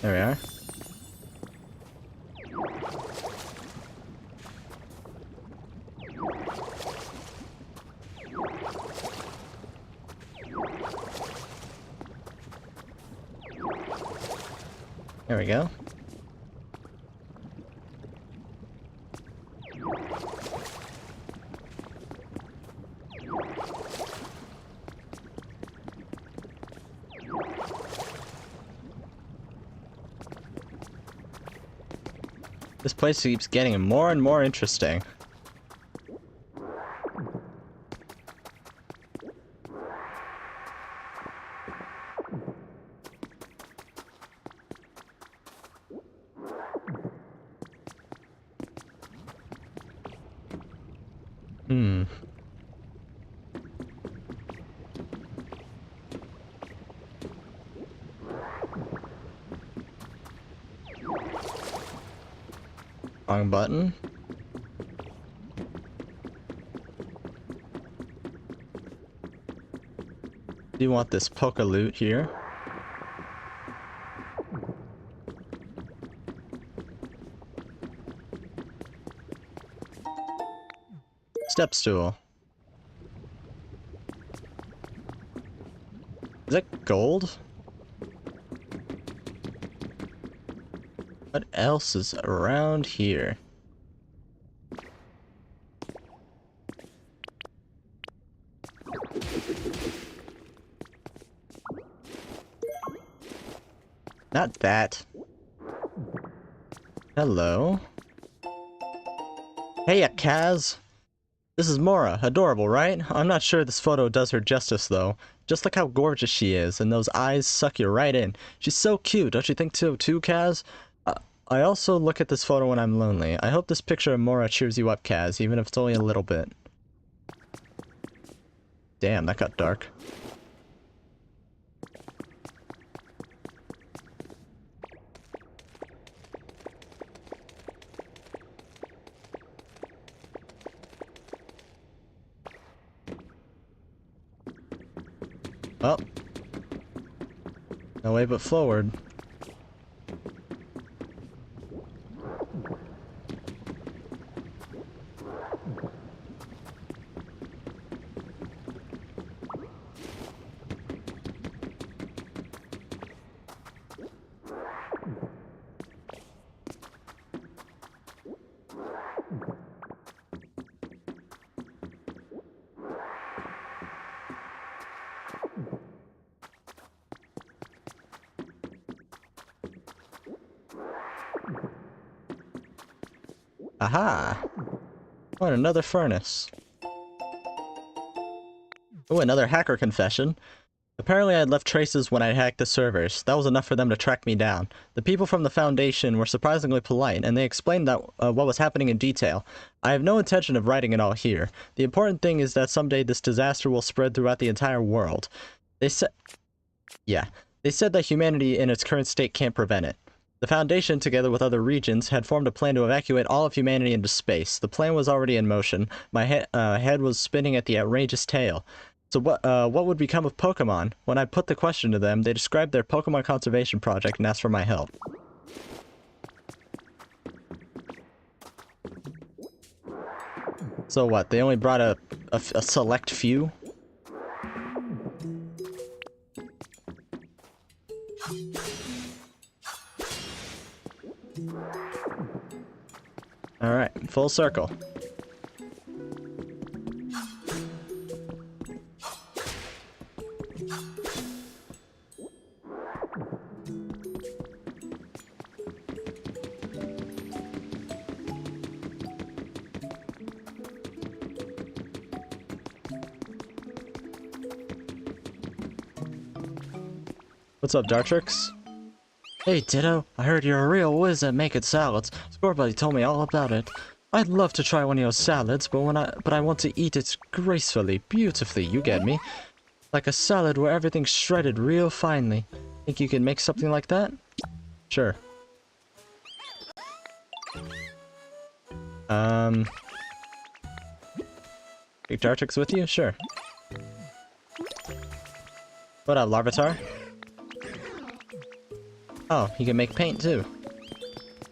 There we are. There we go. This place keeps getting more and more interesting. Wrong button. Do you want this Poké loot here? Step stool. Is that gold? What else is around here? Not that. Hello. Hey, Kaz. This is Mora. Adorable, right? I'm not sure this photo does her justice, though. Just look how gorgeous she is, and those eyes suck you right in. She's so cute, don't you think so too, Kaz? I also look at this photo when I'm lonely. I hope this picture of Mora cheers you up, Kaz, even if it's only a little bit. Damn, that got dark. Well, no way but forward. Aha! Oh, and another furnace. Oh, another hacker confession. Apparently I had left traces when I hacked the servers. That was enough for them to track me down. The people from the Foundation were surprisingly polite, and they explained that what was happening in detail. I have no intention of writing it all here. The important thing is that someday this disaster will spread throughout the entire world. They said that humanity in its current state can't prevent it. The Foundation, together with other regions, had formed a plan to evacuate all of humanity into space. The plan was already in motion. My head was spinning at the outrageous tale. So what would become of Pokemon? When I put the question to them, they described their Pokemon conservation project and asked for my help. So what, they only brought a select few? Alright, full circle. What's up, Dartrix? Hey, Ditto. I heard you're a real whiz at making salads. Scorebuddy told me all about it. I'd love to try one of your salads, but I want to eat it gracefully, beautifully, you get me? Like a salad where everything's shredded real finely. Think you can make something like that? Sure. Take Dartrix with you? Sure. What up, Larvitar? Oh, he can make paint too.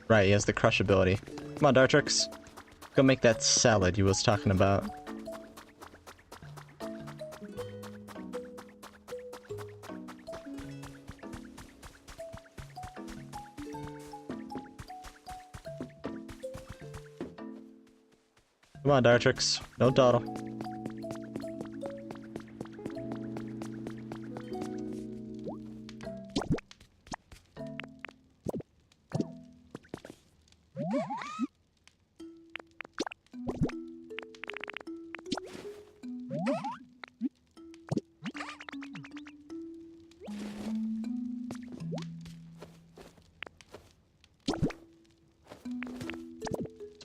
Right, he has the crush ability. Come on, Dartrix. Go make that salad you was talking about. Come on, Dartrix. No dawdle.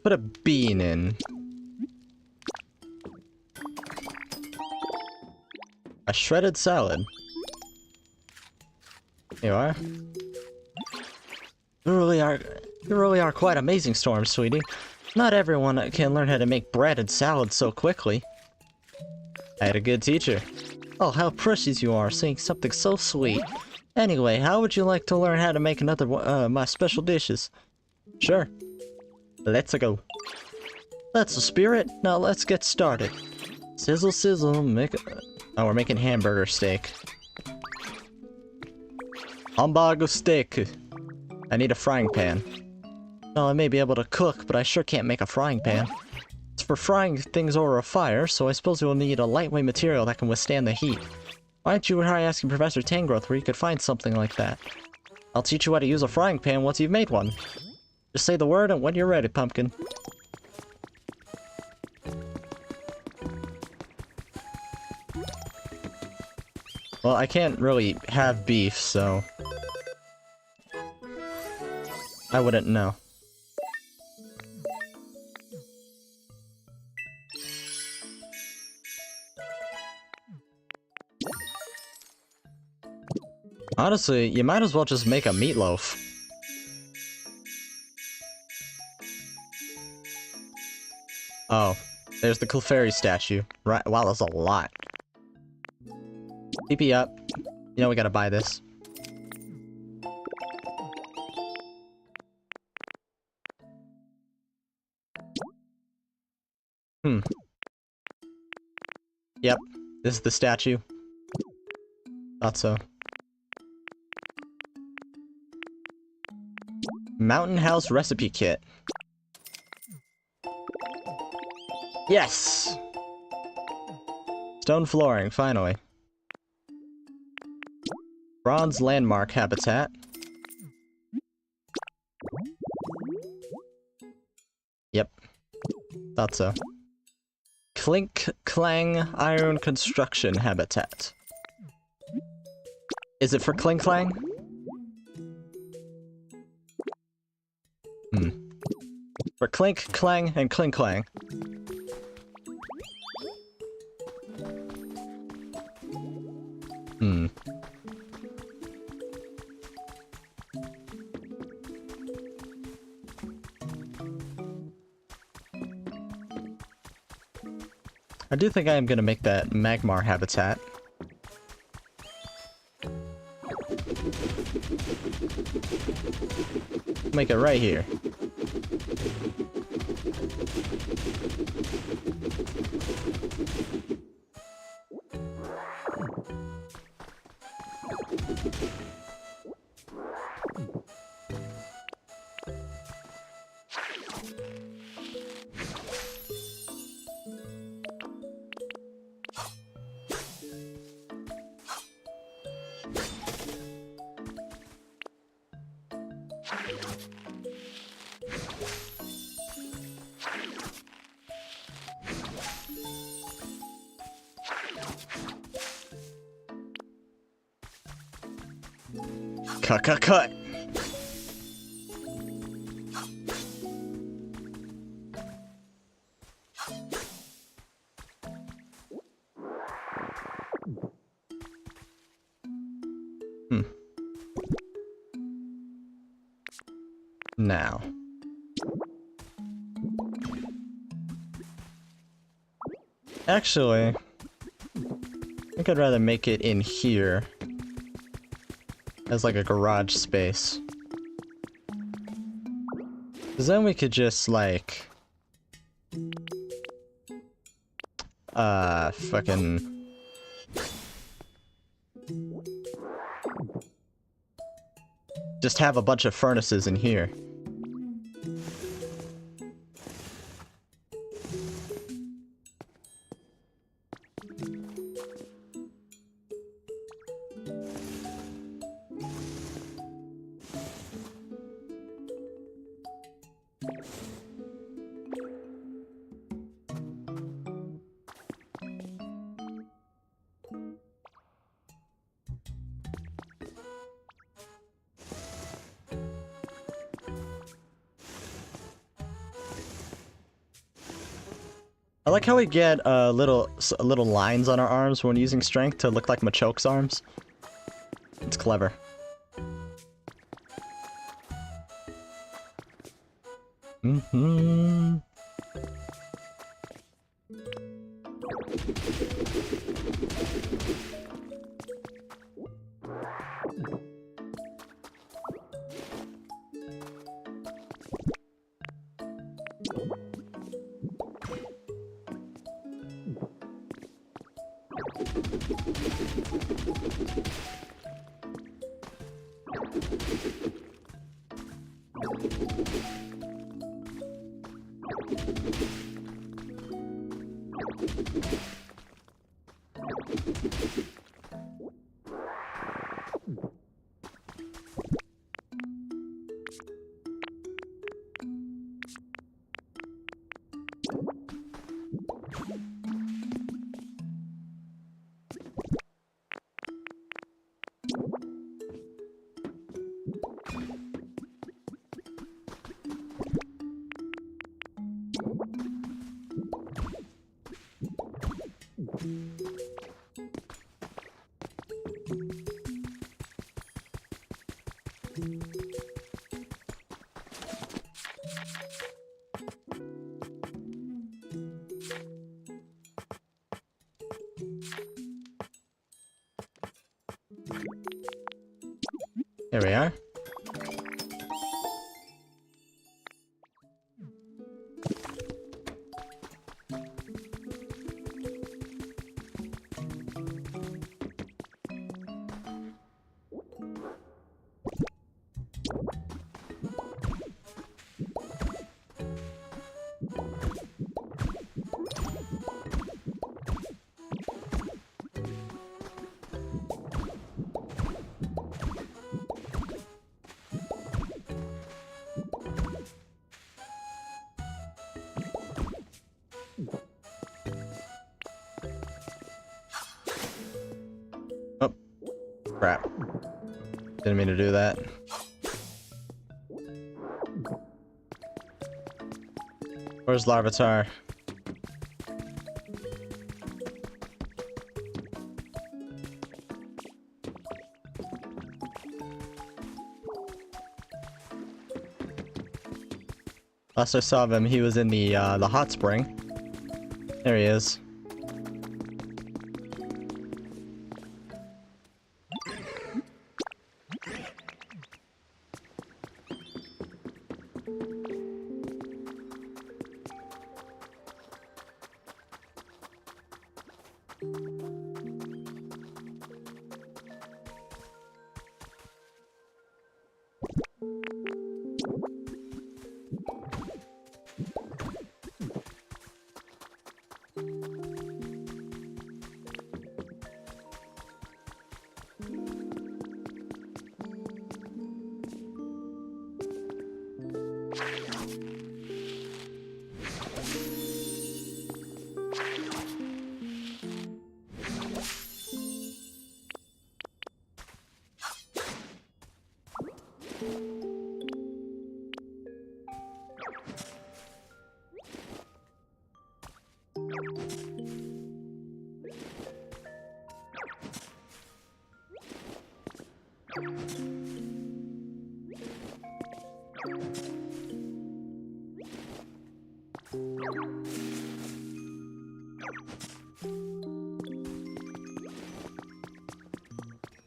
put a bean in. A shredded salad. You are? You really are quite amazing, Storm, sweetie. Not everyone can learn how to make bread and salad so quickly. I had a good teacher. Oh, how precious you are, saying something so sweet. Anyway, how would you like to learn how to make another my special dishes? Sure. Let's go. That's the spirit. Now let's get started. Sizzle, sizzle, make a... Oh, we're making hamburger steak. Hamburger steak. I need a frying pan. Well, I may be able to cook, but I sure can't make a frying pan. It's for frying things over a fire, so I suppose you'll need a lightweight material that can withstand the heat. Why don't you try asking Professor Tangrowth where you could find something like that? I'll teach you how to use a frying pan once you've made one. Just say the word and when you're ready, Pumpkin. Well, I can't really have beef, so... I wouldn't know. Honestly, you might as well just make a meatloaf. Oh, there's the Clefairy statue. Right, wow, that's a lot. TP up. You know we gotta buy this. Yep, this is the statue. Thought so. Mountain House Recipe Kit. Yes! Stone flooring, finally. Bronze landmark habitat. Yep. Thought so. Clink Clang Iron Construction Habitat. Is it for Clink Clang? For Clink Clang and Clink Clang. I do think I am gonna make that Magmar habitat. Make it right here. Cut. Now. Actually, I think I'd rather make it in here. As like a garage space. Cause then we could just like... fucking... just have a bunch of furnaces in here. I like how we get little lines on our arms when using strength to look like Machoke's arms. It's clever. Mm-hmm. Here we are. Oh, crap. Didn't mean to do that. Where's Larvitar? Last I saw of him, he was in the hot spring. There he is.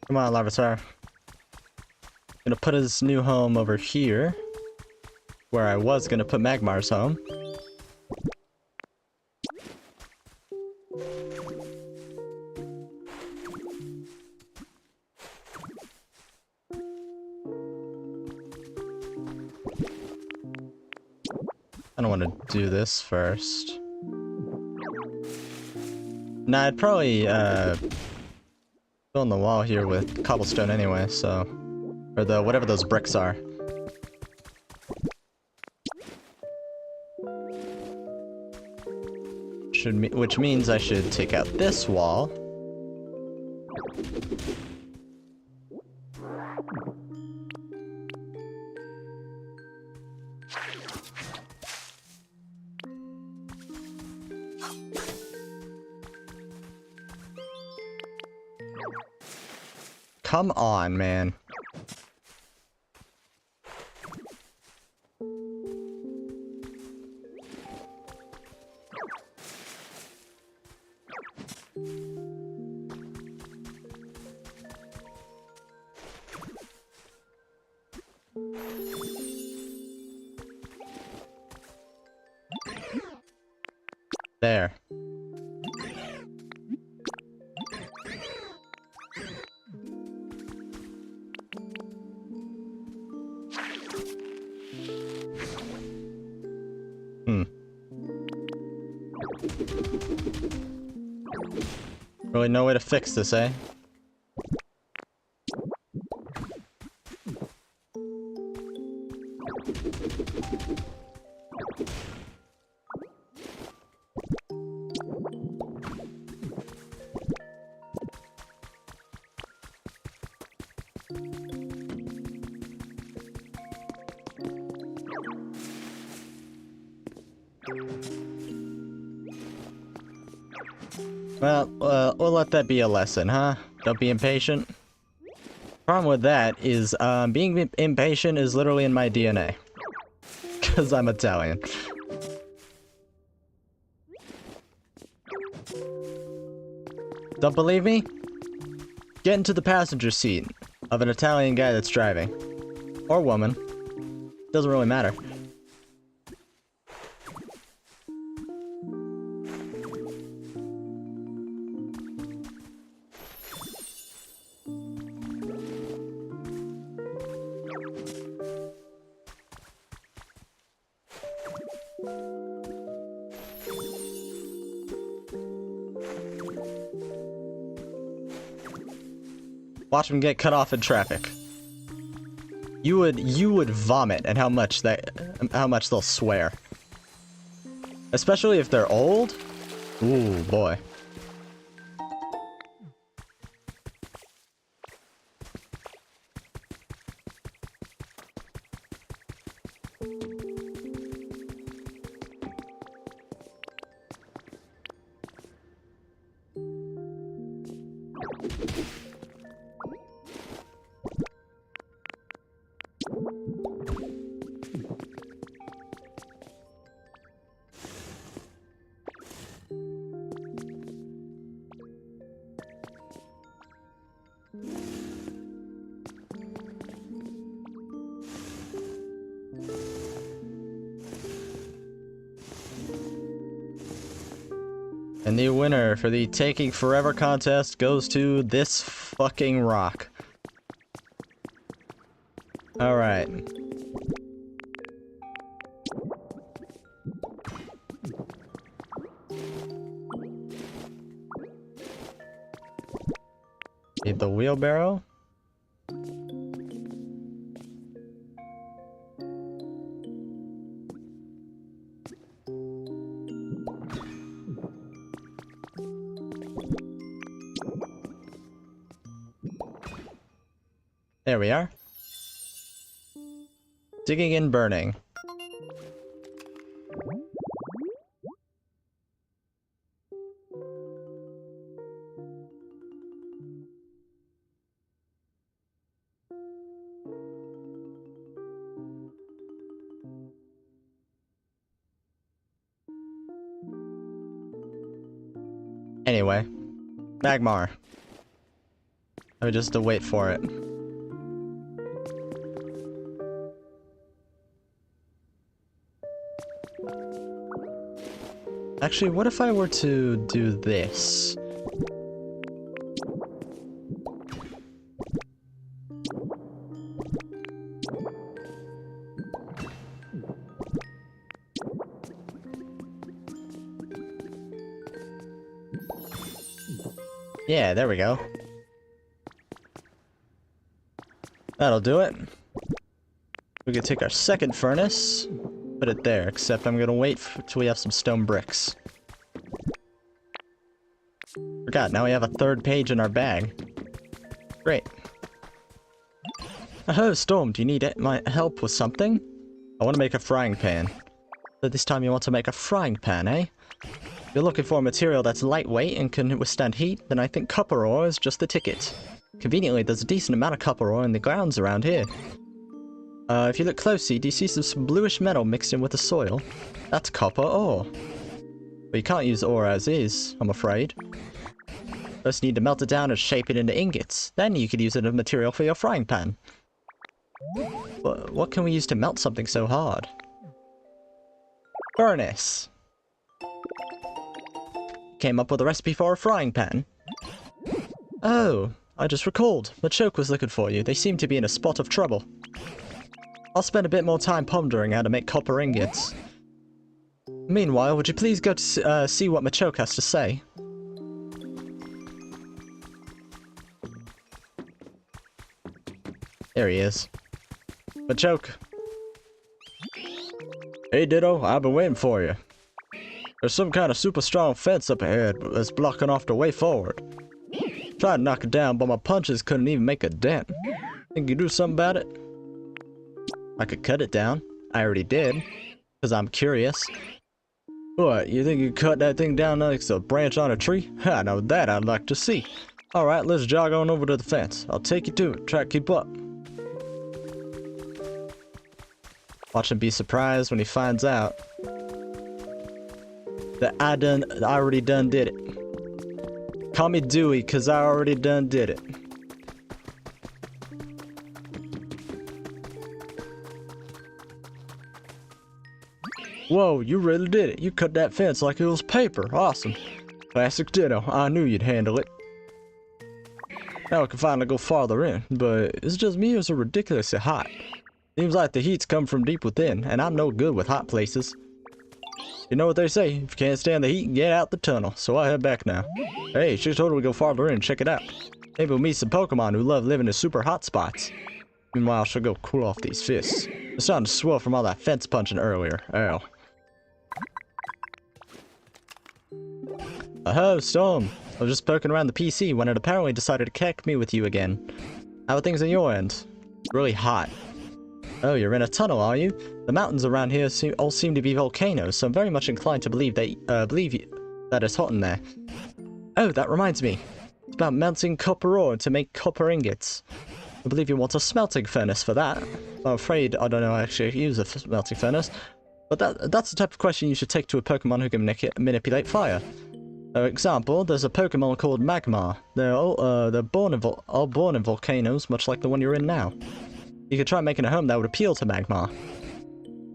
Come on, Larvitar. Gonna put his new home over here, where I was gonna put Magmar's home. I don't want to do this first. Nah, I'd probably fill in the wall here with cobblestone anyway, so... Or the whatever those bricks are. Which means I should take out this wall. come on, man. There. Really no way to fix this, eh? Well, we'll let that be a lesson, huh? Don't be impatient. Problem with that is, being impatient is literally in my DNA. 'Cause I'm Italian. Don't believe me? Get into the passenger seat of an Italian guy that's driving. Or woman. Doesn't really matter. Watch them get cut off in traffic. You would vomit at how much they'll swear. Especially if they're old. Ooh, boy. And the winner for the Taking Forever contest goes to this fucking rock. Alright. Need the wheelbarrow. There we are. Digging and burning. Anyway, Magmar. Let me just wait for it. Actually, what if I were to do this? Yeah, there we go. That'll do it. We can take our second furnace, put it there, except I'm gonna wait till we have some stone bricks. Forgot, now we have a third page in our bag. Great. Oh, Storm, do you need my help with something? I want to make a frying pan. So this time you want to make a frying pan, eh? If you're looking for a material that's lightweight and can withstand heat, then I think copper ore is just the ticket. Conveniently, there's a decent amount of copper ore in the grounds around here. If you look closely, do you see some bluish metal mixed in with the soil? That's copper ore. But you can't use ore as is, I'm afraid. First you need to melt it down and shape it into ingots. Then you could use it as material for your frying pan. But what can we use to melt something so hard? Furnace. Came up with a recipe for a frying pan. Oh, I just recalled. Machoke was looking for you. They seem to be in a spot of trouble. I'll spend a bit more time pondering how to make copper ingots. Meanwhile, would you please go to see what Machoke has to say? There he is. Machoke. Hey Ditto, I've been waiting for you. There's some kind of super strong fence up ahead that's blocking off the way forward. Tried to knock it down, but my punches couldn't even make a dent. Think you do something about it? I could cut it down. I already did. Because I'm curious. What, you think you cut that thing down like a branch on a tree? I know that I'd like to see. Alright, let's jog on over to the fence. I'll take you to it. Try to keep up. Watch him be surprised when he finds out that I already done did it. Call me Dewey, cause I already done did it. Whoa, you really did it. You cut that fence like it was paper. Awesome. Classic Ditto. I knew you'd handle it. Now I can finally go farther in, but is it just me or is it ridiculously hot? Seems like the heat's come from deep within, and I'm no good with hot places. You know what they say, if you can't stand the heat, get out the tunnel, so I head back now. Hey, should totally go farther in and check it out. Maybe we'll meet some Pokemon who love living in super hot spots. Meanwhile, I should go cool off these fists. They're starting to swell from all that fence punching earlier. Ow. Oh, Storm. I was just poking around the PC when it apparently decided to connect me with you again. How are things on your end? Really hot. Oh, you're in a tunnel, are you? The mountains around here all seem to be volcanoes, so I'm very much inclined to believe that it's hot in there. Oh, that reminds me. It's about melting copper ore to make copper ingots. I believe you want a smelting furnace for that. I'm afraid I don't know actually use a smelting furnace, but that's the type of question you should take to a Pokemon who can manipulate fire. For example, there's a Pokemon called Magmar. They're born in volcanoes, much like the one you're in now. You could try making a home that would appeal to Magmar.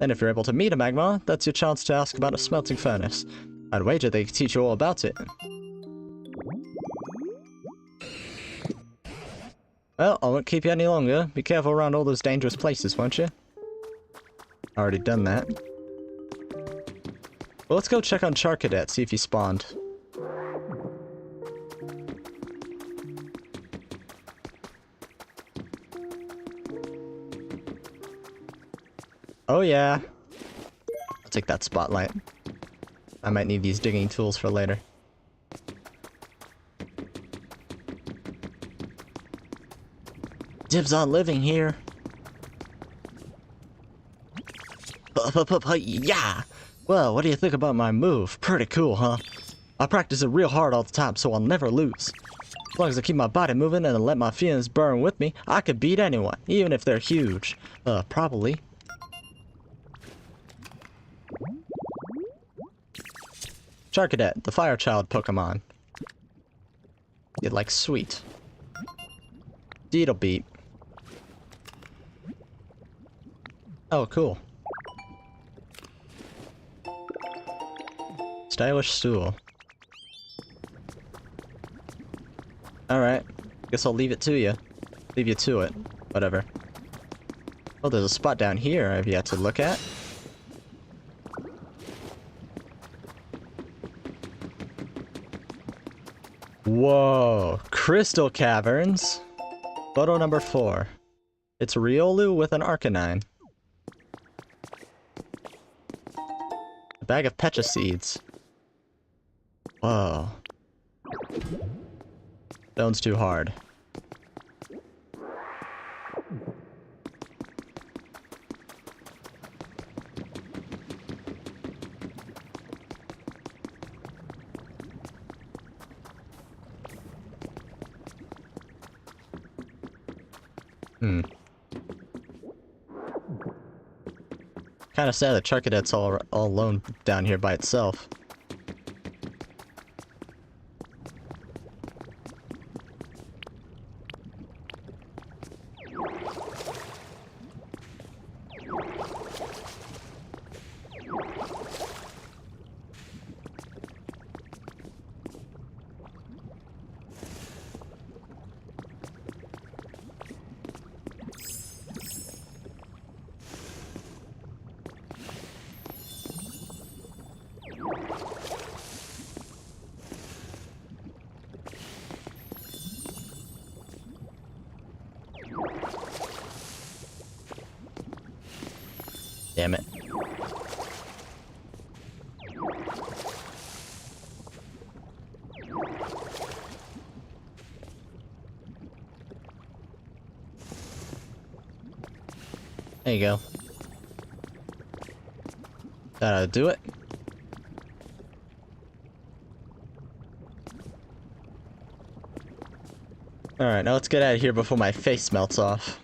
And if you're able to meet a Magmar, that's your chance to ask about a smelting furnace. I'd wager they could teach you all about it. Well, I won't keep you any longer. Be careful around all those dangerous places, won't you? Already done that. Well, let's go check on Charcadet, see if he spawned. Oh yeah. I'll take that spotlight. I might need these digging tools for later. Dibs on living here. Yeah! Well, what do you think about my move? Pretty cool, huh? I practice it real hard all the time, so I'll never lose. As long as I keep my body moving and let my feelings burn with me, I could beat anyone, even if they're huge. Probably. Charcadet, the fire child Pokemon. You'd like sweet. Beat. Oh, cool. Stylish stool. Alright. Guess I'll leave it to you. Leave you to it. Whatever. Oh, there's a spot down here I've yet to look at. Whoa. Crystal Caverns. Photo number 4. It's Riolu with an Arcanine. A bag of Pecha seeds. Whoa. Stone's too hard. Hmm. Kind of sad that Charcadet's all alone down here by itself. Damn it. There you go. Gotta do it. Alright, now let's get out of here before my face melts off.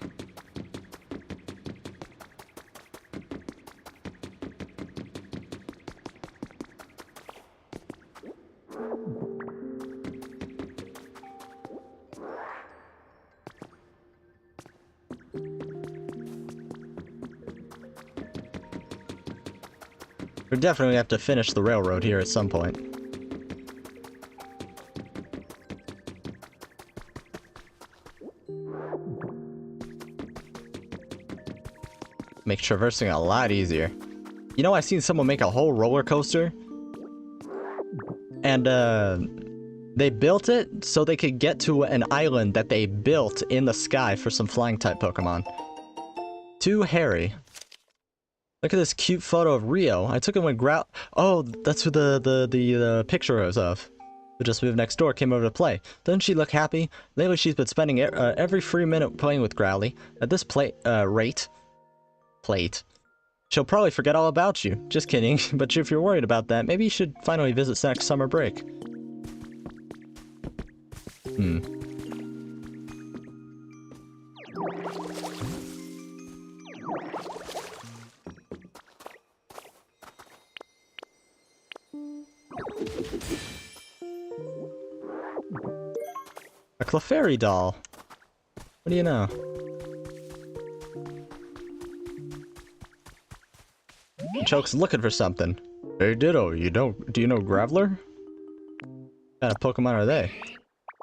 We definitely have to finish the railroad here at some point. Make traversing a lot easier. You know, I seen someone make a whole roller coaster, and they built it so they could get to an island that they built in the sky for some flying type Pokemon. Too hairy. Look at this cute photo of Rio. I took it when Oh, that's who the picture was of. Who just moved next door, came over to play. Doesn't she look happy? Lately she's been spending every free minute playing with Growly. At this rate, she'll probably forget all about you. Just kidding. But if you're worried about that, maybe you should finally visit next summer break. A Clefairy doll. What do you know? Choke's looking for something. Hey Ditto, do you know Graveler? What kind of Pokemon are they?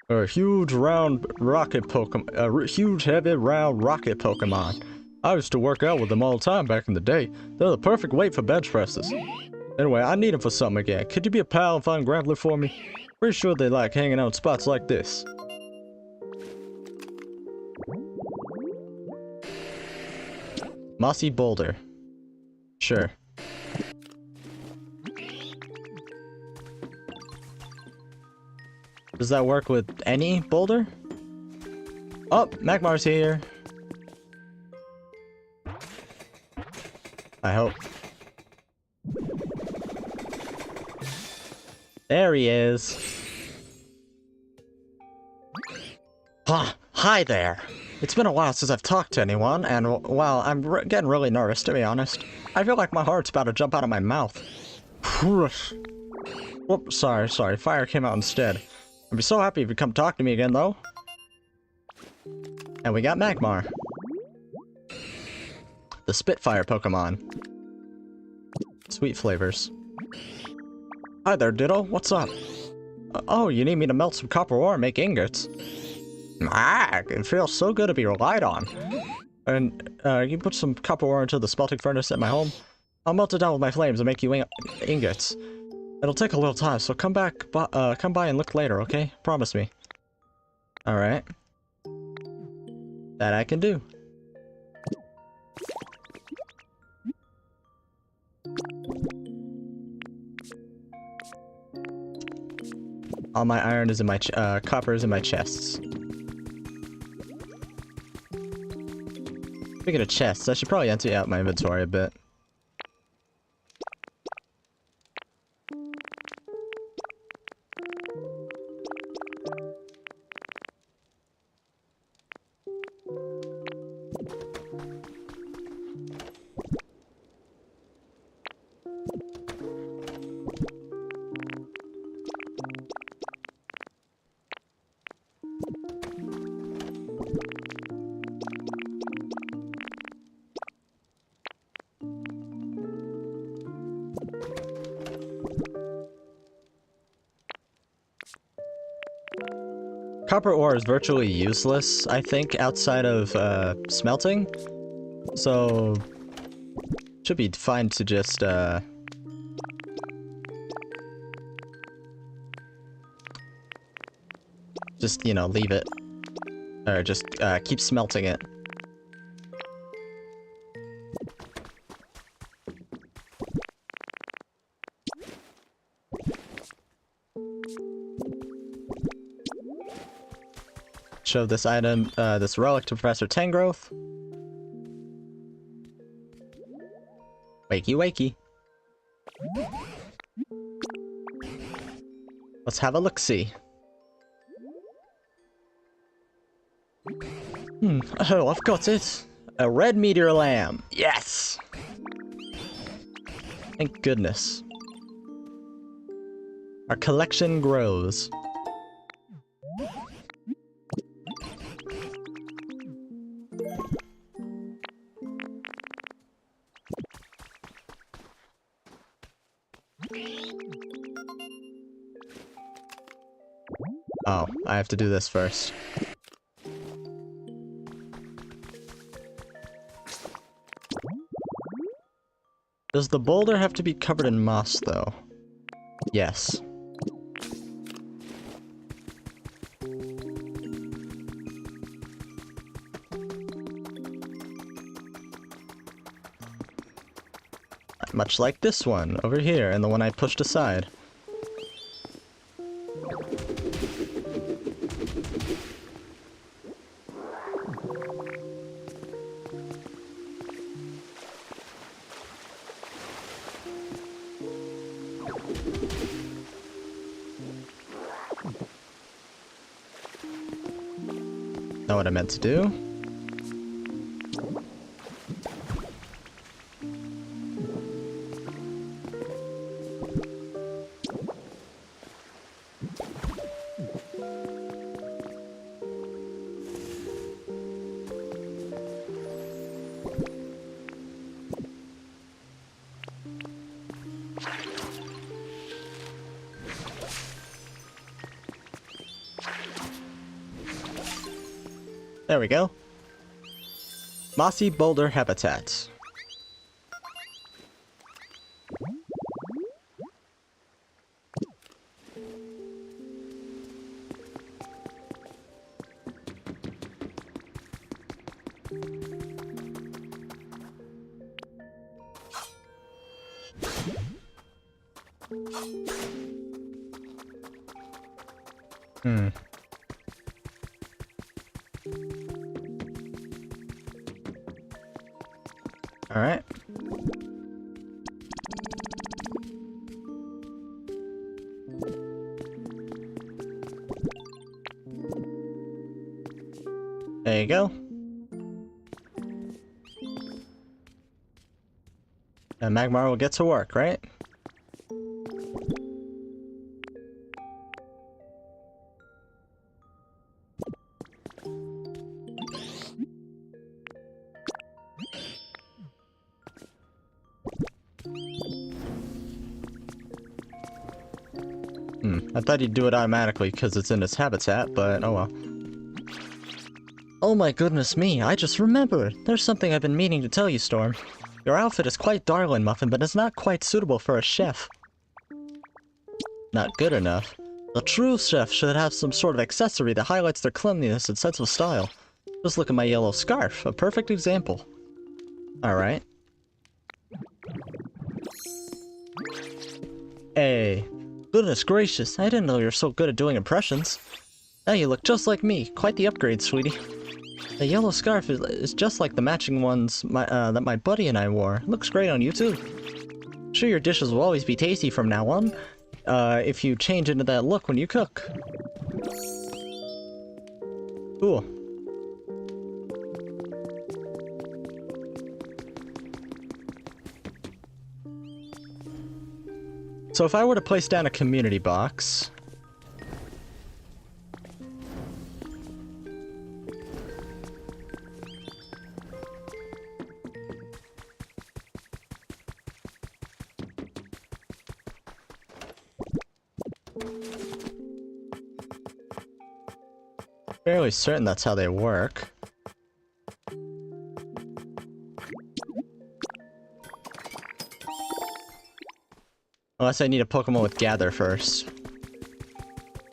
A huge round rocket Pokemon. A huge heavy round rocket Pokemon. I used to work out with them all the time back in the day. They're the perfect weight for bench presses. Anyway, I need them for something again. Could you be a pal and find Graveler for me? Pretty sure they like hanging out in spots like this. Mossy Boulder. Sure. Does that work with any boulder? Oh, Magmar's here. I hope. There he is. Hi there. It's been a while since I've talked to anyone, and, well, I'm getting really nervous, to be honest. I feel like my heart's about to jump out of my mouth. Whoops, sorry, fire came out instead. I'd be so happy if you come talk to me again, though. And we got Magmar. The Spitfire Pokemon. Sweet flavors. Hi there, Ditto. What's up? Oh, you need me to melt some copper ore and make ingots. It feels so good to be relied on. And, you put some copper ore into the smelting furnace at my home? I'll melt it down with my flames and make you ingots. It'll take a little time, so come by and look later, okay? Promise me. Alright. That I can do. All my iron is in my copper is in my chests. Speaking of chests, I should probably empty out my inventory a bit. Copper ore is virtually useless, I think, outside of smelting. So should be fine to just you know, leave it. Or just keep smelting it. Show this item, this relic to Professor Tangrowth. Wakey wakey. Let's have a look-see. Oh, I've got it. A red meteor lamb. Yes! Thank goodness. Our collection grows. Oh, I have to do this first. Does the boulder have to be covered in moss, though? Yes. Much like this one, over here, and the one I pushed aside. Know what I meant to do. There we go. Mossy boulder habitat. Alright. There you go. And Magmar will get to work, right? I thought he'd do it automatically because it's in its habitat, but oh well. Oh my goodness me, I just remembered! There's something I've been meaning to tell you, Storm. Your outfit is quite darling, Muffin, but it's not quite suitable for a chef. Not good enough. A true chef should have some sort of accessory that highlights their cleanliness and sense of style. Just look at my yellow scarf, a perfect example. Alright. Hey. Goodness gracious, I didn't know you were so good at doing impressions. Now you look just like me. Quite the upgrade, sweetie. The yellow scarf is just like the matching ones that my buddy and I wore. Looks great on you, too. Sure, your dishes will always be tasty from now on, if you change into that look when you cook. Cool. So if I were to place down a community box... Fairly certain that's how they work. Unless I need a Pokemon with Gather first.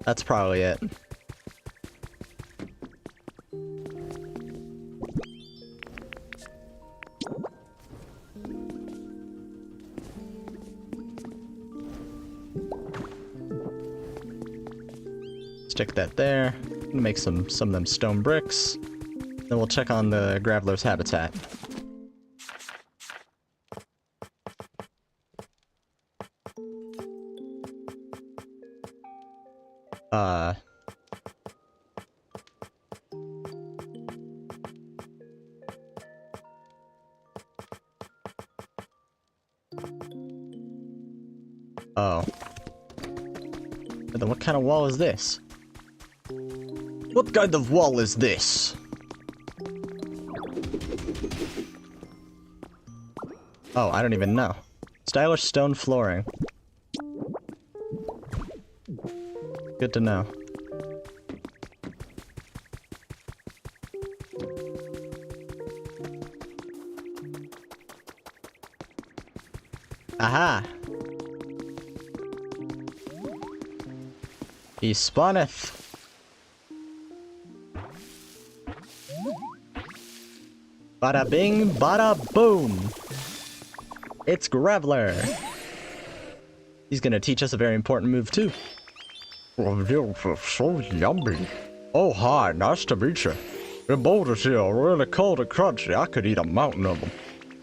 That's probably it. Stick that there. Make some of them stone bricks. Then we'll check on the Graveler's habitat. Oh. But then what kind of wall is this? What kind of wall is this? Oh, I don't even know. Stylish stone flooring. Good to know. Aha! He spawneth. Bada bing, bada boom. It's Graveler. He's gonna teach us a very important move too. So yummy. Oh, hi, nice to meet you. The boulders here are really cold and crunchy. I could eat a mountain of them.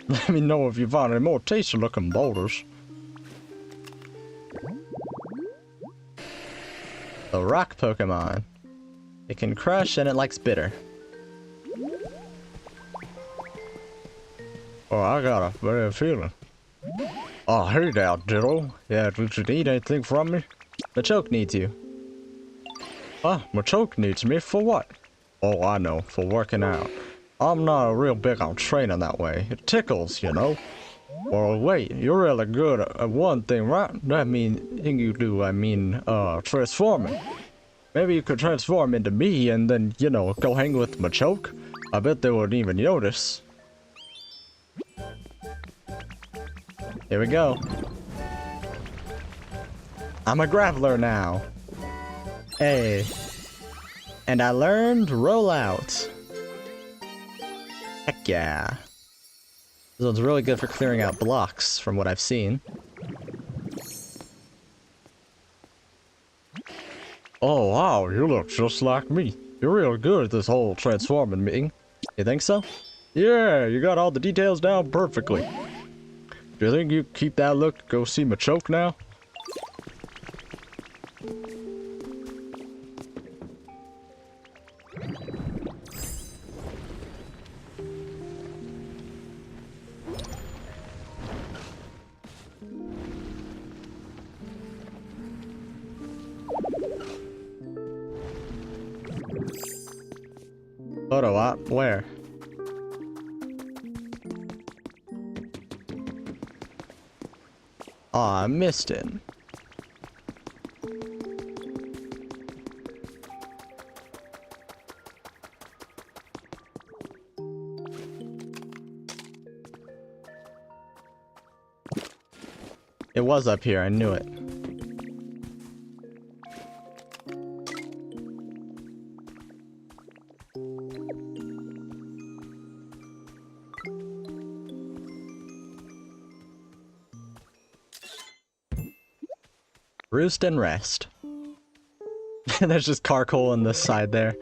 Let me know if you find any more tasty looking boulders. A rock Pokemon. It can crush and it likes bitter. Oh, I got a bad feeling. Oh, hey there, Ditto. Yeah, did you need anything from me? Machoke needs you. Huh? Machoke needs me for what? Oh, I know, for working out. I'm not real big on training that way. It tickles, you know. Well, wait, you're really good at one thing, right? That thing you do, transforming. Maybe you could transform into me and then, you know, go hang with Machoke. I bet they wouldn't even notice. Here we go. I'm a Graveler now. Hey. And I learned Rollout. Heck yeah. This one's really good for clearing out blocks, from what I've seen. Oh, wow, you look just like me. You're real good at this whole transforming thing. You think so? Yeah, you got all the details down perfectly. Do you think you keep that look to go see Machoke now? Photo op? Where? Aw, I missed it. It was up here, I knew it. Roost and rest. There's just charcoal on this side there.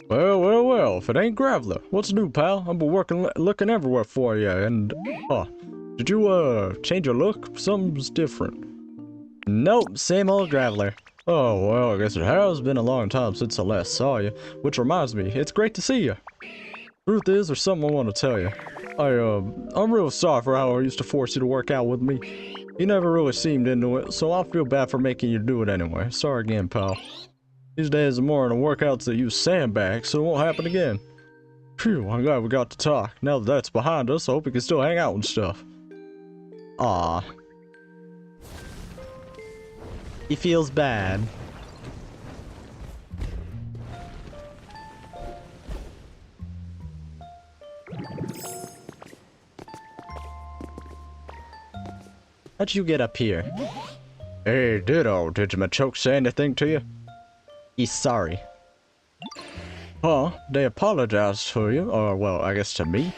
Well, if it ain't Graveler, what's new, pal? I've been looking everywhere for you, and... Oh, did you, change your look? Something's different. Nope, same old Graveler. Oh, well, I guess it has been a long time since I last saw you, which reminds me, it's great to see you. Truth is, there's something I want to tell you. I'm real sorry for how I used to force you to work out with me. You never really seemed into it, so I feel bad for making you do it anyway. Sorry again, pal. These days are more into workouts that use sandbags, so it won't happen again. Phew, I'm glad we got to talk. Now that that's behind us, I hope we can still hang out and stuff. Aw. He feels bad. How'd you get up here? Hey, Ditto, did Machoke say anything to you? He's sorry. Huh? They apologized for you, or well, I guess to me.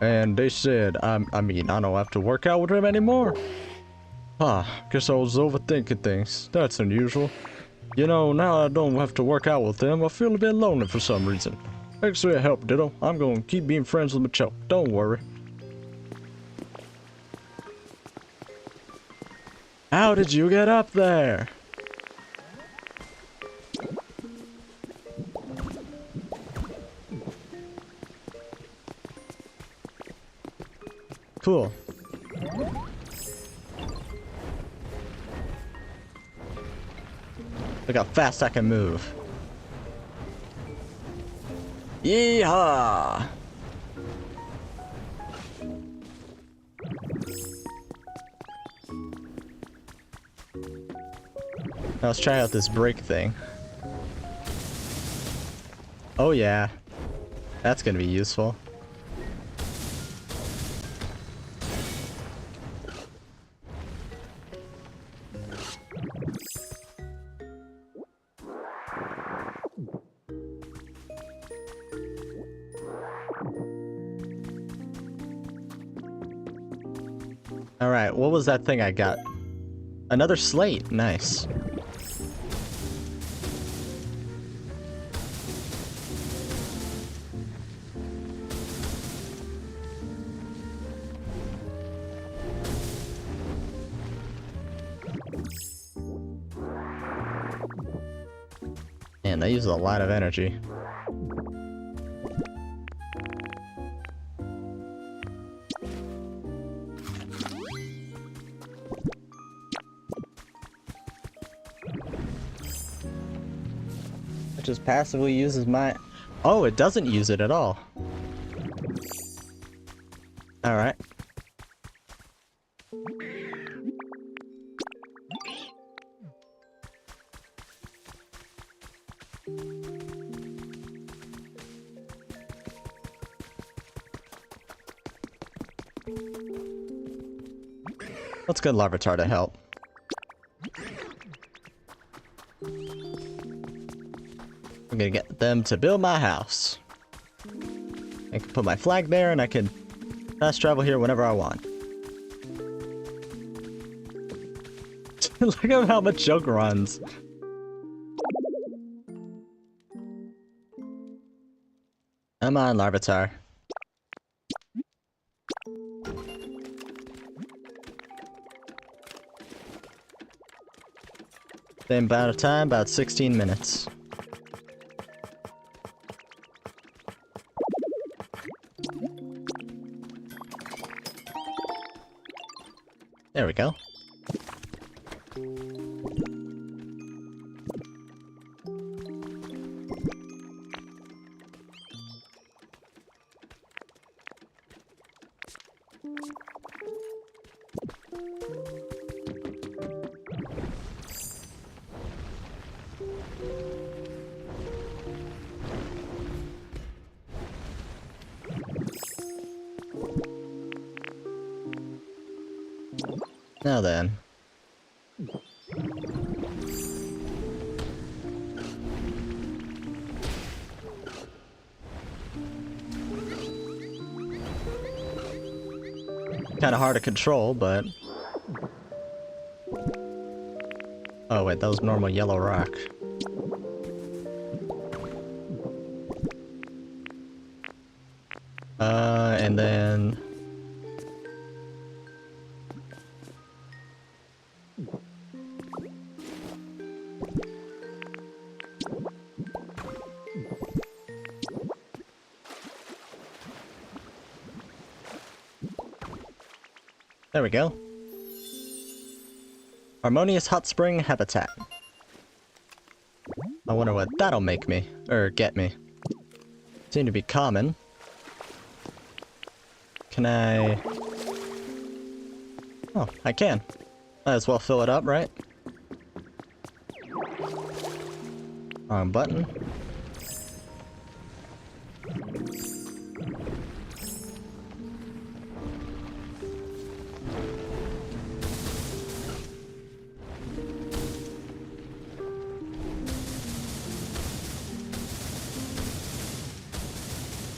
And they said, I mean, I don't have to work out with him anymore. Huh, guess I was overthinking things. That's unusual. You know, now I don't have to work out with him, I feel a bit lonely for some reason. Thanks for your help, Ditto. I'm gonna keep being friends with Machoke, don't worry. How did you get up there? Cool. Look how fast I can move. Yeehaw! Now let's try out this break thing. Oh yeah. That's gonna be useful. Alright, what was that thing I got? Another slate, nice. Man, they use a lot of energy. It just passively uses my... Oh, it doesn't use it at all. Alright. Let's get Larvitar to help. I'm gonna get them to build my house. I can put my flag there and I can fast travel here whenever I want. Look at how much Joke runs. Come on, Larvitar. Same amount of time, about 16 minutes. There we go. Now then. Kind of hard to control, but... Oh wait, that was normal yellow rock. And then... There we go. Harmonious Hot Spring Habitat. I wonder what that'll make me, or get me. Seem to be common. Can I... Oh, I can. Might as well fill it up, right? Wrong button.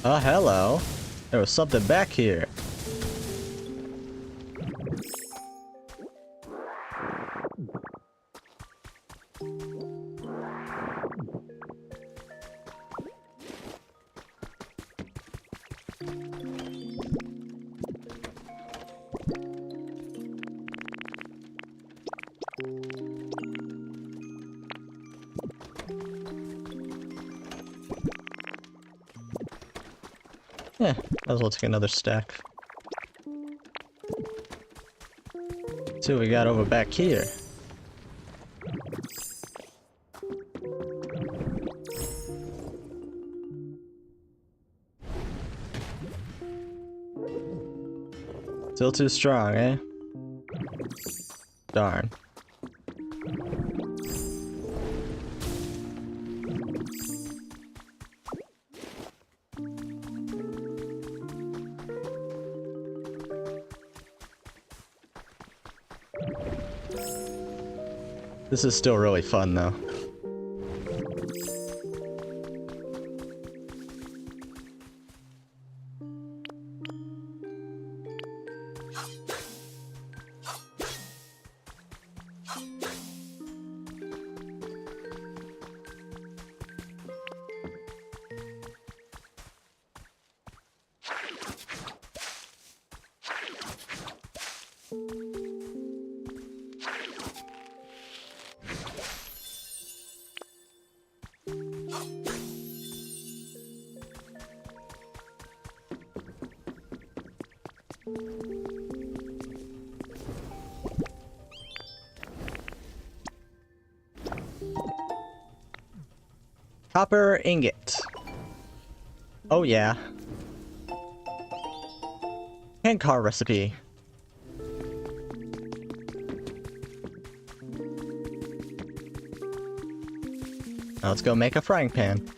Oh, hello. There was something back here. Yeah, might as well take another stack. See what we got over back here. Still too strong, eh? Darn. This is still really fun, though. Copper ingot. Oh yeah. Hand car recipe. Now let's go make a frying pan.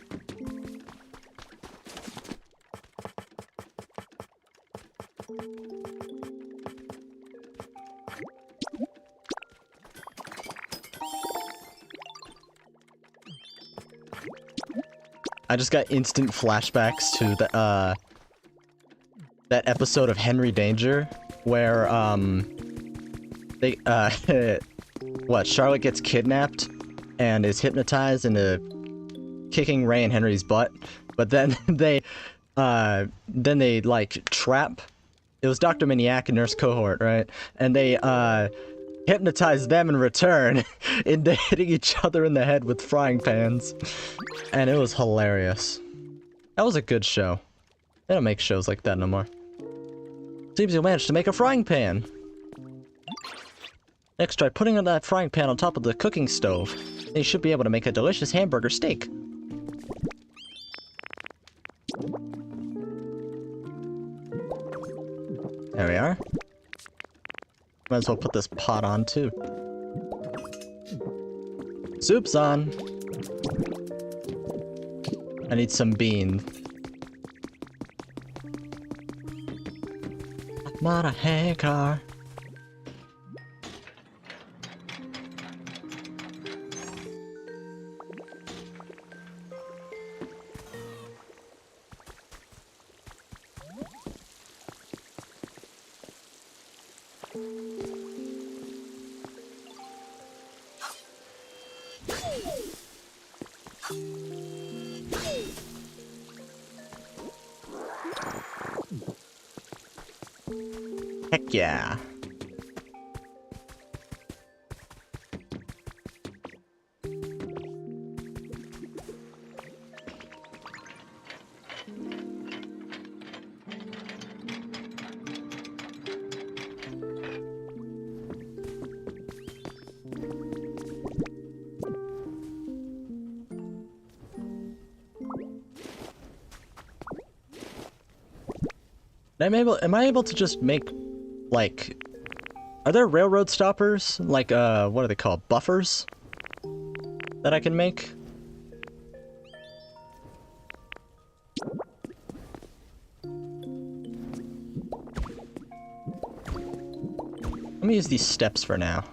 I just got instant flashbacks to the that episode of Henry Danger where they what, Charlotte gets kidnapped and is hypnotized into kicking Ray and Henry's butt, but then they like trap, it was Dr. Maniac and Nurse Cohort, right? And they hypnotize them in return into hitting each other in the head with frying pans. And it was hilarious. That was a good show. They don't make shows like that no more. Seems you managed to make a frying pan. Next, try putting that frying pan on top of the cooking stove. Then you should be able to make a delicious hamburger steak. There we are. Might as well put this pot on too. Soup's on. I need some beans. I'm not a hand car. Heck yeah. Am I able to just make, like, are there railroad stoppers? Like, what are they called? Buffers? That I can make? Let me use these steps for now.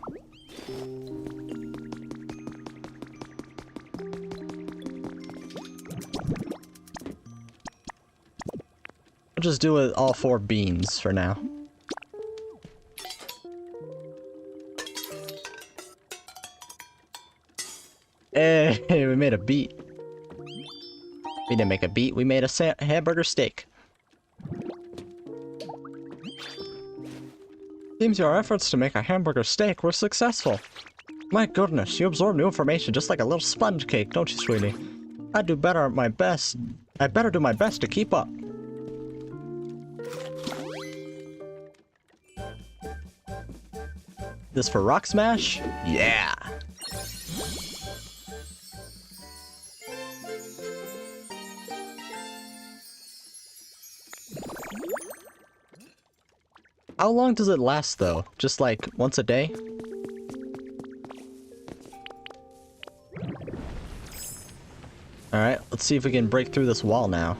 I'll just do it all 4 beans for now. Hey, we made a beet. We didn't make a beet, we made a hamburger steak. Seems your efforts to make a hamburger steak were successful. My goodness, you absorb new information just like a little sponge cake, don't you, sweetie? I do better at my best. I better do my best to keep up. This for Rock Smash? Yeah! How long does it last, though? Just like once a day? Alright, let's see if we can break through this wall now.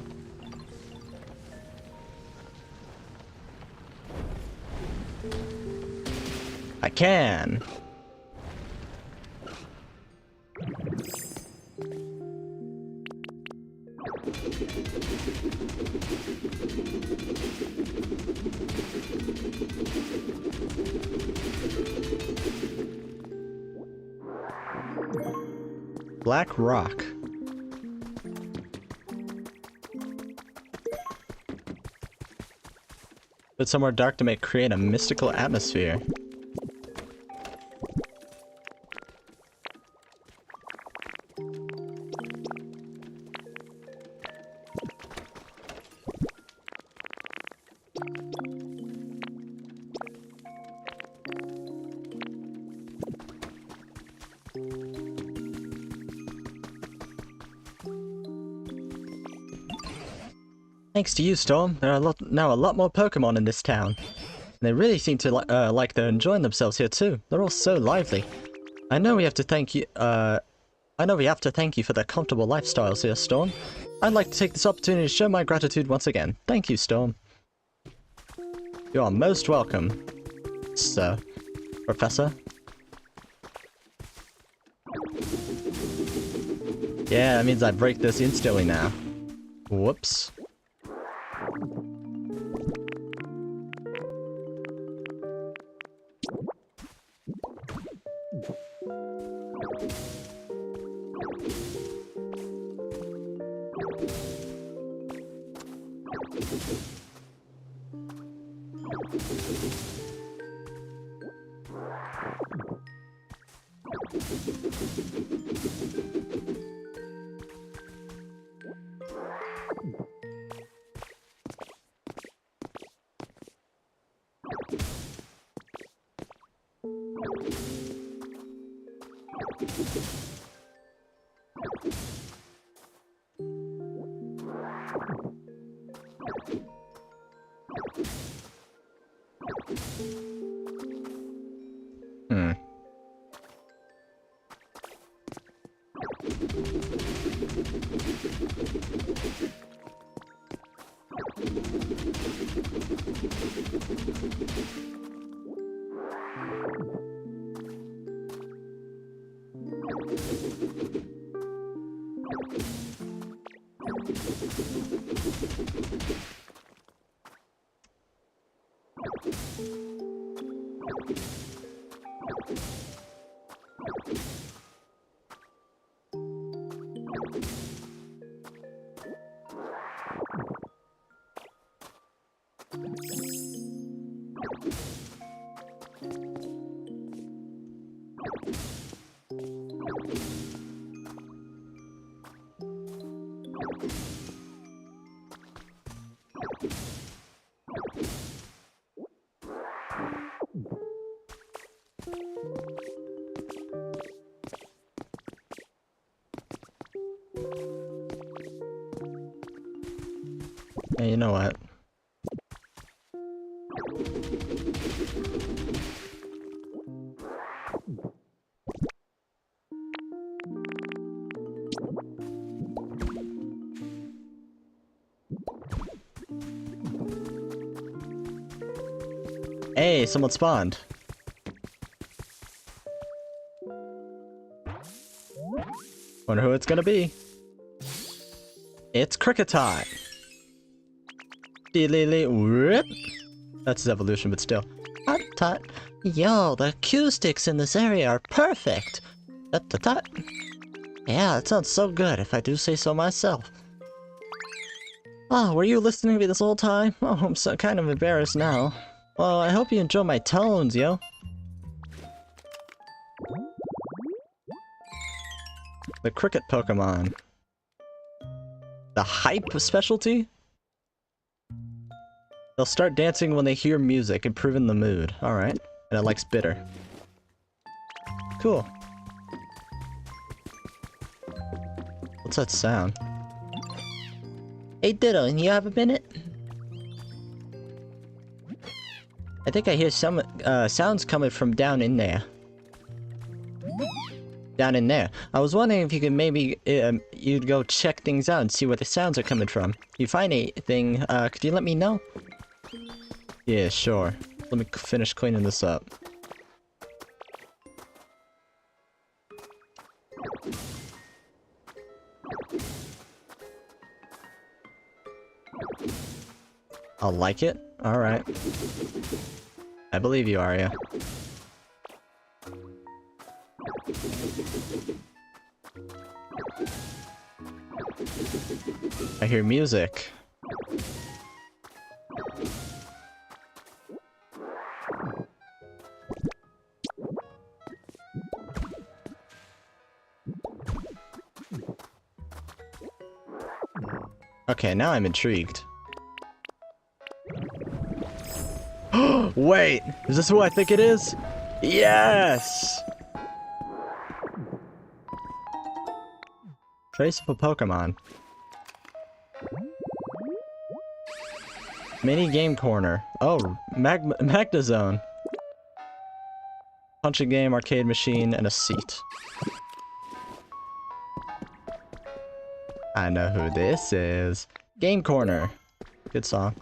I can! Black rock. Put somewhere dark to create a mystical atmosphere. Thanks to you, Storm, there are now a lot more Pokemon in this town. And they really seem to like they're enjoying themselves here too. They're all so lively. I know we have to thank you. I know we have to thank you for their comfortable lifestyles here, Storm. I'd like to take this opportunity to show my gratitude once again. Thank you, Storm. You are most welcome, sir, Professor. Yeah, that means I break this instantly now. Whoops. Hey, you know what? Hey, someone spawned. Wonder who it's gonna be. It's cricket time. Whoop. That's his evolution, but still. Tut tut. Yo, the acoustics in this area are perfect. Tut tut tut. Yeah, it sounds so good if I do say so myself. Oh, were you listening to me this whole time? Oh, I'm so kind of embarrassed now. Well, I hope you enjoy my tones, yo. The cricket Pokemon. The hype specialty? They'll start dancing when they hear music, improving the mood. Alright. And it likes bitter. Cool. What's that sound? Hey Ditto, you have a minute? I think I hear some sounds coming from down in there. Down in there. I was wondering if you could maybe, you'd go check things out and see where the sounds are coming from. If you find anything, could you let me know? Yeah, sure. Let me finish cleaning this up. I'll like it? Alright. I believe you, Arya. I hear music. Okay, now I'm intrigued. Wait! Is this who I think it is? Yes! Trace of a Pokemon. Mini game corner. Oh, Magna Zone. Punching game, arcade machine, and a seat. I know who this is. Game corner. Good song.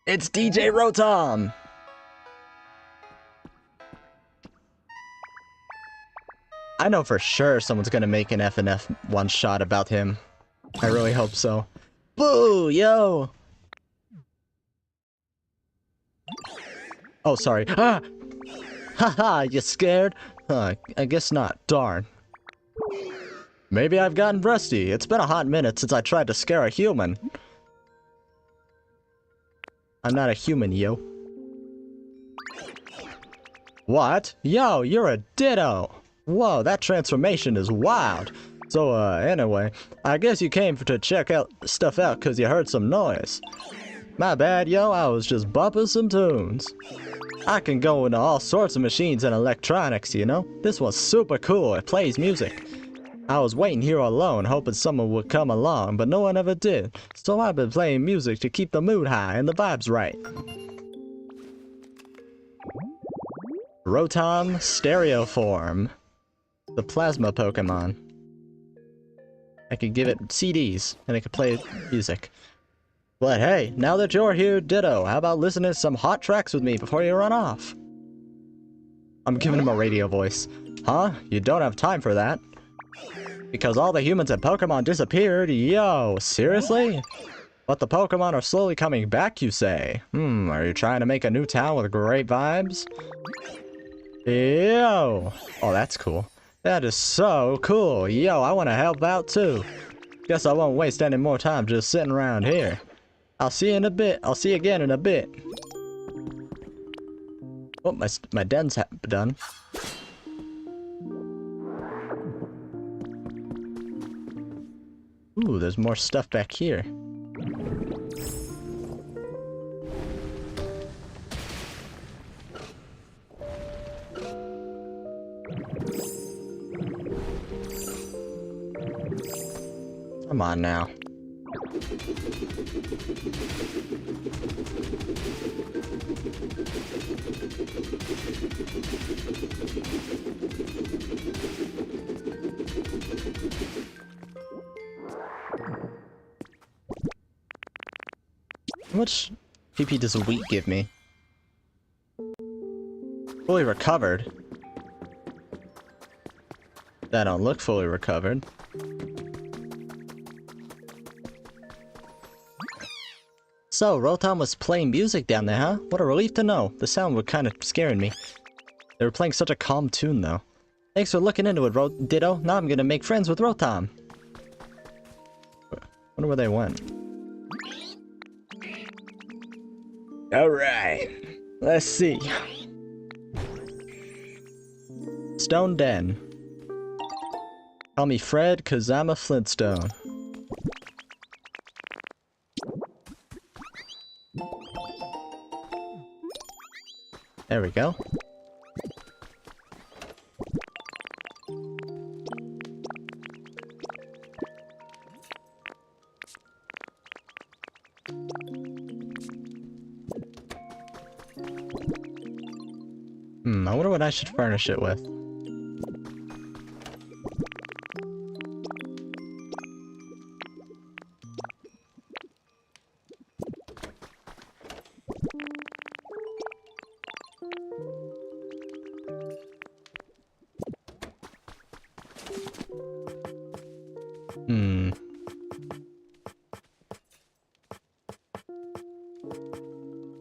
It's DJ Rotom! I know for sure someone's gonna make an FNF one-shot about him. I really hope so. Boo, yo! Oh, sorry. Ah! Haha, you scared? I guess not. Darn. Maybe I've gotten rusty. It's been a hot minute since I tried to scare a human. I'm not a human, yo. What? Yo, you're a Ditto! Whoa, that transformation is wild. So, anyway, I guess you came to check out stuff out because you heard some noise. My bad, yo, I was just bumping some tunes. I can go into all sorts of machines and electronics, you know? This one's super cool, it plays music. I was waiting here alone, hoping someone would come along, but no one ever did. So I've been playing music to keep the mood high and the vibes right. Rotom Stereo Form. The Plasma Pokemon. I could give it CDs, and it could play music. But hey, now that you're here, Ditto, how about listening to some hot tracks with me before you run off? I'm giving him a radio voice. Huh? You don't have time for that. Because all the humans and Pokemon disappeared? Yo, seriously? But the Pokemon are slowly coming back, you say? Are you trying to make a new town with great vibes? Yo! Oh, that's cool. That is so cool. Yo, I want to help out too. Guess I won't waste any more time just sitting around here. I'll see you in a bit. I'll see you again in a bit. Oh, my den's done. Ooh, there's more stuff back here. Come on now. PP does wheat give me? Fully recovered. That don't look fully recovered. So, Rotom was playing music down there, huh? What a relief to know. The sound was kind of scaring me. They were playing such a calm tune, though. Thanks for looking into it, Ditto. Now I'm gonna make friends with Rotom. Wonder where they went. Alright. Let's see. Stone Den. Call me Fred, cause I'm a Flintstone. There we go. I wonder what I should furnish it with.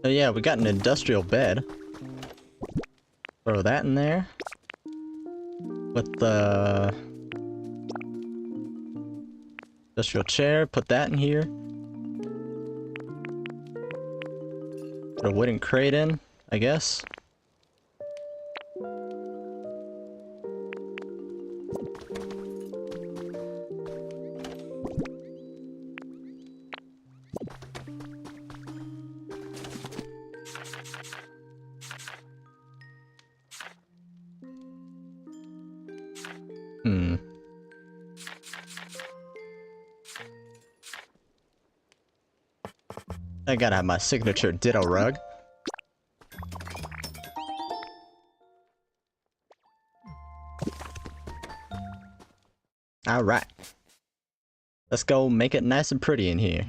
Oh yeah, we got an industrial bed. Throw that in there. With the industrial chair, put that in here. Put a wooden crate in, I guess. I gotta have my signature Ditto rug. Alright. Let's go make it nice and pretty in here.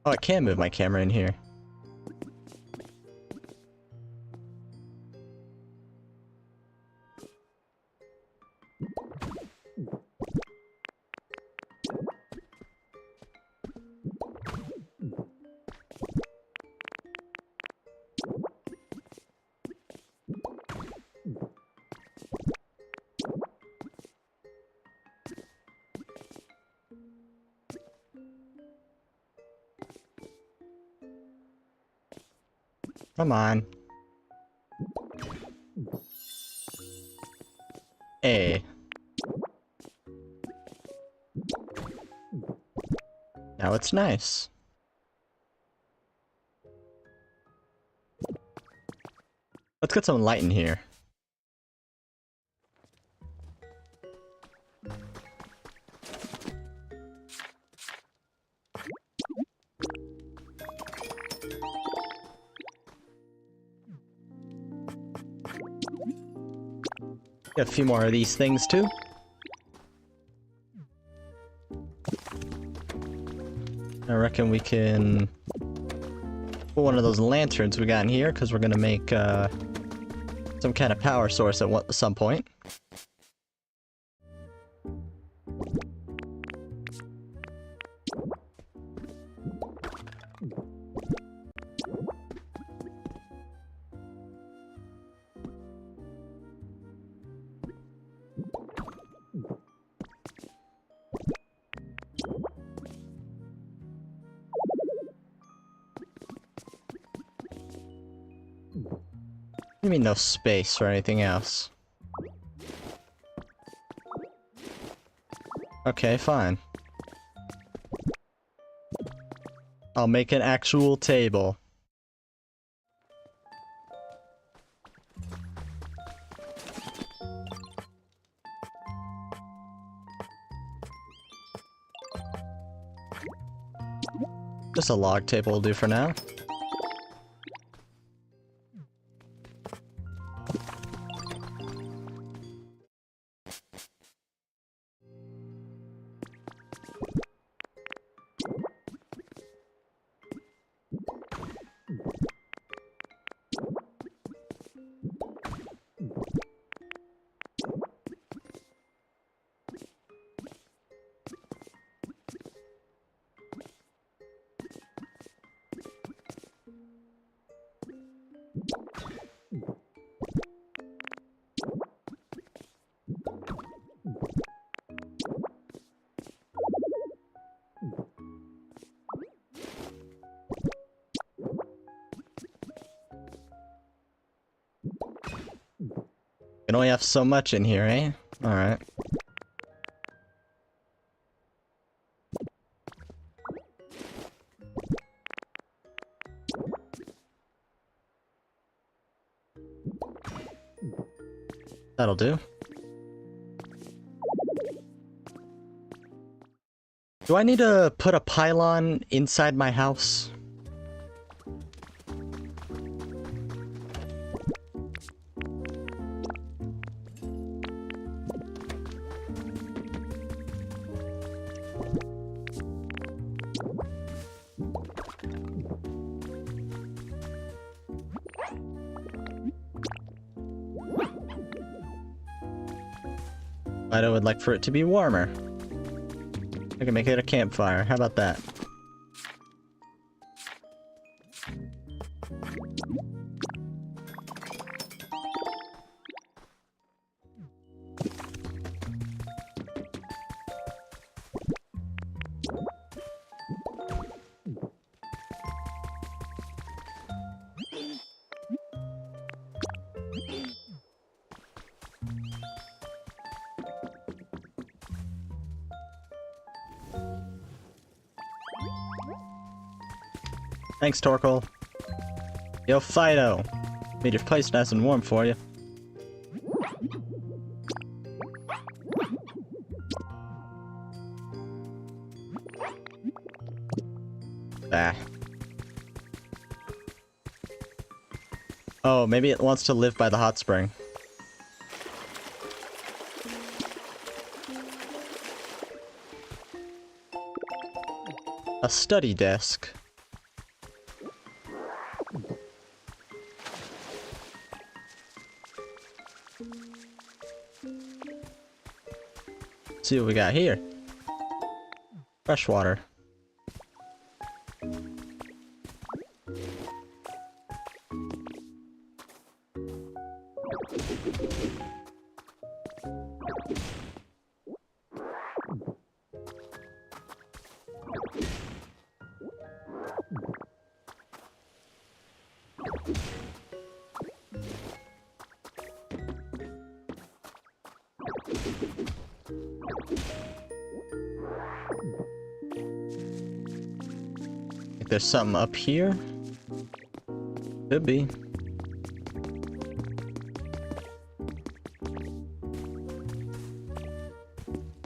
Oh, I can move my camera in here. Come on. A. Now it's nice. Let's get some light in here. Get a few more of these things too. I reckon we can put one of those lanterns we got in here, because we're gonna make some kind of power source at some point. What do you mean no space or anything else? Okay, fine. I'll make an actual table. Just a log table will do for now. You can only have so much in here, eh? Alright. That'll do. Do I need to put a pylon inside my house? I would like for it to be warmer. I can make it a campfire. How about that? Thanks, Torkoal. Yo, Fido. Made your place nice and warm for you. Ah. Oh, maybe it wants to live by the hot spring. A study desk. Let's see what we got here. Fresh water. There's something up here. Could be.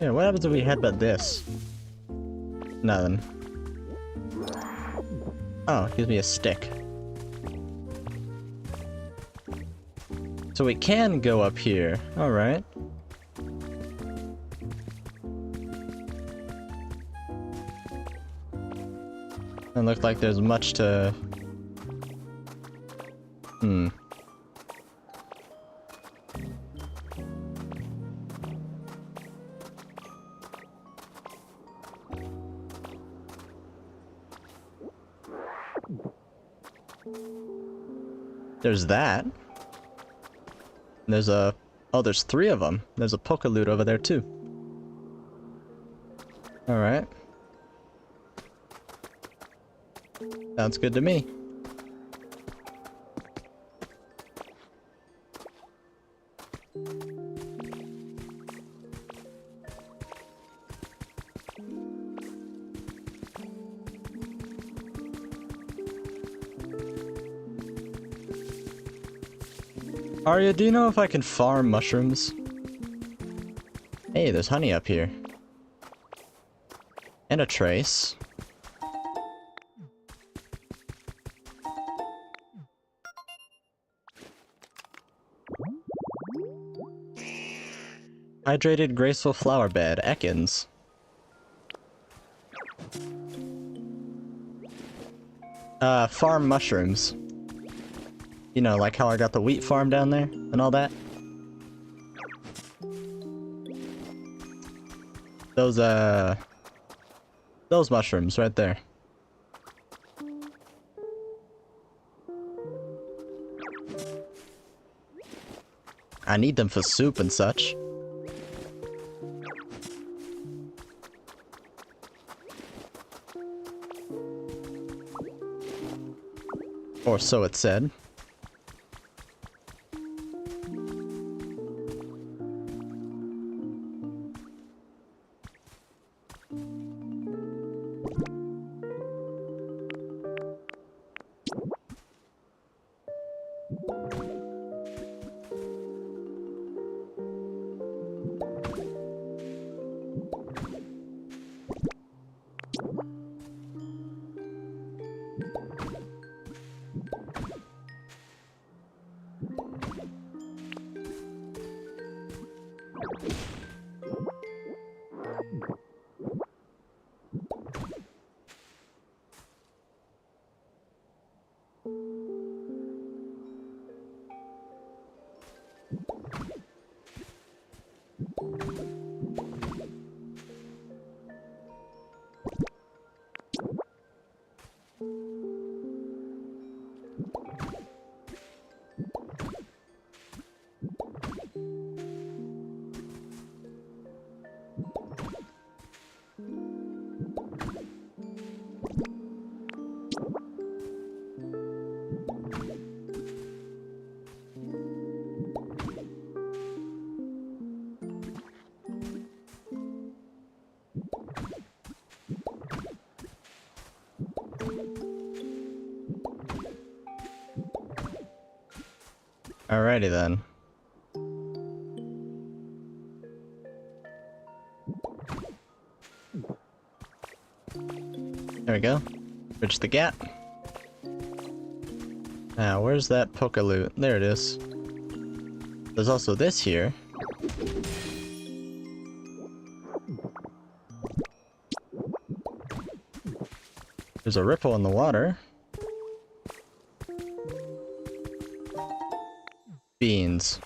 Yeah, what happens if we headbutt this? Nothing. Oh, it gives me a stick. So we can go up here. Alright. Doesn't look like there's much to... There's that. And there's a... Oh, there's 3 of them. There's a Pokaloot over there, too. Alright. Sounds good to me. Arya, do you know if I can farm mushrooms? Hey, there's honey up here. And a trace. Hydrated, graceful flower bed. Ekans. Farm mushrooms. You know, like how I got the wheat farm down there and all that. Those mushrooms right there. I need them for soup and such. Or so it said. Alrighty then. There we go. Bridge the gap. Now, where's that Poké loot? There it is. There's also this here. There's a ripple in the water. Beans.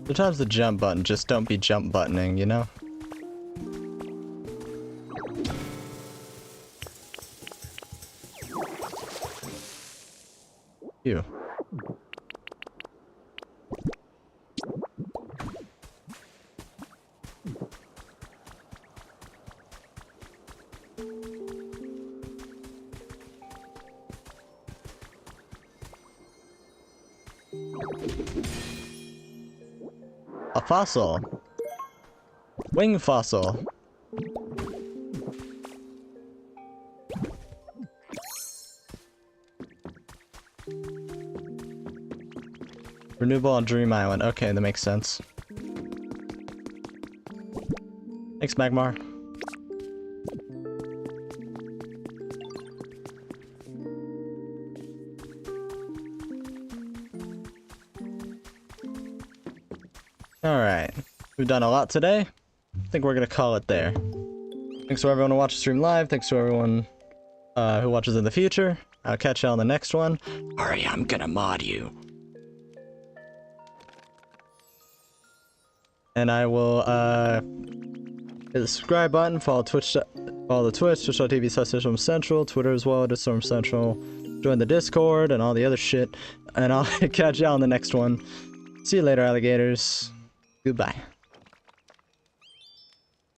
Sometimes the jump button, just don't be jump buttoning, you know? Phew. A fossil. Wing fossil. Renewable on Dream Island. Okay, that makes sense. Thanks, Magmar. Alright, we've done a lot today. I think we're gonna call it there. Thanks to everyone who watched the stream live. Thanks to everyone who watches in the future. I'll catch you on the next one. Hurry, I'm gonna mod you. And I will hit the subscribe button, follow Twitch, follow the Twitch, twitch.tv/Storm Central, Twitter as well, Storm Central. Join the Discord and all the other shit. And I'll catch you on the next one. See you later, alligators. Goodbye.